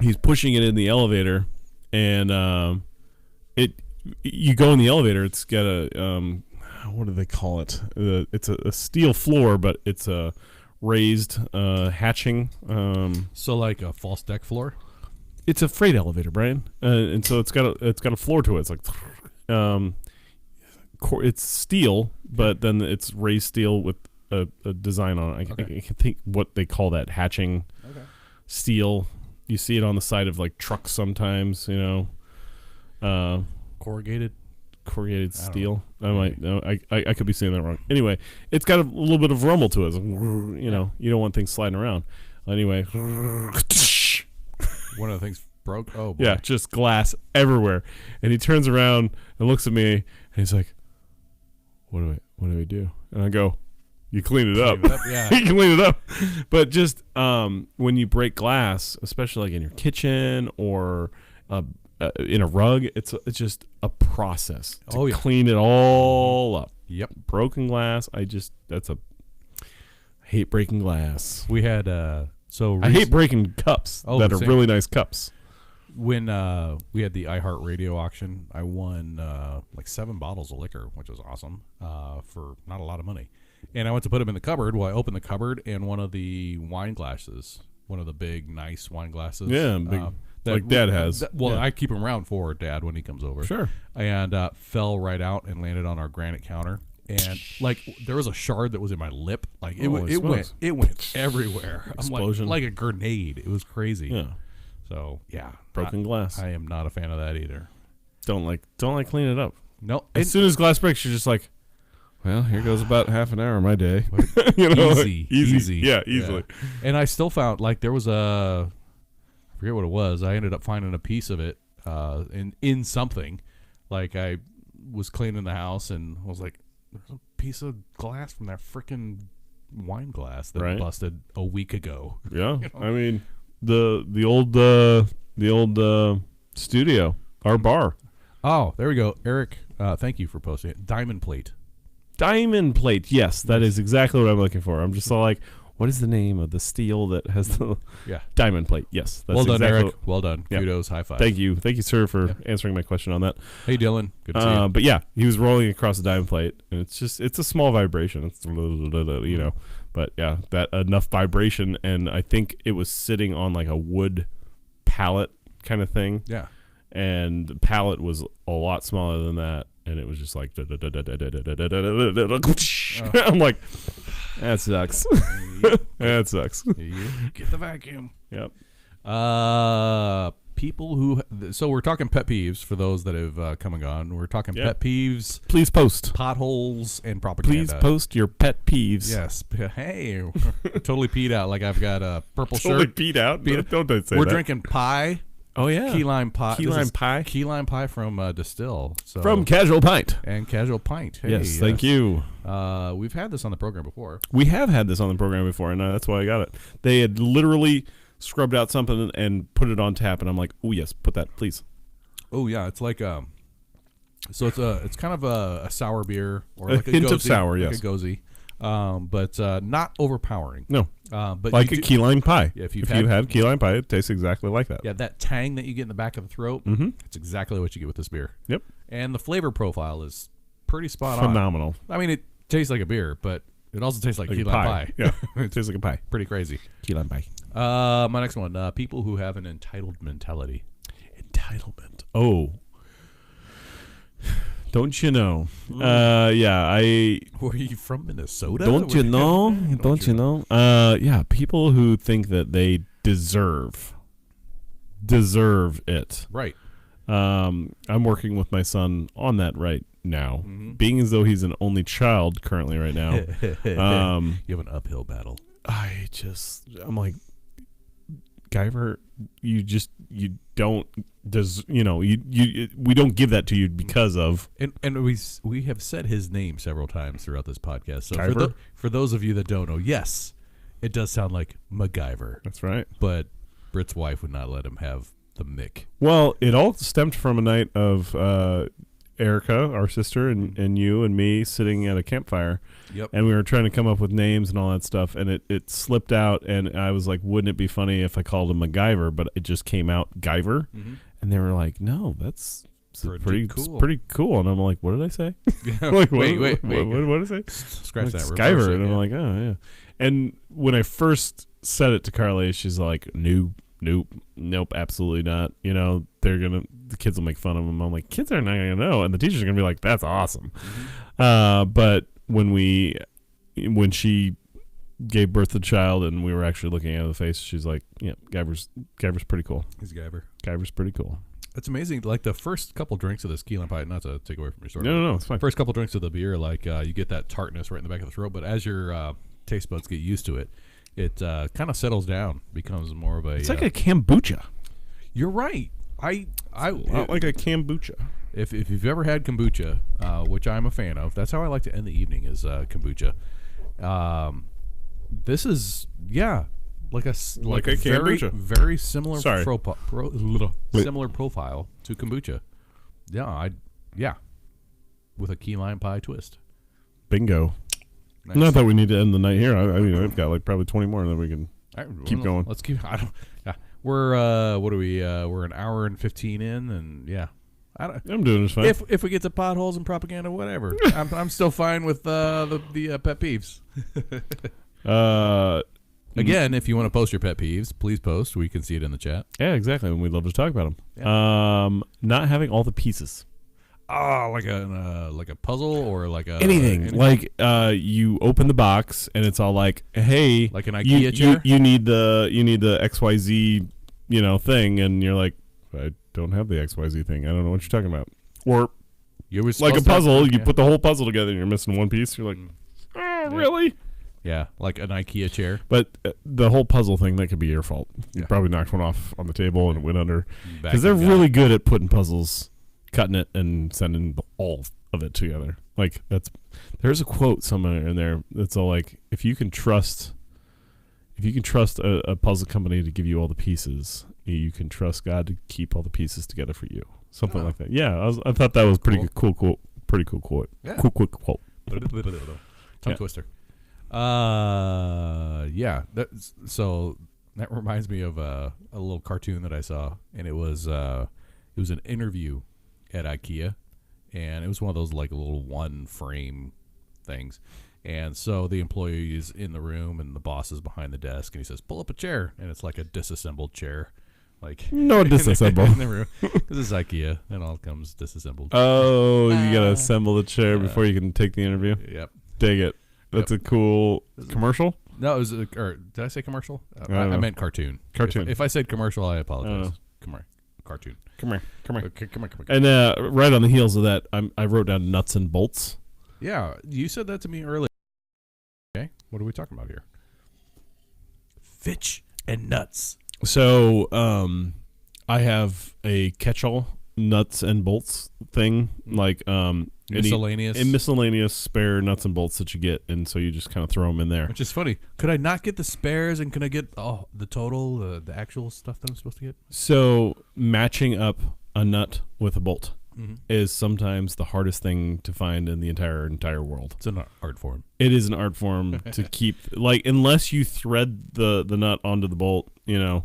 He's pushing it in the elevator, and you go in the elevator. It's got a what do they call it? It's a steel floor, but it's a raised hatching. So like a false deck floor. It's a freight elevator, Brian, and so it's got a floor to it. It's like it's steel, but then it's raised steel with a design on it. I can't think what they call that, hatching steel. You see it on the side of like trucks sometimes, Corrugated steel. I could be saying that wrong. Anyway, it's got a little bit of rumble to it. You don't want things sliding around. Anyway, one of the things broke. Oh boy. Yeah, just glass everywhere. And he turns around and looks at me, and he's like, "What do I do?" And I go, "You clean it up." Yeah. You clean it up. But just when you break glass, especially like in your kitchen or in a rug, it's just a process to clean it all up. Yep. Broken glass, I hate breaking glass. We had I hate breaking cups that are really nice cups. When we had the iHeartRadio auction, I won like 7 bottles of liquor, which was awesome, for not a lot of money. And I went to put them in the cupboard. Well, I opened the cupboard, and one of the wine glasses, one of the big, nice wine glasses. Yeah, big, like Dad has. I keep them around for Dad when he comes over. Sure. And fell right out and landed on our granite counter. And like there was a shard that was in my lip. Like it went everywhere. Explosion. Like a grenade. It was crazy. Yeah. So yeah, broken glass. I am not a fan of that either. Don't like cleaning it up. No. As soon as glass breaks, you're just like, well, here goes about half an hour of my day. Easy. Yeah, easily. Yeah. And I still found like there was I forget what it was. I ended up finding a piece of it in something. Like I was cleaning the house and was like, there's a piece of glass from that freaking wine glass that busted a week ago. Yeah. I mean, the old studio, our bar. Oh, there we go. Eric, thank you for posting it. Diamond plate. Diamond plate. Yes, that is exactly what I'm looking for. I'm just all like, what is the name of the steel that has the diamond plate? Yes. That's well done, Eric. Well done. Yep. Kudos. High five. Thank you, sir, for answering my question on that. Hey, Dylan. Good to see you. But yeah, he was rolling across the diamond plate, and it's a small vibration. It's but yeah, that enough vibration, and I think it was sitting on like a wood pallet kind of thing. Yeah. And the pallet was a lot smaller than that, and it was just like I'm like, that sucks. That sucks. Get the vacuum. Yep. people who. So we're talking pet peeves for those that have come and gone. We're talking pet peeves, Please post. potholes, and propaganda. Please post your pet peeves. Yes. Hey, totally peed out. Like I've got a purple Totally shirt. peed out. Peed- Don't say We're that. drinking pie. Oh yeah. Key lime pie. Key This lime is pie. Key lime pie from Destihl. So From Casual Pint. and Casual Pint. Hey, Yes, thank you. We've had this on the program before. We have had this on the program before, and that's why I got it. They had literally scrubbed out something and put it on tap, and I'm like, oh yes, put that, please. Oh yeah, it's like so it's kind of a sour beer or A like a hint gozy, of sour, like yes. a gozy, but not overpowering. No, But like you a do- key lime pie. Yeah, if you you've have key lime pie, it tastes exactly like that. Yeah, that tang that you get in the back of the throat. Mm-hmm. It's exactly what you get with this beer. Yep. And the flavor profile is pretty spot on. Phenomenal. I mean, it tastes like a beer, but it also tastes like key a lime pie. Yeah, it tastes like a pie. Pretty crazy. Key lime pie. My next one: people who have an entitled mentality. Entitlement. Oh. Don't you know? Yeah, Were you from Minnesota? Don't you know? Don't you know? Yeah, people who think that they deserve it. Right. I'm working with my son on that right now, Mhm. being as though he's an only child currently right now. You have an uphill battle. I'm like, Guyver, we don't give that to you because of And we have said his name several times throughout this podcast. So Guyver? for those of you that don't know, yes, it does sound like MacGyver, that's right. but Britt's wife would not let him have the Mick. Well, it all stemmed from a night of Erica, our sister, and you and me sitting at a campfire. Yep. And we were trying to come up with names and all that stuff, and it slipped out, and I was like, wouldn't it be funny if I called him MacGyver, but it just came out Guyver, Mm-hmm. and they were like, no, that's Pretty it's cool. pretty cool, and I'm like, what did I say? Like, wait. what did I say? Scratch Like, that. Skyver, reverse it, and I'm yeah. like, oh yeah. And when I first said it to Carly, she's like, nope, absolutely not. You know, the kids will make fun of them. I'm like, kids are not gonna know, and the teacher's gonna be like, that's awesome. Mm-hmm. But when she gave birth to the child and we were actually looking at the face, she's like, yeah, Guyver's pretty cool. He's Guyver. Guyver's pretty cool. It's amazing. Like the first couple drinks of this key lime pie, not to take away from your story. No, it's fine. First couple drinks of the beer, like you get that tartness right in the back of the throat, but as your taste buds get used to it, it kind of settles down, becomes more of a. It's like a kombucha. You're right. Not like a kombucha. If you've ever had kombucha, which I'm a fan of, that's how I like to end the evening is kombucha. This is like a Like a very kombucha. very similar Sorry. similar profile to kombucha. Yeah, with a key lime pie twist. Bingo. Nice. Not that we need to end the night here. I mean, I've got like probably 20 more, and then we can keep going. Let's keep. I don't. Yeah, we're what are we? We're an hour and 15 in, and yeah. I'm doing this fine. If we get to potholes and propaganda, whatever, I'm still fine with the pet peeves. Again, if you want to post your pet peeves, please post. We can see it in the chat. Yeah, exactly. And we'd love to talk about them. Yeah. Not having all the pieces. Like a puzzle or like a Anything. Like you open the box and it's all like, hey, like an IKEA chair. You need the XYZ thing, and you're like, I don't have the XYZ thing. I don't know what you're talking about. Or You were like a supposed to have- puzzle, you yeah. put the whole puzzle together and you're missing one piece. You're like, really? Yeah, like an IKEA chair. But the whole puzzle thing, that could be your fault. You Yeah. probably knocked one off on the table and it went under. Back Because they're and really good at putting puzzles, cutting it, and sending all of it together. Like there's a quote somewhere in there that's all like, if you can trust a puzzle company to give you all the pieces, you can trust God to keep all the pieces together for you. Something like that. Yeah, I thought that was pretty cool quote. Pretty cool quote. Yeah. Cool quote. Tongue Yeah. twister. So that reminds me of a little cartoon that I saw, and it was an interview at IKEA, and it was one of those like little one frame things. And so the employee is in the room, and the boss is behind the desk, and he says, "Pull up a chair," and it's like a disassembled chair. Like No disassemble. in the room. This is IKEA, and all comes disassembled. Oh, you gotta assemble the chair before you can take the interview. Yep. Dig it. That's a cool commercial. No, it was or did I say commercial? I don't I know. meant cartoon. Cartoon. If I said commercial, I apologize. Come on. cartoon. Come here. Okay, come on. And right on the heels of that, I wrote down nuts and bolts. Yeah, you said that to me earlier. Okay, what are we talking about here? Fitch and nuts. So I have a catch-all nuts and bolts thing, like miscellaneous spare nuts and bolts that you get, and so you just kind of throw them in there. Which is funny. Could I not get the spares, and can I get the total, the actual stuff that I'm supposed to get? So matching up a nut with a bolt is sometimes the hardest thing to find in the entire world. It's an art form. It is an art form to keep, like, unless you thread the nut onto the bolt, and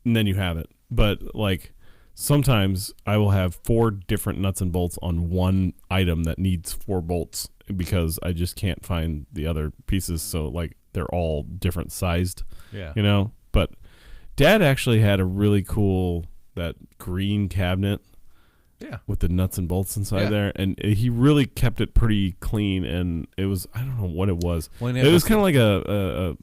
then you have it. But like sometimes I will have 4 different nuts and bolts on one item that needs 4 bolts because I just can't find the other pieces. So like they're all different sized, But Dad actually had a really cool, that green cabinet. Yeah. With the nuts and bolts inside there. And he really kept it pretty clean. And it was, I don't know what it was. It was kind of like a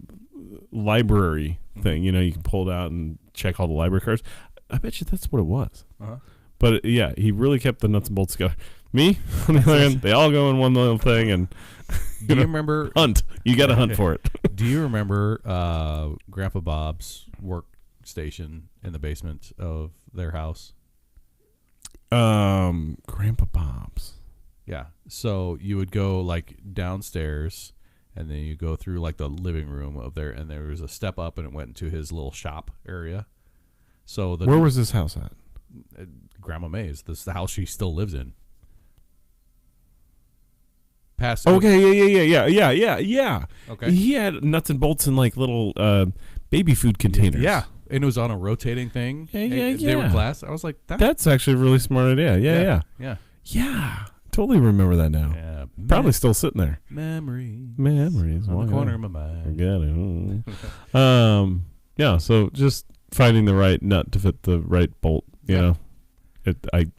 library thing. You can pull it out and check all the library cards. I bet you that's what it was. Uh-huh. But yeah, he really kept the nuts and bolts together. Me, on the other hand, they all go in one little thing. And do you remember? Hunt. You got to hunt for it. Do you remember Grandpa Bob's workstation in the basement of their house? Grandpa Bob's. Yeah. So you would go like downstairs, and then you go through like the living room of there, and there was a step up, and it went into his little shop area. So where was this house at? Grandma May's. This is the house she still lives in. Okay. Yeah. Okay. He had nuts and bolts in like little baby food containers. Yeah. And it was on a rotating thing. Yeah. They were glass. I was like, that's actually a really smart idea. Yeah. Totally remember that now. Yeah. Probably still sitting there. Memories. On the corner of my mind. I got it. Yeah. So just finding the right nut to fit the right bolt. I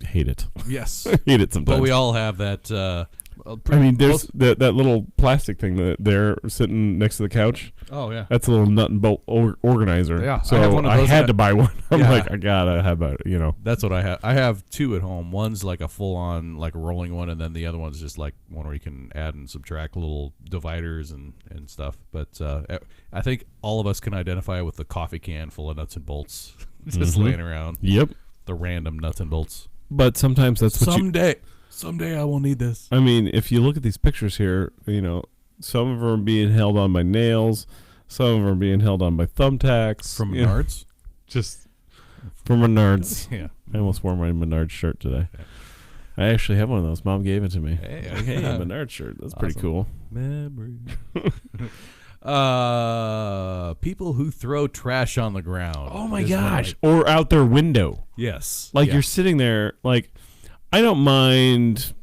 hate it. Yes. I hate it sometimes. But we all have that. There's that little plastic thing that they're sitting next to the couch. Oh yeah, that's a little nut and bolt organizer. Yeah, so I had to buy one. I'm like, I gotta have a, That's what I have. I have 2 at home. One's like a full-on like rolling one, and then the other one's just like one where you can add and subtract little dividers and stuff. But I think all of us can identify with the coffee can full of nuts and bolts just laying around. Yep, the random nuts and bolts. But sometimes that's what Someday I will need this. I mean, if you look at these pictures here, some of them are being held on by nails, some of them are being held on by thumbtacks. From Menards? Just from Menards. Yeah. I almost wore my Menards shirt today. Yeah. I actually have one of those. Mom gave it to me. Hey, Menards shirt. That's awesome. Pretty cool. Memory. People who throw trash on the ground. Oh my gosh. Or out their window. Yes. Like you're sitting there, like, I don't mind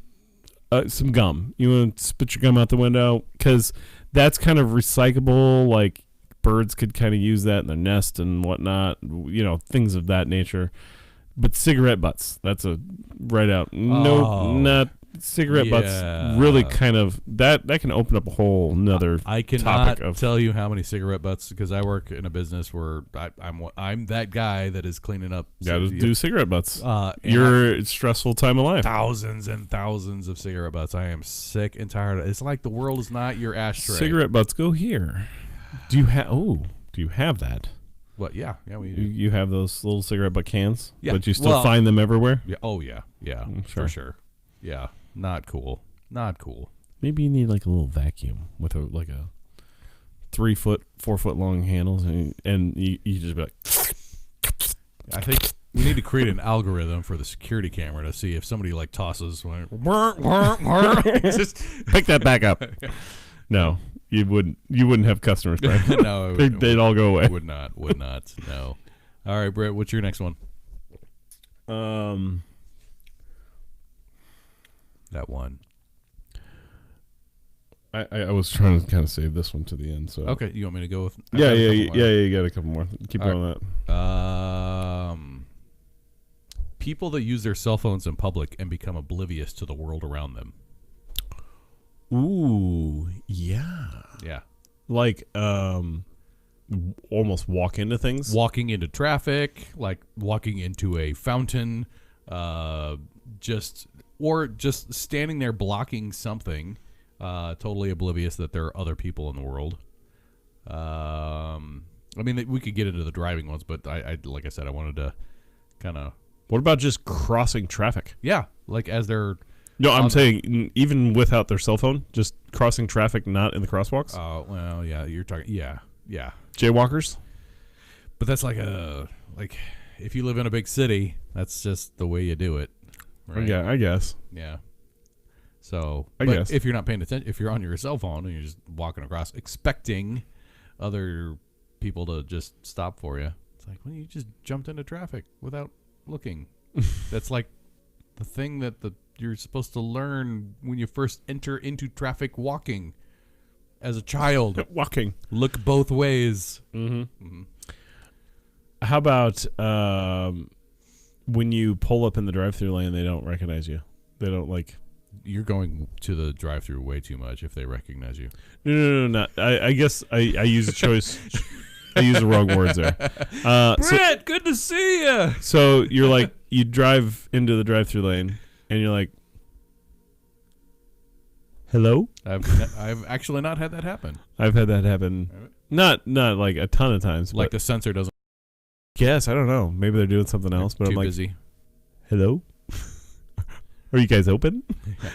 some gum. You want to spit your gum out the window? Because that's kind of recyclable. Like, birds could kind of use that in their nest and whatnot. Things of that nature. But cigarette butts, that's a right out. No, not cigarette butts. Really kind of, that can open up a whole nother I cannot tell you how many cigarette butts, because I work in a business where I'm that guy that is cleaning up. Got to do cigarette butts. Your stressful time of life. Thousands and thousands of cigarette butts. I am sick and tired of it. It's like the world is not your ashtray. Cigarette butts, go here. Do you have that? What? Yeah, we do. You have those little cigarette butt cans? Yeah. But you still find them everywhere? Yeah. Oh, yeah. Yeah, for sure. Yeah. Not cool. Maybe you need like a little vacuum with a 3 foot, 4 foot long handles, and you just be like. I think we need to create an algorithm for the security camera to see if somebody like tosses. Just pick that back up. No, you wouldn't have customers. Right? No, they'd all go away. Would not. No. All right, Britt. What's your next one? That one. I was trying to kind of save this one to the end. So okay, you want me to go with? Yeah. You got a couple more. Keep going on that. People that use their cell phones in public and become oblivious to the world around them. Ooh, yeah. Yeah. Like almost walk into things. Walking into traffic, like walking into a fountain, just standing there blocking something, totally oblivious that there are other people in the world. I mean, we could get into the driving ones, but I like I said, I wanted to kind of. What about just crossing traffic? Yeah, like as they're. No, I'm saying even without their cell phone, just crossing traffic, not in the crosswalks. Oh well, yeah, you're talking. Yeah. Jaywalkers. But that's like if you live in a big city, that's just the way you do it. Right? Yeah, I guess. Yeah. So, I guess if you're not paying attention, if you're on your cell phone and you're just walking across, expecting other people to just stop for you, it's like, well, you just jumped into traffic without looking. That's like the thing that you're supposed to learn when you first enter into traffic walking as a child. Walking. Look both ways. Mm-hmm. Mm-hmm. How about when you pull up in the drive-thru lane, they don't recognize you? They don't like... You're going to the drive-thru way too much if they recognize you. No. I guess I use a choice... I use the wrong words there. Britt, good to see you. So you're like, you drive into the drive-thru lane, and you're like, hello? I've actually not had that happen. I've had that happen. Not like a ton of times. Like the sensor doesn't. Guess, I don't know. Maybe they're doing something else, but I'm like, busy. Hello? Are you guys open?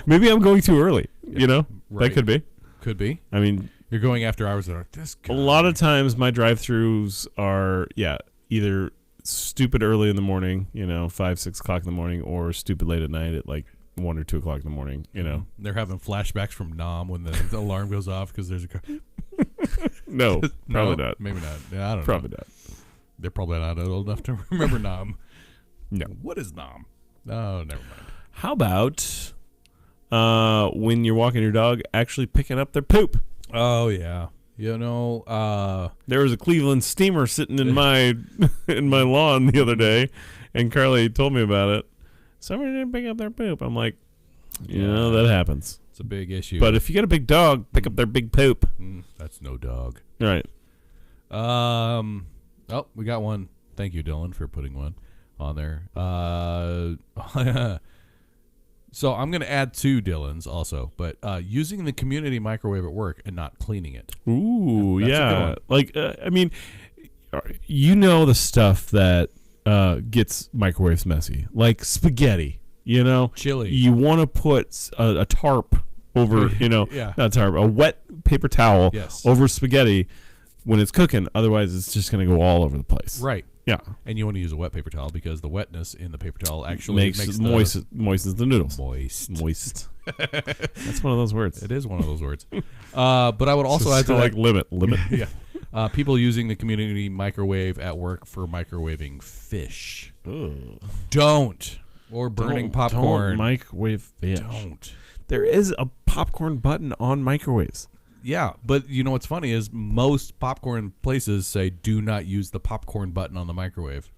Maybe I'm going too early. Yeah, you know? right. That could be. Could be. I mean, you're going after hours. That are this guy. A lot of times my drive-thrus are, either stupid early in the morning, 5, 6 o'clock in the morning, or stupid late at night at like 1 or 2 o'clock in the morning, They're having flashbacks from Nam when the alarm goes off because there's a car. No, probably not. Maybe not. Yeah, I don't know. Probably not. They're probably not old enough to remember Nam. No. What is Nam? Oh, never mind. How about when you're walking your dog, actually picking up their poop? Oh, yeah. There was a Cleveland steamer sitting in my lawn the other day, and Carly told me about it. Somebody didn't pick up their poop. I'm like, that happens. It's a big issue. But if you get a big dog, pick up their big poop. That's no dog. Right. Oh, we got one. Thank you, Dylan, for putting one on there. So I'm going to add 2 Dylans also, but using the community microwave at work and not cleaning it. Ooh, yeah. Like, I mean, the stuff that gets microwaves messy, like spaghetti, Chili. You want to put a tarp over, not tarp, a wet paper towel over spaghetti when it's cooking. Otherwise, it's just going to go all over the place. Right. Yeah. And you want to use a wet paper towel because the wetness in the paper towel actually moistens the noodles. Moist. That's one of those words. It is one of those words. But I would also add to like limit. Yeah. People using the community microwave at work for microwaving fish. Ugh. Don't. Or burning popcorn. Don't microwave fish. Don't. There is a popcorn button on microwaves. Yeah, but you know what's funny is most popcorn places say do not use the popcorn button on the microwave.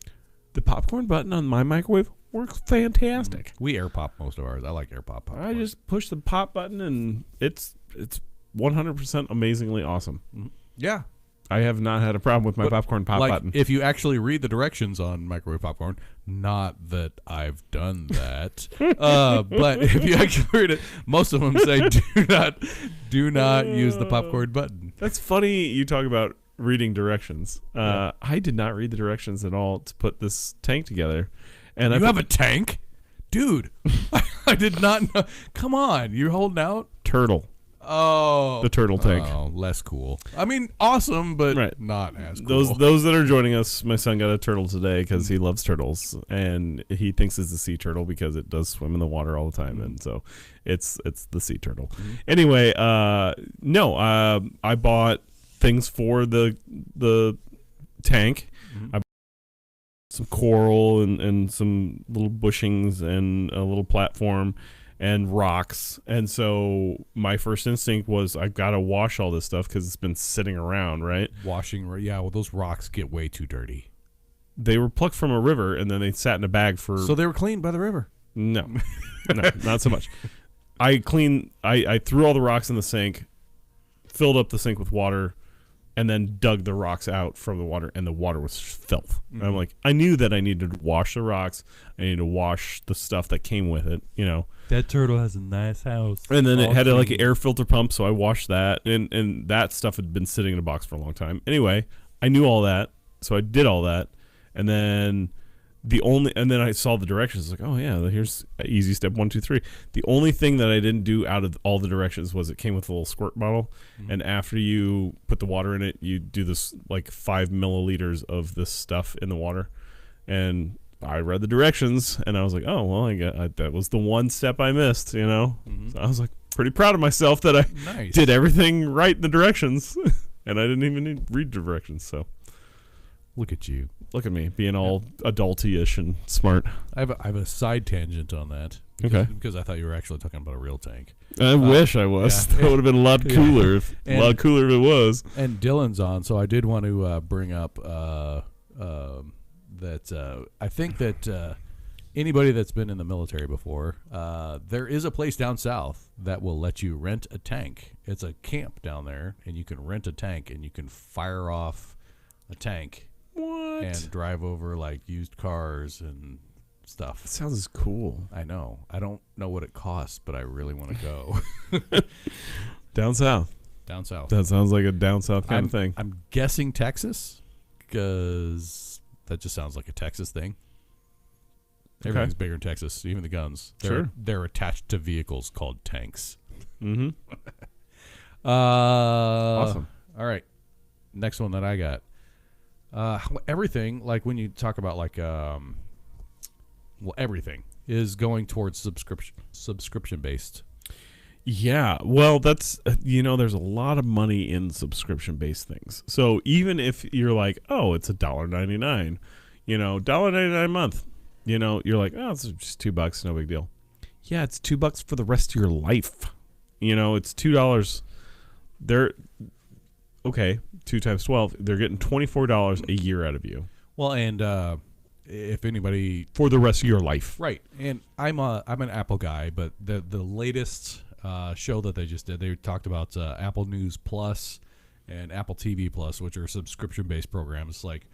The popcorn button on my microwave works fantastic. We air pop most of ours. I like air pop popcorn. I just push the pop button and it's 100% amazingly awesome. Yeah. I have not had a problem with my popcorn pop button. If you actually read the directions on microwave popcorn, not that I've done that, but if you actually read it, most of them say do not use the popcorn button. That's funny you talk about reading directions. I did not read the directions at all to put this tank together. And you have a tank? Dude, I did not know. Come on, you're holding out? Turtle. Oh, the turtle tank. Oh, less cool. I mean, awesome, but not as cool. Those that are joining us, my son got a turtle today because he loves turtles, and he thinks it's a sea turtle because it does swim in the water all the time, and so it's the sea turtle. Anyway, I bought things for the tank. I bought some coral and some little bushings and a little platform and rocks, and so my first instinct was I've got to wash all this stuff because it's been sitting around, right? Well, those rocks get way too dirty. They were plucked from a river, and then they sat in a bag for... So they were cleaned by the river? No, not so much. I threw all the rocks in the sink, filled up the sink with water, and then dug the rocks out from the water, and the water was filth. And I'm like, I knew that I needed to wash the rocks. I needed to wash the stuff that came with it, you know. That turtle has a nice house. And then it All had like an clean. air filter pump, so I washed that, and that stuff had been sitting in a box for a long time. Anyway, I knew all that, so I did all that, and then I saw the directions. Like, oh yeah, here's easy step 1, 2, 3. The only thing that I didn't do out of all the directions was it came with a little squirt bottle, and after you put the water in it, you do this like 5 milliliters of this stuff in the water, and I read the directions, and I was like, oh well, that was the one step I missed, you know. So I was like pretty proud of myself that I did everything right in the directions, and I didn't even need to read directions. So Look at you. look at me being all adulty-ish and smart. I have a side tangent on that. Okay. Because I thought you were actually talking about a real tank. I wish I was. yeah. That would have been a lot cooler. And- A lot cooler if it was. And Dylan's on, so I did want to bring up that I think that anybody that's been in the military before, there is a place down south that will let you rent a tank. It's a camp down there, and you can rent a tank, and you can fire off a tank What? and drive over like used cars and stuff. That sounds cool. I know. I don't know what it costs, but I really want to go Down south. down south. That sounds like a down south kind of thing. I'm guessing Texas, because that just sounds like a Texas thing. Everything's bigger in Texas, even the guns. They're attached to vehicles called tanks. Mm-hmm. Awesome. All right. Next one that I got. Everything, like when you talk about like, everything is going towards subscription based. Yeah, well, that's there's a lot of money in subscription-based things. So even if you're like, oh, it's $1.99, $1.99 a month, you're like, oh, it's just $2, no big deal. Yeah, it's $2 for the rest of your life. It's $2. They're okay. 2 times 12, they're getting $24 a year out of you. Well, and if anybody for the rest of your life, right? And I'm an Apple guy, but the latest show that they just did, they talked about Apple News Plus and Apple TV Plus, which are subscription-based programs. Like,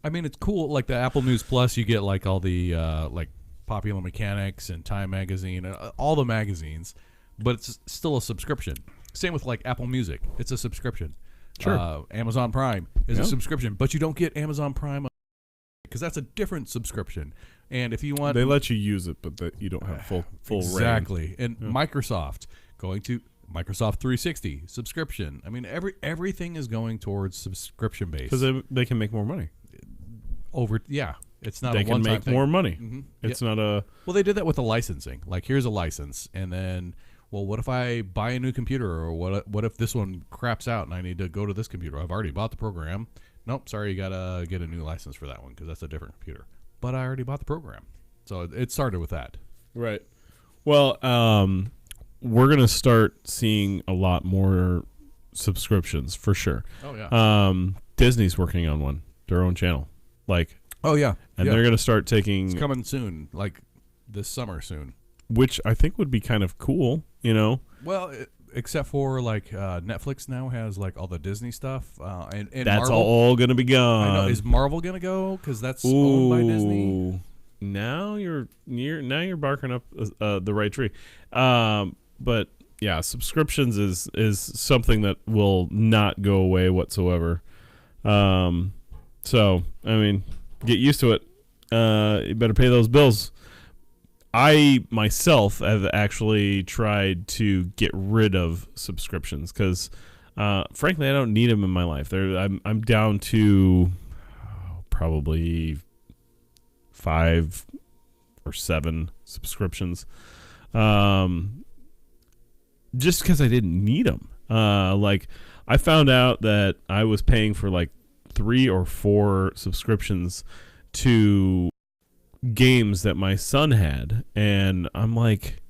I mean, it's cool. Like the Apple News Plus, you get like all the like Popular Mechanics and Time Magazine, all the magazines, but it's still a subscription. Same with like Apple Music, it's a subscription. Sure. Amazon Prime is a subscription, but you don't get Amazon Prime because that's a different subscription. And if you want, they let you use it, but that you don't have full exactly. reign. And Microsoft going to Microsoft 360 subscription. I mean, everything is going towards subscription based because they can make more money. It's not. They a can one-time make thing. more money. Mm-hmm. It's not a. Well, they did that with the licensing. Like, here's a license, and then, well, what if I buy a new computer, or what if this one craps out and I need to go to this computer? I've already bought the program. Nope, sorry, you gotta get a new license for that one because that's a different computer. But I already bought the program, so it started with that. Right. Well, we're gonna start seeing a lot more subscriptions for sure. Oh yeah. Disney's working on one, their own channel, like. Oh yeah. And they're gonna start taking. It's coming soon, like this summer soon. Which I think would be kind of cool, Well, except for like Netflix now has like all the Disney stuff, and that's Marvel, all gonna be gone. I know. Is Marvel gonna go? Because that's owned by Disney. Now you're barking up the right tree. But yeah, subscriptions is something that will not go away whatsoever. So I mean, get used to it. You better pay those bills. I myself have actually tried to get rid of subscriptions because, frankly, I don't need them in my life. I'm down to probably 5 or 7 subscriptions, just because I didn't need them. Like I found out that I was paying for like 3 or 4 subscriptions to games that my son had, and I'm like,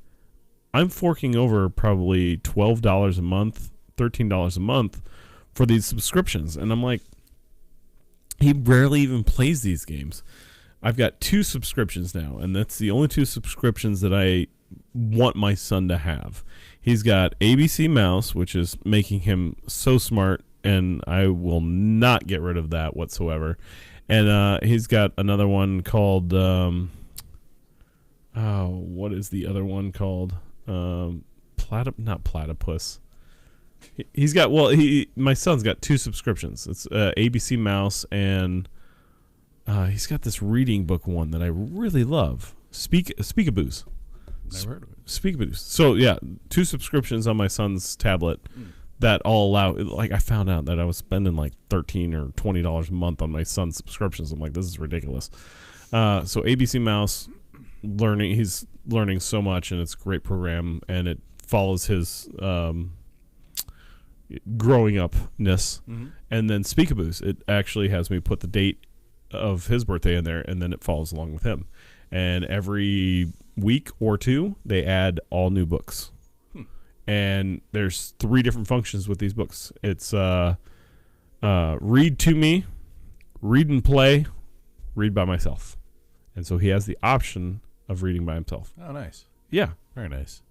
I'm forking over probably $12 a month, $13 a month for these subscriptions, and I'm like, he rarely even plays these games. I've got 2 subscriptions now, and that's the only 2 subscriptions that I want my son to have. He's got ABC Mouse, which is making him so smart and I will not get rid of that whatsoever. And he's got another one called what is the other one called? Not Platypus. He's got my son's got 2 subscriptions. It's ABC Mouse, and he's got this reading book one that I really love. Speakaboos. Never heard of it. Speakaboos. So yeah, 2 subscriptions on my son's tablet that all allow. Like I found out that I was spending like $13 or $20 a month on my son's subscriptions. I'm like, this is ridiculous. So ABC Mouse, he's learning so much, and it's a great program, and it follows his growing upness. And then Speakaboos, it actually has me put the date of his birthday in there, and then it follows along with him. And every week or 2, they add all new books. And there's 3 different functions with these books. It's read to me, read and play, read by myself. And so he has the option of reading by himself. Oh, nice. Yeah. Very nice.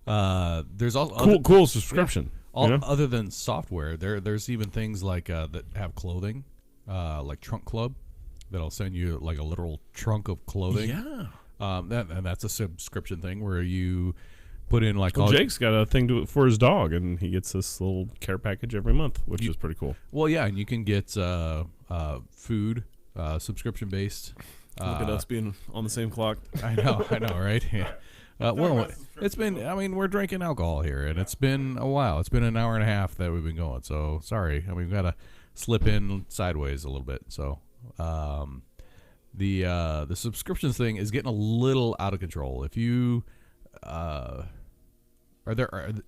There's also cool subscription. Yeah. Other than software, there's even things like that have clothing, like Trunk Club, that'll send you like a literal trunk of clothing. Yeah. And that's a subscription thing where you put in like Jake's got a thing for his dog, and he gets this little care package every month, which is pretty cool. Well, yeah, and you can get food subscription based. Look at us being on the same clock. I know, right? Yeah. Well, it's been. I mean, we're drinking alcohol here, and it's been a while. It's been an hour and a half that we've been going. So sorry. I mean, we've got to slip in sideways a little bit. So the subscriptions thing is getting a little out of control. If you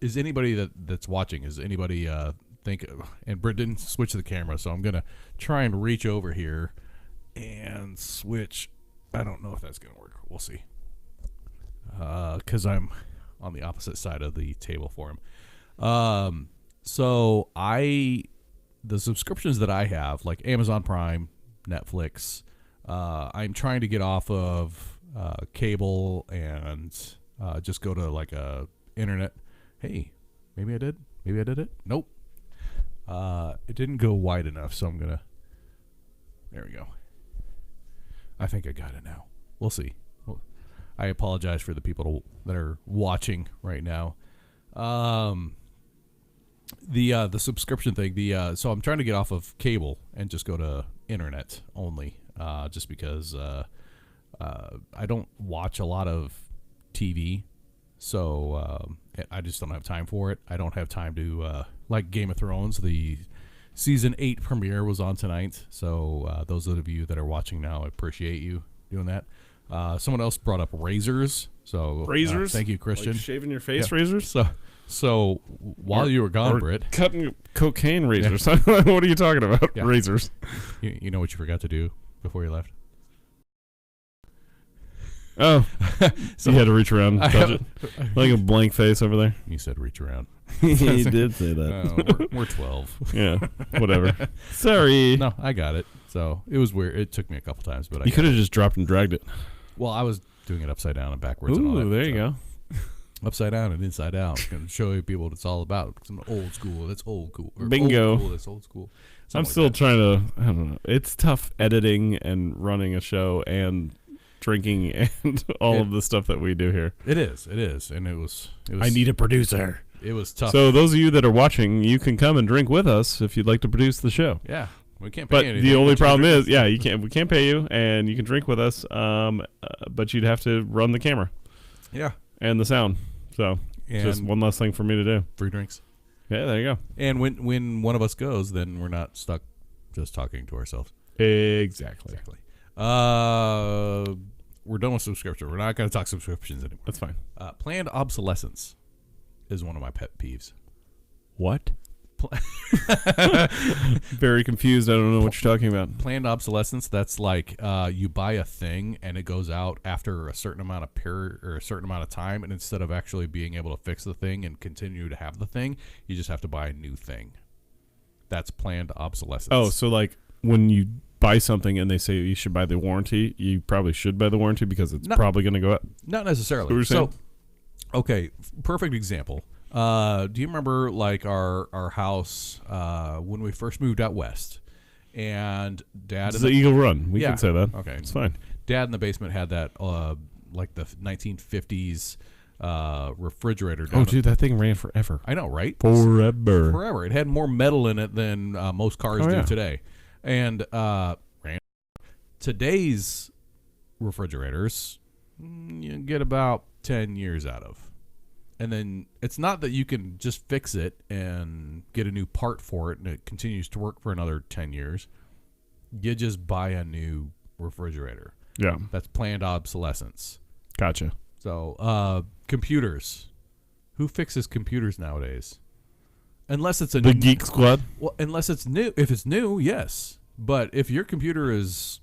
is anybody that's watching? Is anybody think? And Britt didn't switch the camera, so I'm gonna try and reach over here and switch. I don't know if that's gonna work. We'll see. Because I'm on the opposite side of the table for him. So the subscriptions that I have, like Amazon Prime, Netflix, I'm trying to get off of cable and just go to like a internet. Hey, maybe I did it. Nope. It didn't go wide enough, so I'm gonna. There we go. I think I got it now. We'll see. I apologize for the people that are watching right now. The subscription thing. So I'm trying to get off of cable and just go to internet only. Just because I don't watch a lot of TV, so I just don't have time for it. I don't have time to like Game of Thrones. The season 8 premiere was on tonight, so those of you that are watching now, I appreciate you doing that. Someone else brought up razors. So razors. Thank you, Christian. Like shaving your face razors. So while you were gone, Britt, cutting cocaine razors. Yeah. What are you talking about? Yeah. Razors. You know what you forgot to do before you left? Oh, so you had to reach around and touch it. Like a blank face over there. You said reach around. He did say that. We're 12. Yeah, whatever. Sorry. No, I got it. So it was weird. It took me a couple times, but you could have just dropped and dragged it. Well, I was doing it upside down and backwards. Ooh, and all that, there you go. Upside down and inside out. I'm going to show you people what it's all about. Some old school. That's old school. Bingo. Old school, that's old school. I'm still trying to. I don't know. It's tough editing and running a show and drinking and all of the stuff that we do here. It is, and it was. I need a producer. It was tough. So those of you that are watching, you can come and drink with us if you'd like to produce the show. Yeah. We can't pay anything. The only problem is, you can't. We can't pay you, and you can drink with us. But you'd have to run the camera. Yeah. And the sound. So just one less thing for me to do. Free drinks. Yeah, there you go. And when one of us goes, then we're not stuck just talking to ourselves. Exactly. We're done with subscription. We're not going to talk subscriptions anymore. That's fine. Planned obsolescence is one of my pet peeves. What? Very confused. I don't know what you're talking about. Planned obsolescence. That's like you buy a thing and it goes out after a certain amount of period or a certain amount of time, and instead of actually being able to fix the thing and continue to have the thing, you just have to buy a new thing. That's planned obsolescence. Oh, so like when you buy something and they say you should buy the warranty, you probably should buy the warranty because it's probably going to go up. Not necessarily. So, okay, perfect example. Do you remember like our house when we first moved out west? And Dad, It's the Eagle Run. We Yeah. can say that. Okay. It's fine. Dad in the basement had that like the 1950s refrigerator. Oh, dude, that thing ran forever. I know, right? Forever. Forever. It had more metal in it than most cars do yeah. today. And today's refrigerators, you get about 10 years out of. And then it's not that you can just fix it and get a new part for it and it continues to work for another 10 years. You just buy a new refrigerator. Yeah. That's planned obsolescence. Gotcha. So, computers. Who fixes computers nowadays? Unless it's The Geek Squad. Well, unless it's new. If it's new, yes. But if your computer is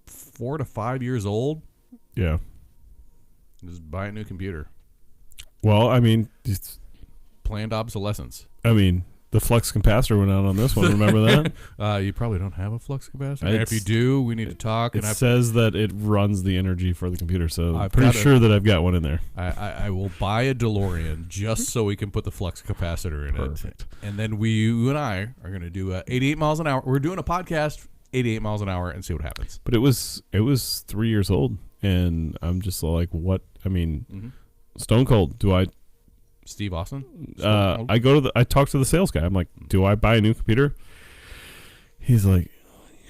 4 to 5 years old, Yeah. just buy a new computer. Well, I mean, Planned obsolescence. the flux capacitor went out on this one. Remember that? You probably don't have a flux capacitor. And It's- if you do, we need to talk. It And says that it runs the energy for the computer, so I'm I've pretty got it. sure that I've got one in there. I will buy a DeLorean just so we can put the flux capacitor in Perfect. it. And then you and I are going to do 88 miles an hour. We're doing a podcast 88 miles an hour and see what happens. But it was 3 years old, and I'm just like, what? Stone Cold. Do I? Steve Austin? I talked to the sales guy. I'm like, do I buy a new computer? He's like,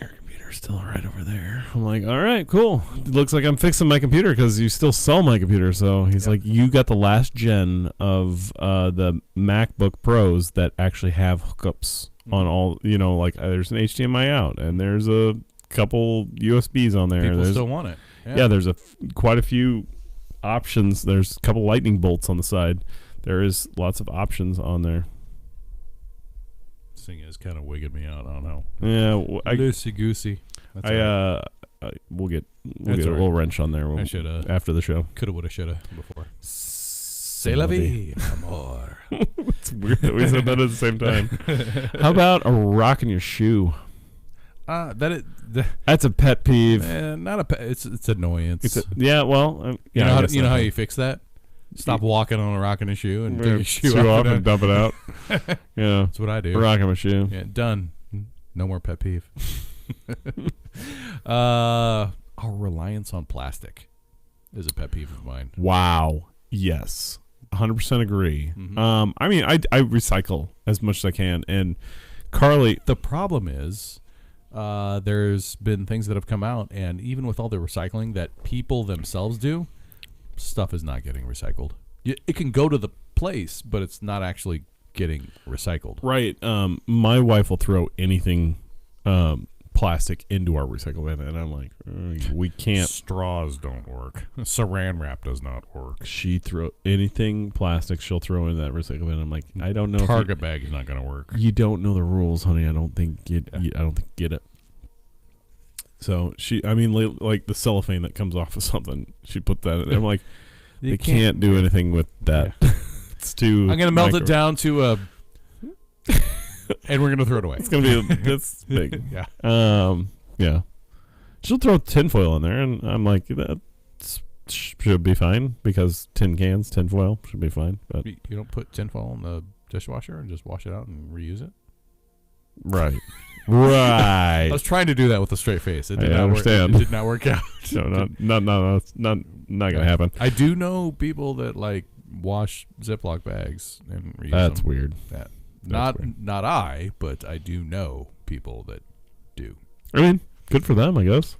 your computer's still right over there. I'm like, all right, cool. It looks like I'm fixing my computer because you still sell my computer. So he's like, you got the last gen of the MacBook Pros that actually have hookups on all, like there's an HDMI out and there's a couple USBs on there. People There's, still want it. yeah, there's quite a few options. There's a couple lightning bolts on the side. There is lots of options on there. This thing is kind of wigging me out. I don't know. Yeah, Loosey goosey. we'll get That's a all right. little wrench on there I should have. after the show. Coulda, woulda, shoulda before. C'est la vie, amor. It's weird that we said that at the same time. How about a rock in your shoe? That's a pet peeve. Not a. It's annoyance. You know how you fix that? Stop walking on a rock in a shoe and take your shoe off and dump it out. Yeah, that's what I do. rock in my shoe. Yeah, done. No more pet peeve. Our reliance on plastic is a pet peeve of mine. Wow. Yes. 100% agree. Mhm. I recycle as much as I can, and Carly, The problem is, there's been things that have come out, and even with all the recycling that people themselves do, stuff is not getting recycled. It can go to the place, but it's not actually getting recycled. right? My wife will throw anything plastic into our recycle bin, and I'm like, we can't. Straws don't work. Saran wrap does not work. She throw anything plastic she'll throw in that recycle bin. I'm like, I don't know. Target bag is not going to work. You don't know the rules, honey. I don't think I don't think you get it. So like the cellophane that comes off of something, she put that in there. I'm like, You they can't do anything with that. It's too. I'm going to melt micro. it down to a... and we're going to throw it away. It's gonna be that's big. Yeah. Yeah. She'll throw tinfoil in there, and I'm like, that should be fine because tinfoil should be fine. But You don't put tinfoil in the dishwasher and just wash it out and reuse it? right, right. I was trying to do that with a straight face. It did I not understand. Work. It did not work out. No, not gonna happen. I do know people that like wash Ziploc bags and reuse That's them. weird. That That's weird. not I, but I do know people that do. I mean, good for them, I guess.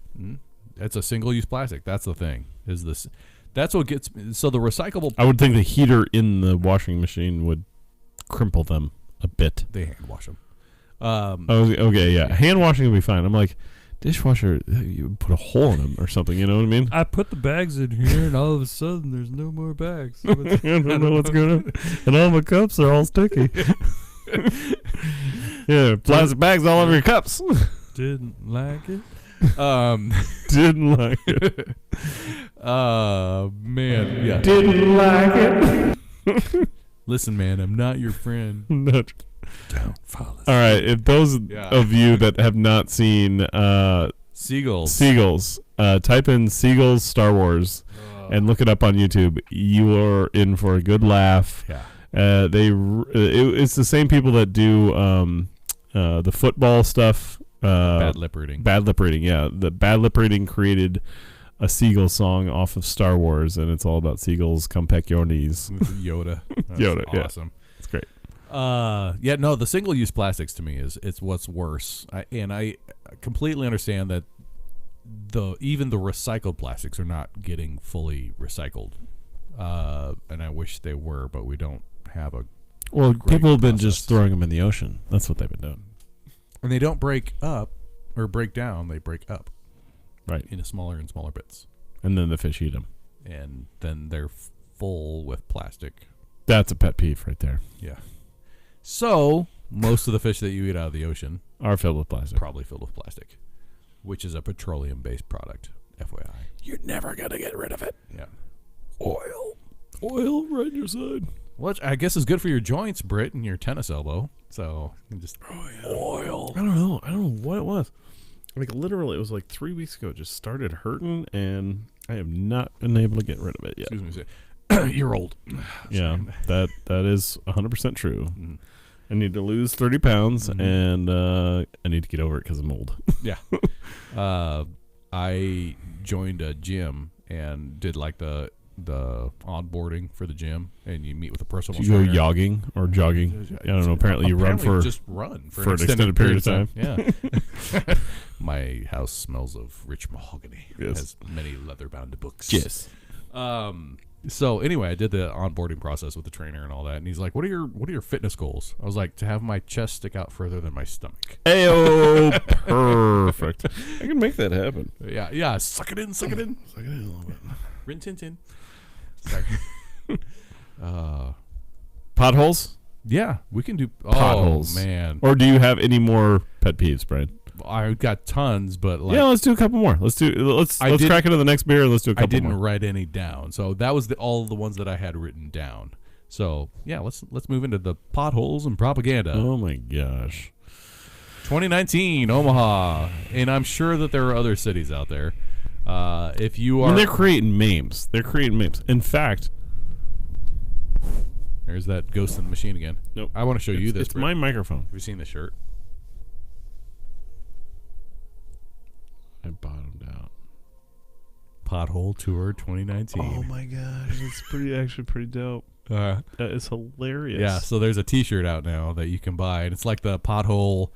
It's a single-use plastic. That's the thing. That's what gets me. So the recyclable. I would think the heater in the washing machine would crimple them a bit. They hand wash them. Okay, yeah. Hand washing would be fine. I'm like, dishwasher, you would put a hole in them or something. You know what I mean? I put the bags in here, and all of a sudden, there's no more bags. I don't know what's going on. And all my cups are all sticky. Yeah, plastic bags all over your cups. Didn't like it. Didn't like it. Man, yeah. Didn't like it. Listen, man, I'm not your friend. Not. Don't follow. All right, if those of you that have not seen Seagulls, type in Seagulls Star Wars and look it up on YouTube. You are in for a good laugh. Yeah. It's the same people that do the football stuff. Bad lip reading. Bad lip reading, yeah. The bad lip reading created a seagull song off of Star Wars, and it's all about seagulls. Come peck your knees. Yoda. That's Yoda, awesome. Yeah. It's great. No, the single-use plastics to me it's what's worse. I completely understand that even the recycled plastics are not getting fully recycled. And I wish they were, but we don't have a. Well, people have been process. just throwing them in the ocean. That's what they've been doing. And they don't break up or break down. They break up. Right. Into smaller and smaller bits. And then the fish eat them. And then they're full with plastic. That's a pet peeve right there. Yeah. So, most of the fish that you eat out of the ocean Are filled with plastic. probably filled with plastic, which is a petroleum-based product, FYI. You're never going to get rid of it. Yeah. Oil right on your side. Which I guess is good for your joints, Britt, and your tennis elbow. So, you can just oil. I don't know what it was. Like, literally, it was like 3 weeks ago. It just started hurting, and I have not been able to get rid of it yet. Excuse me. You're old. Yeah, that is 100% true. Mm-hmm. I need to lose 30 pounds, and I need to get over it because I'm old. Yeah. I joined a gym and did like the onboarding for the gym, and you meet with a personal Do you go trainer. jogging or jogging? I don't know. Apparently, you run for just run for an extended period of time. Yeah. My house smells of rich mahogany. It Yes. has many leather-bound books. Yes. So anyway, I did the onboarding process with the trainer and all that, and he's like, "What are your fitness goals?" I was like, "To have my chest stick out further than my stomach." Ayo, perfect. I can make that happen. Yeah. Suck it in. Suck it in a little bit. Rin tin tin. Sorry. Potholes? Yeah, we can do Potholes. Oh man, Or do you have any more pet peeves, Brian? I've got tons, but like, Yeah, let's do a couple more. Let's crack into the next beer. Let's do a couple I didn't more. write any down, so that was all the ones that I had written down. So yeah, let's move into the potholes and propaganda. Oh my gosh. 2019 Omaha, and I'm sure that there are other cities out there. If you are, And they're creating memes. In fact, there's that ghost in the machine again. nope. I want to show you this. It's Britt. my microphone. Have you seen this shirt? I bottomed out. Pothole Tour 2019. Oh my gosh, it's actually pretty dope. That is hilarious. Yeah, so there's a T-shirt out now that you can buy, and it's like the Pothole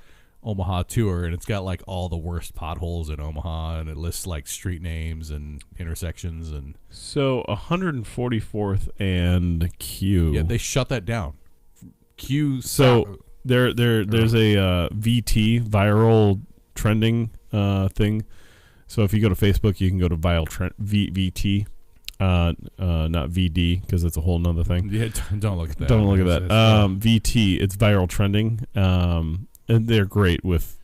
Omaha Tour, and it's got like all the worst potholes in Omaha, and it lists like street names and intersections, and So 144th and Q. yeah, they shut that down. So there's a VT viral trending thing. So if you go to Facebook, you can go to VT, not VD, because it's a whole nother thing. Yeah, don't look at that. Don't look at that. VT, it's viral trending, and they're great with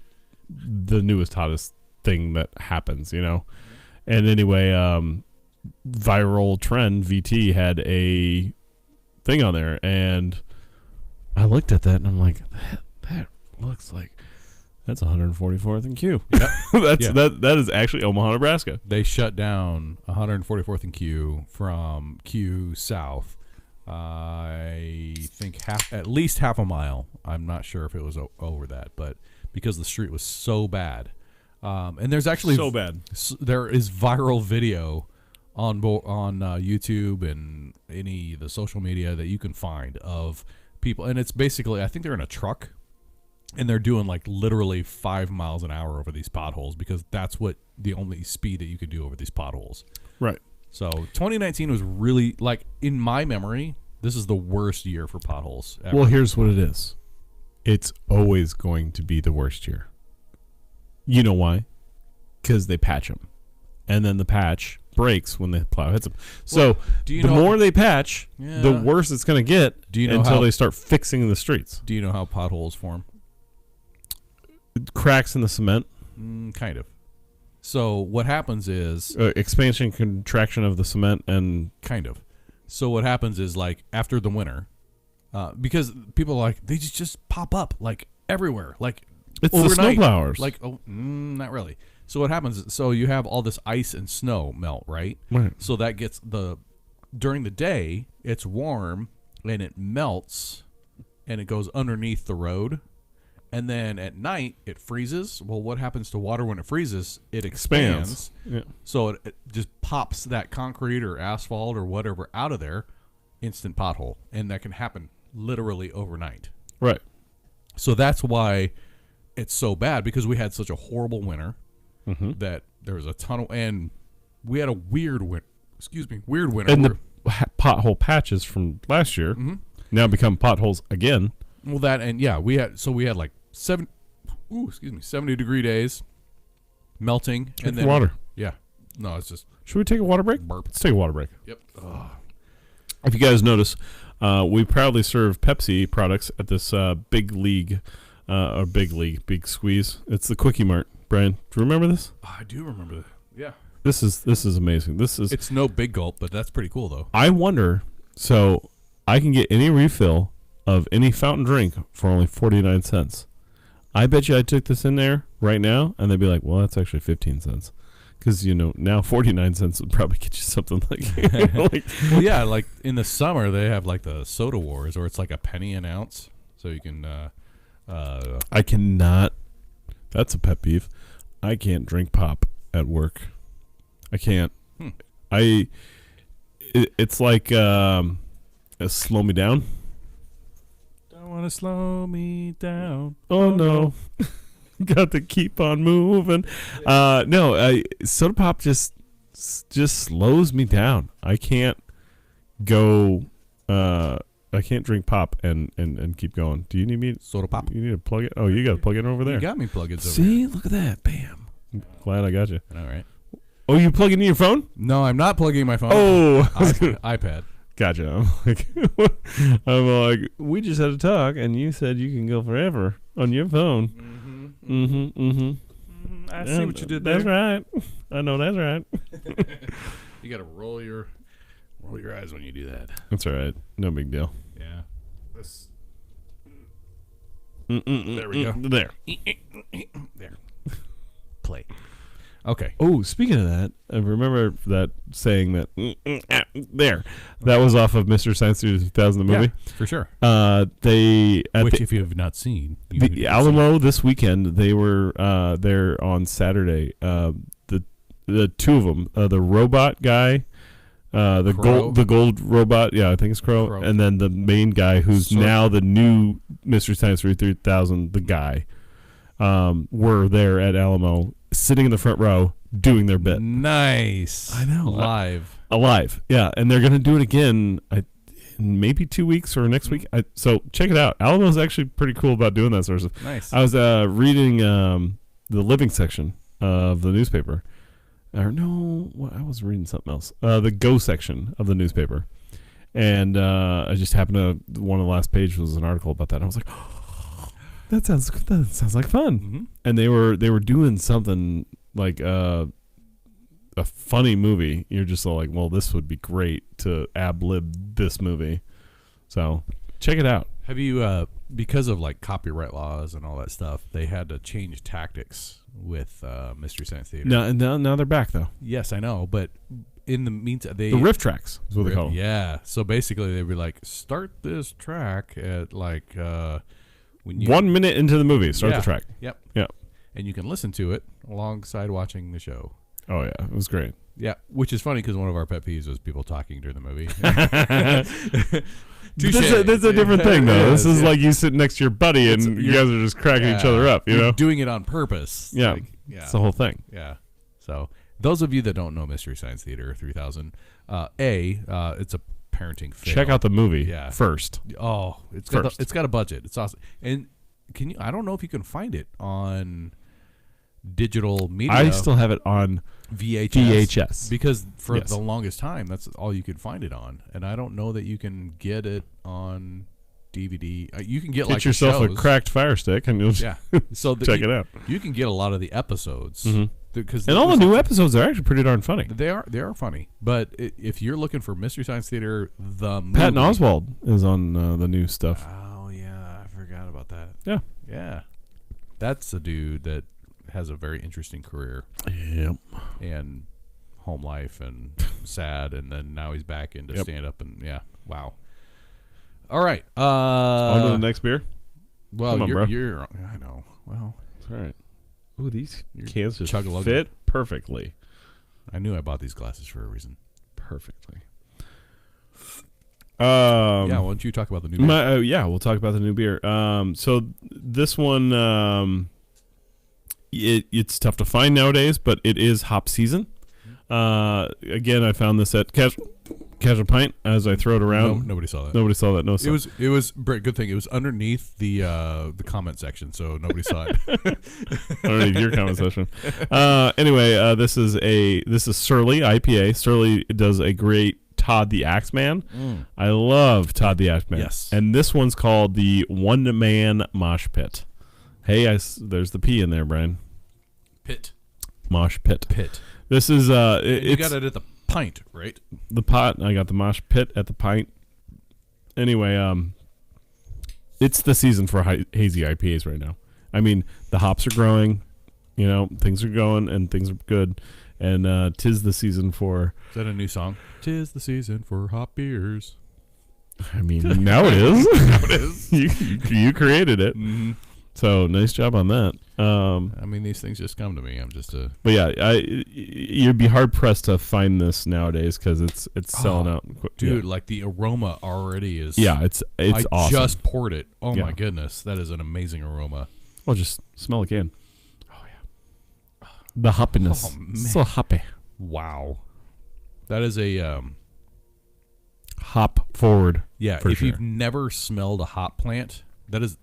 the newest, hottest thing that happens, you know. And anyway, viral trend VT had a thing on there, and I looked at that and I'm like, that looks like that's 144th and Q. Yep. That is actually Omaha, Nebraska. They shut down 144th and Q from Q south. I think at least half a mile. I'm not sure if it was over that, but because the street was so bad, and there's actually So bad. There is viral video on YouTube and any of the social media that you can find of people, and it's basically, I think they're in a truck, and they're doing like literally 5 miles an hour over these potholes because that's what the only speed that you can do over these potholes. Right. So 2019 was really, like, in my memory, this is the worst year for potholes ever. Well, here's what it is. It's always going to be the worst year. You know why? Because they patch them. And then the patch breaks when the plow hits them. So the more they patch, the worse it's going to get until they start fixing the streets. Do you know how potholes form? Cracks in the cement. Kind of. So what happens is... expansion, contraction of the cement, and... Kind of. So what happens is, like, after the winter, because people are like, they just pop up, like, everywhere. Like, it's overnight. The snowblowers. Like, not really. So what happens is, so you have all this ice and snow melt, right? Right. So that gets during the day, it's warm, and it melts, and it goes underneath the road. And then at night, it freezes. Well, what happens to water when it freezes? It expands. Yeah. So it just pops that concrete or asphalt or whatever out of there, instant pothole. And that can happen literally overnight. Right. So that's why it's so bad, because we had such a horrible winter that there was a ton of, and we had a weird winter. Weird winter. And the pothole patches from last year now become potholes again. Well, that, and yeah, we had like 70-degree days, melting, Drink and then water. Yeah, no, it's just Should we take a water break? burp. Let's take a water break. Yep. If you guys notice, we proudly serve Pepsi products at this Big League, Big Squeeze. It's the Quickie Mart. Brian, do you remember this? I do remember that. Yeah. This is amazing. It's no big gulp, but that's pretty cool though. I wonder. So I can get any refill of any fountain drink for only 49 cents. I bet you I took this in there right now, and they'd be like, "Well, that's actually 15 cents." Because, now 49 cents would probably get you something like Well, yeah, like in the summer they have like the soda wars, or it's like a penny an ounce, so you can. I cannot. That's a pet peeve. I can't drink pop at work. I can't. It's like slow me down. Don't want to slow me down. Oh no. Got to keep on moving. No, soda pop just slows me down. I can't go. I can't drink pop and keep going. Do you need me? Soda pop. You need to plug it. Oh, you got to plug it over there. You got me plug-ins over See, look at that. Bam. Glad I got you. there. All right. Oh, you plug it in your phone? No, I'm not plugging my phone. Oh, iPad. Gotcha. I'm like, we just had a talk, and you said you can go forever on your phone. I see what you did there. That's right. I know that's right. You got to roll your eyes when you do that. That's all right. No big deal. Yeah. There we go. There. There. Play. Okay. Oh, speaking of that, I remember that saying that there. That was off of Mr. Science Theater 2000, the movie. Yeah, for sure. Which, if you have not seen, the Alamo this weekend, they were there on Saturday. The two of them, the robot guy, the gold robot, I think it's Crow, and then the main guy who's now the new Mr. Science Theater 3000, the guy, were there at Alamo, sitting in the front row, doing their bit. Nice. I know. Alive. Yeah, and they're going to do it again in maybe 2 weeks or next week. So check it out. Alamo's actually pretty cool about doing that sort of stuff. Nice. I was reading the living section of the newspaper. Or no, I was reading something else. The go section of the newspaper. And I just happened to, one of the last pages was an article about that. And I was like, oh, that sounds like fun. Mm-hmm. And they were doing something like a funny movie. You're just all like, well, this would be great to ad-lib this movie. So check it out. Have you, because of like copyright laws and all that stuff, they had to change tactics with Mystery Science Theater. Now they're back though. Yes, I know, but in the meantime, The riff tracks is what they call them. Yeah, so basically they'd be like, start this track at like when you 1 minute into the movie, start the track. Yep. Yeah. And you can listen to it alongside watching the show. Oh yeah, it was great. Yeah, which is funny because one of our pet peeves was people talking during the movie. That's a different thing, though. This is like you sitting next to your buddy and you guys are just cracking each other up, You're doing it on purpose. Yeah. Like, It's the whole thing. Yeah. So those of you that don't know Mystery Science Theater 3000, it's a parenting fail. Check out the movie first. Oh, it's got a budget. It's awesome. And I don't know if you can find it on digital media. I still have it on VHS. Because for the longest time, that's all you could find it on. And I don't know that you can get it on DVD. You can get yourself shows. a cracked Fire Stick and you'll so check it out. You can get a lot of the episodes. And all the new episodes are actually pretty darn funny. They are funny. But if you're looking for Mystery Science Theater, the movie, Patton Oswalt is on the new stuff. Oh, yeah. I forgot about that. Yeah. Yeah. That's a dude that has a very interesting career. Yep. And home life and sad, and then now he's back into stand-up, and wow. All right. On to the next beer. Well, Come on, bro. you're. I know. Well, All right. Ooh, these cans just chug-a-lug. fit perfectly. I knew I bought these glasses for a reason. Perfectly. Yeah. Why don't you talk about the new beer? Yeah, we'll talk about the new beer. So this one, it's tough to find nowadays, but it is hop season. Again, I found this at Casual Pint as I throw it around. Nobody saw that. Nobody saw that. No, It was Britt, good thing it was underneath the comment section, so nobody saw it. underneath your comment section. Anyway, this is Surly IPA. Surly does a great Todd the Axeman. I love Todd the Axeman. Yes. And this one's called the One Man Mosh Pit. Hey, there's the P in there, Brian. Pit. Mosh Pit. Pit. This is You got it at the pint, right? the pot. I got the Mosh Pit at the pint. Anyway, it's the season for hazy IPAs right now. I mean, the hops are growing, things are going and things are good, and 'tis the season for. Is that a new song? 'Tis the season for hop beers. I mean, now it is. Now it is. you created it, Mm-hmm. so nice job on that. I mean, these things just come to me. I'm just a. But yeah, you'd be hard pressed to find this nowadays because it's selling out, Dude, Yeah. like the aroma already is. Yeah, it's I awesome. just poured it. Oh Yeah. my goodness, that is an amazing aroma. Well, just smell again. Oh yeah, the hoppiness. Oh, man. So hoppy. Wow, that is a Hop forward. yeah. For If sure. you've never smelled a hop plant, that is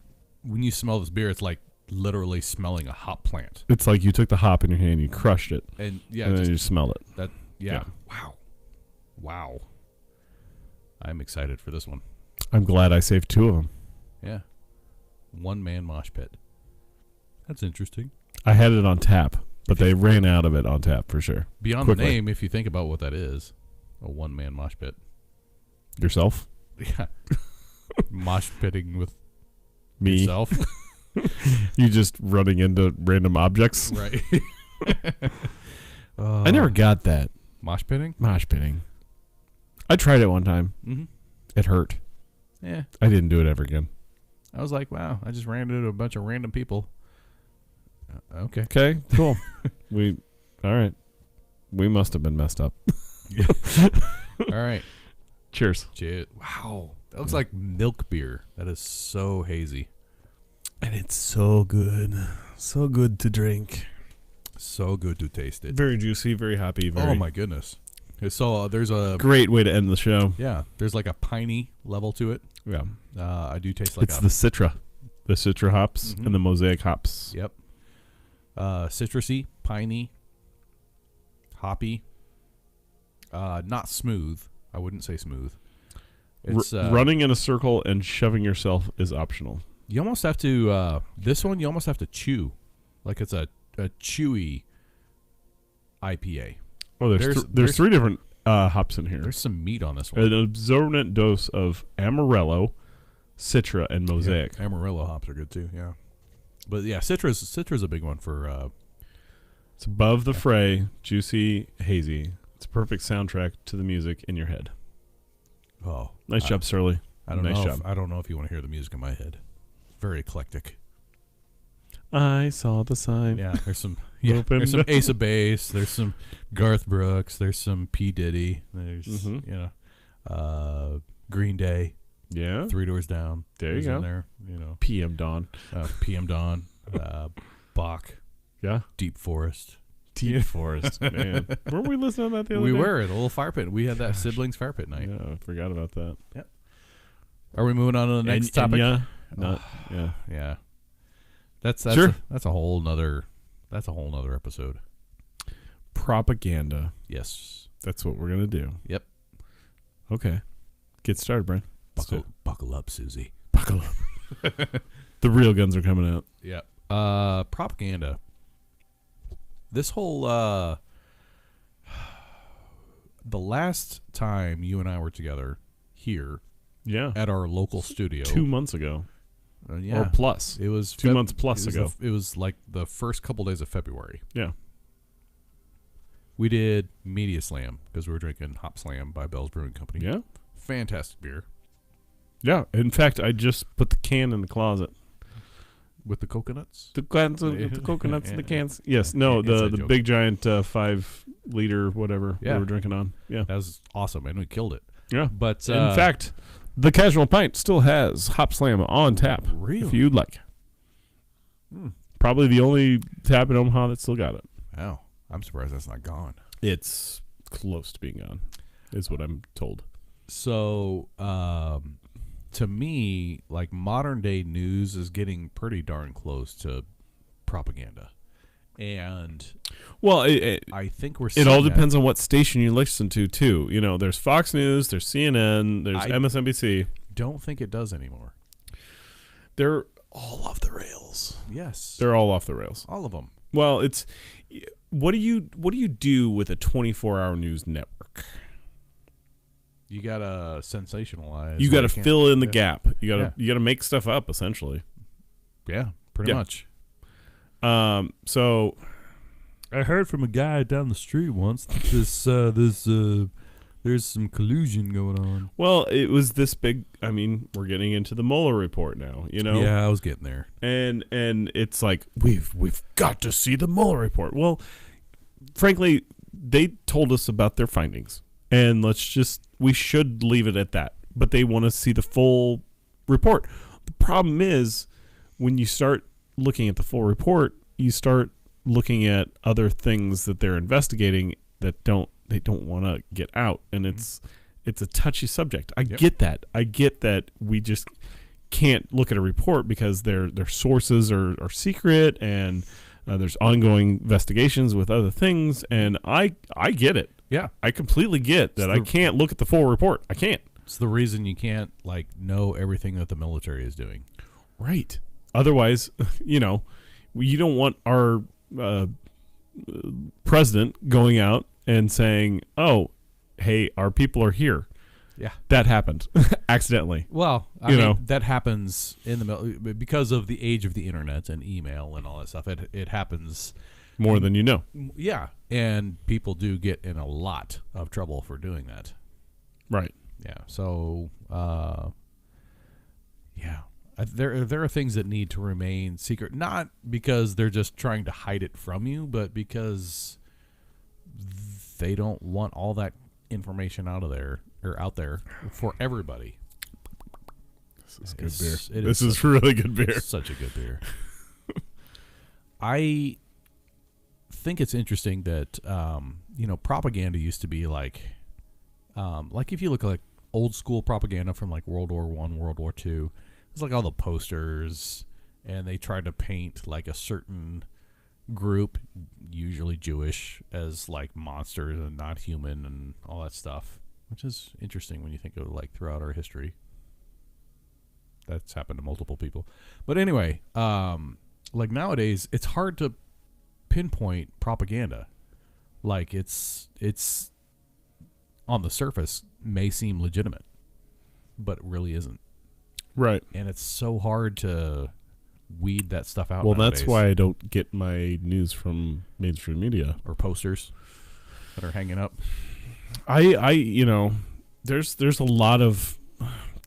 when you smell this beer, it's like literally smelling a hop plant. It's like you took the hop in your hand, you crushed it, And yeah, and then just you smelled it. that. Yeah. Yeah. Wow. I'm excited for this one. I'm glad I saved two of them. Yeah. One man mosh pit. That's interesting. I had it on tap, but they ran out of it on tap for sure. Beyond Quickly. the name, if you think about what that is, a one man mosh pit. Yourself, Yeah. Mosh pitting with me, yourself. you just running into random objects. Right. I never got that Mosh pitting? mosh pitting. I tried it one time. Mm-hmm. It hurt. Yeah. I didn't do it ever again. I was like, wow, I just ran into a bunch of random people. Okay. Okay, cool. All right. We must have been messed up. All right. Cheers. Wow. That looks like milk beer. That is so hazy. And it's so good. So good to drink. So good to taste it. Very juicy, very hoppy. Very Oh, my goodness. So there's a... great way to end the show. Yeah. There's like a piney level to it. Yeah. I do taste like It's the Citra hops Mhm. and the Mosaic hops. Yep. Citrusy, piney, hoppy. Not smooth. I wouldn't say smooth. It's Running in a circle and shoving yourself is optional. You almost have to. This one you almost have to chew, like it's a chewy IPA. Oh, there's three different hops in here. There's some meat on this one. An absorbent dose of Amarillo, Citra, and Mosaic. Yeah, Amarillo hops are good too. Yeah, but yeah, Citra's a big one for. It's above the fray, juicy, hazy. It's a perfect soundtrack to the music in your head. Oh, Nice job, Surly. I don't Nice know. job. I don't know if you want to hear the music in my head. Very eclectic. I saw the sign. Yeah, there's some. Yeah, Open there's some the- Ace of Base. There's some Garth Brooks. There's some P Diddy. There's Mhm. Green Day. Yeah. Three Doors Down. There you is go. In there, PM Dawn. PM Dawn. Bach. Yeah. Deep Forest. Deep Forest, man. Weren't we listening to that the other We day? were at a little fire pit. We had that siblings fire pit night. Yeah, I forgot about that. Are we moving on to the next topic? Yeah. Yeah. That's Sure. that's a whole nother episode. Propaganda. Yes. That's what we're going to do. Yep. Okay. Get started, Brian. Buckle up, Susie. Buckle up. The real guns are coming out. Yeah. Propaganda. This whole the last time you and I were together here Yeah. at our local studio 2 months ago. yeah, Or plus. it was 2 months plus ago. It was like the first couple days of February. Yeah. We did Media Slam because we were drinking Hop Slam by Bell's Brewing Company. Yeah. Fantastic beer. Yeah. In fact, I just put the can in the closet. With the coconuts? The cans, the coconuts in the cans. Yes. No. The joke. big giant 5-liter whatever we were drinking on. Yeah. That was awesome, and we killed it. Yeah. But in fact, the Casual Pint still has Hop Slam on tap. Really? If you'd like. Probably the only tap in Omaha that still got it. Wow. I'm surprised that's not gone. It's close to being gone, is what I'm told. So, to me, like, modern day news is getting pretty darn close to propaganda. And well, I think we're it all depends on what station you listen to, too. You know, there's Fox News, there's CNN, there's MSNBC. Don't think it does anymore. They're all off the rails. Yes. They're all off the rails. All of them. Well, it's what do you do with a 24-hour news network? You gotta sensationalize. You gotta fill in the gap. You gotta make stuff up, essentially. Yeah, pretty much. So I heard from a guy down the street once that there's some collusion going on. Well, it was this big. I mean, we're getting into the Mueller report now. You know. Yeah, I was getting there. And it's like we've got to see the Mueller report. Well, frankly, they told us about their findings, and we should leave it at that. But they want to see the full report. The problem is when you start looking at the full report, you start looking at other things that they're investigating that they don't want to get out, and it's a touchy subject. I get that. I get that we just can't look at a report because their sources are secret, and there's ongoing investigations with other things, and I get it. Yeah, I completely get that. I can't look at the full report. I can't. It's the reason you can't know everything that the military is doing. Right. Otherwise, you don't want our president going out and saying, "Oh, hey, our people are here." Yeah, that happened accidentally. Well, I mean, that happens in the because of the age of the internet and email and all that stuff. It happens more than you know. Yeah, and people do get in a lot of trouble for doing that. Right. Yeah. So, there are things that need to remain secret, not because they're just trying to hide it from you, but because they don't want all that information out there for everybody. This is good beer. This is really good beer. Such a good beer. I think it's interesting that propaganda used to be like if you look at old school propaganda from World War I, World War II, it's all the posters, and they tried to paint a certain group, usually Jewish, as monsters and not human and all that stuff, which is interesting when you think of throughout our history. That's happened to multiple people. But anyway, nowadays it's hard to pinpoint propaganda. It's on the surface may seem legitimate, but really isn't. Right. And it's so hard to weed that stuff out. Well, nowadays. that's why I don't get my news from mainstream media or posters that are hanging up. There's a lot of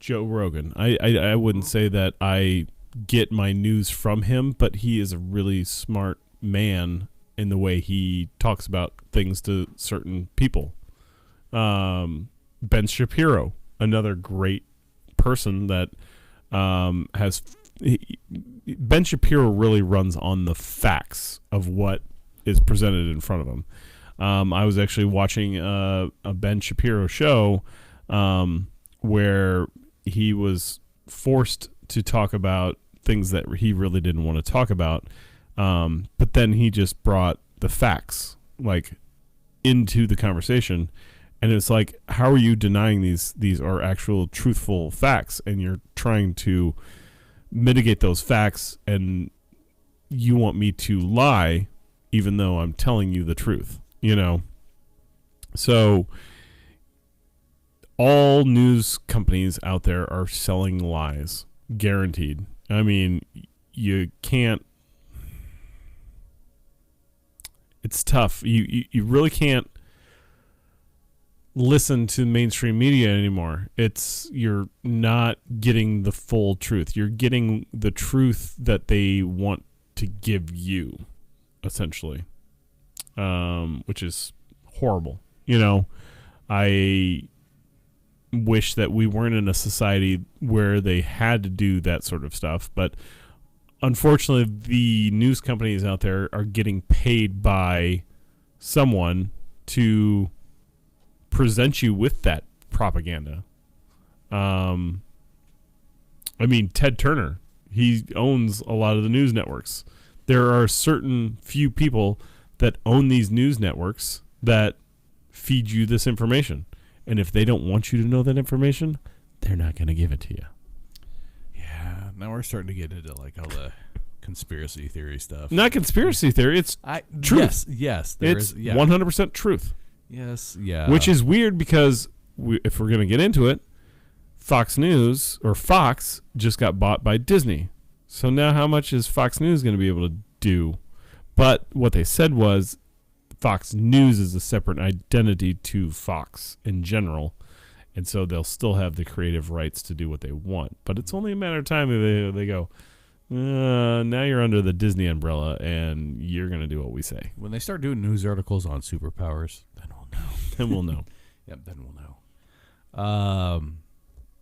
Joe Rogan. I wouldn't say that I get my news from him, but he is a really smart man in the way he talks about things to certain people. Ben Shapiro, another great person that Ben Shapiro really runs on the facts of what is presented in front of him. I was actually watching a Ben Shapiro show where he was forced to talk about things that he really didn't want to talk about, but then he just brought the facts into the conversation. And it's how are you denying these are actual truthful facts, and you're trying to mitigate those facts, and you want me to lie even though I'm telling you the truth, So all news companies out there are selling lies, guaranteed. I mean, you can't. It's tough. You really can't listen to mainstream media anymore. You're not getting the full truth. You're getting the truth that they want to give you, essentially, which is horrible. I wish that we weren't in a society where they had to do that sort of stuff, but unfortunately, the news companies out there are getting paid by someone to present you with that propaganda. I mean, Ted Turner, he owns a lot of the news networks. There are certain few people that own these news networks that feed you this information. And if they don't want you to know that information, they're not going to give it to you. Yeah, now we're starting to get into like all the conspiracy theory stuff. Not conspiracy theory, it's truth. Yes, It's 100% truth. Yes, yeah. Which is weird because if we're going to get into it, Fox News or Fox just got bought by Disney. So now how much is Fox News going to be able to do? But what they said was Fox News is a separate identity to Fox in general. And so they'll still have the creative rights to do what they want. But it's only a matter of time if they go, now you're under the Disney umbrella and you're going to do what we say. When they start doing news articles on superpowers, then we'll know. Then we'll know. Yep, then we'll know.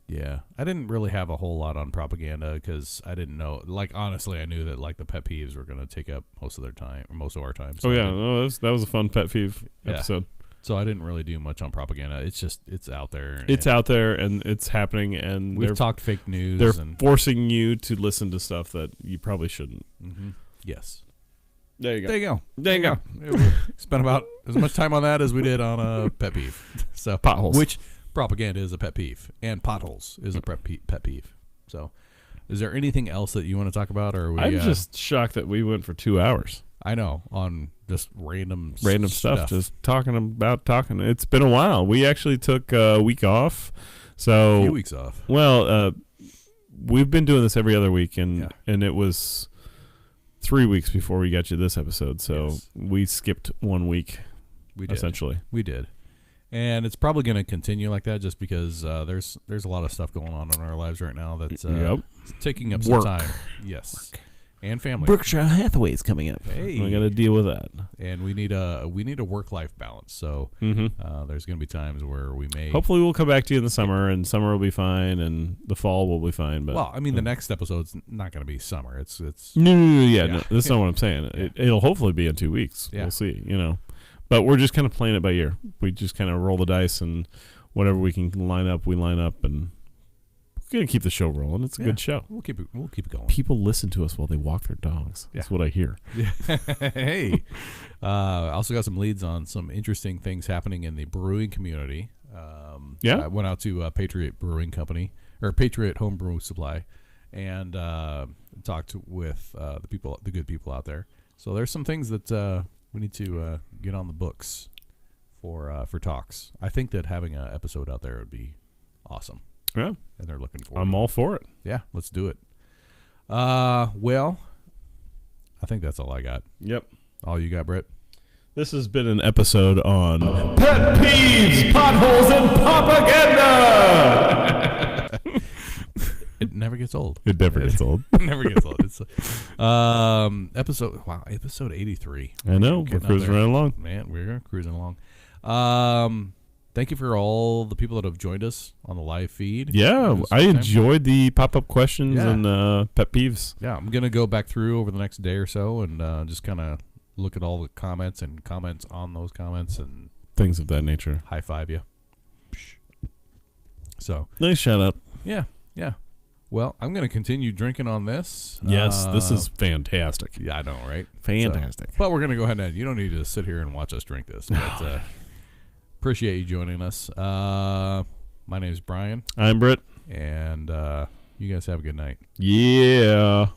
Yeah, I didn't really have a whole lot on propaganda because I didn't know. Like, honestly, I knew that like the pet peeves were going to take up most of their time, or most of our time. So that was a fun pet peeve episode. So I didn't really do much on propaganda. It's just it's out there. It's out there and it's happening. And we've talked fake news. They're forcing you to listen to stuff that you probably shouldn't. Mm-hmm. Yes. There you go. There you go. Spent about as much time on that as we did on a pet peeve. So potholes. Which propaganda is a pet peeve, and potholes is a pet peeve. So, is there anything else that you want to talk about, or I'm just shocked that we went for 2 hours. I know, on just random stuff, just talking. It's been a while. We actually took a week off. So a few weeks off. Well, we've been doing this every other week, and it was 3 weeks before we got you this episode. So we skipped 1 week. We did. Essentially. We did. And it's probably going to continue like that just because there's a lot of stuff going on in our lives right now that's taking up some time. Yes. Work. And family. Berkshire Hathaway's coming up. Hey. We got to deal with that. And we need a work-life balance. So there's going to be times where we may... Hopefully we'll come back to you in the summer, and summer will be fine, and the fall will be fine. But well, I mean, the next episode's not going to be summer. It's No, that's not what I'm saying. It'll hopefully be in 2 weeks. Yeah. We'll see, But we're just kind of playing it by ear. We just kind of roll the dice, and whatever we can line up, we line up, and we're gonna keep the show rolling. It's a good show. We'll keep it going. People listen to us while they walk their dogs. That's what I hear. Hey, I also got some leads on some interesting things happening in the brewing community. I went out to Patriot Brewing Company or Patriot Home Brew Supply, and talked with the good people out there. So there's some things that. We need to get on the books for talks. I think that having an episode out there would be awesome. Yeah. And they're looking for I'm all for it. Yeah, let's do it. Well, I think that's all I got. Yep. All you got, Britt? This has been an episode on Pet Peeves, Potholes, and Propaganda! It never gets old. It never gets old. It never gets old. It's episode 83. I know. We're cruising right along. Man, we're cruising along. Thank you for all the people that have joined us on the live feed. Yeah, I enjoyed the pop-up questions and pet peeves. Yeah, I'm going to go back through over the next day or so and just kind of look at all the comments and comments on those comments and things of that nature. High five you. So nice shout out. Yeah. Well, I'm going to continue drinking on this. Yes, this is fantastic. Yeah, I know, right? Fantastic. But we're going to go ahead and you don't need to sit here and watch us drink this. But appreciate you joining us. My name is Brian. I'm Britt. And you guys have a good night. Yeah.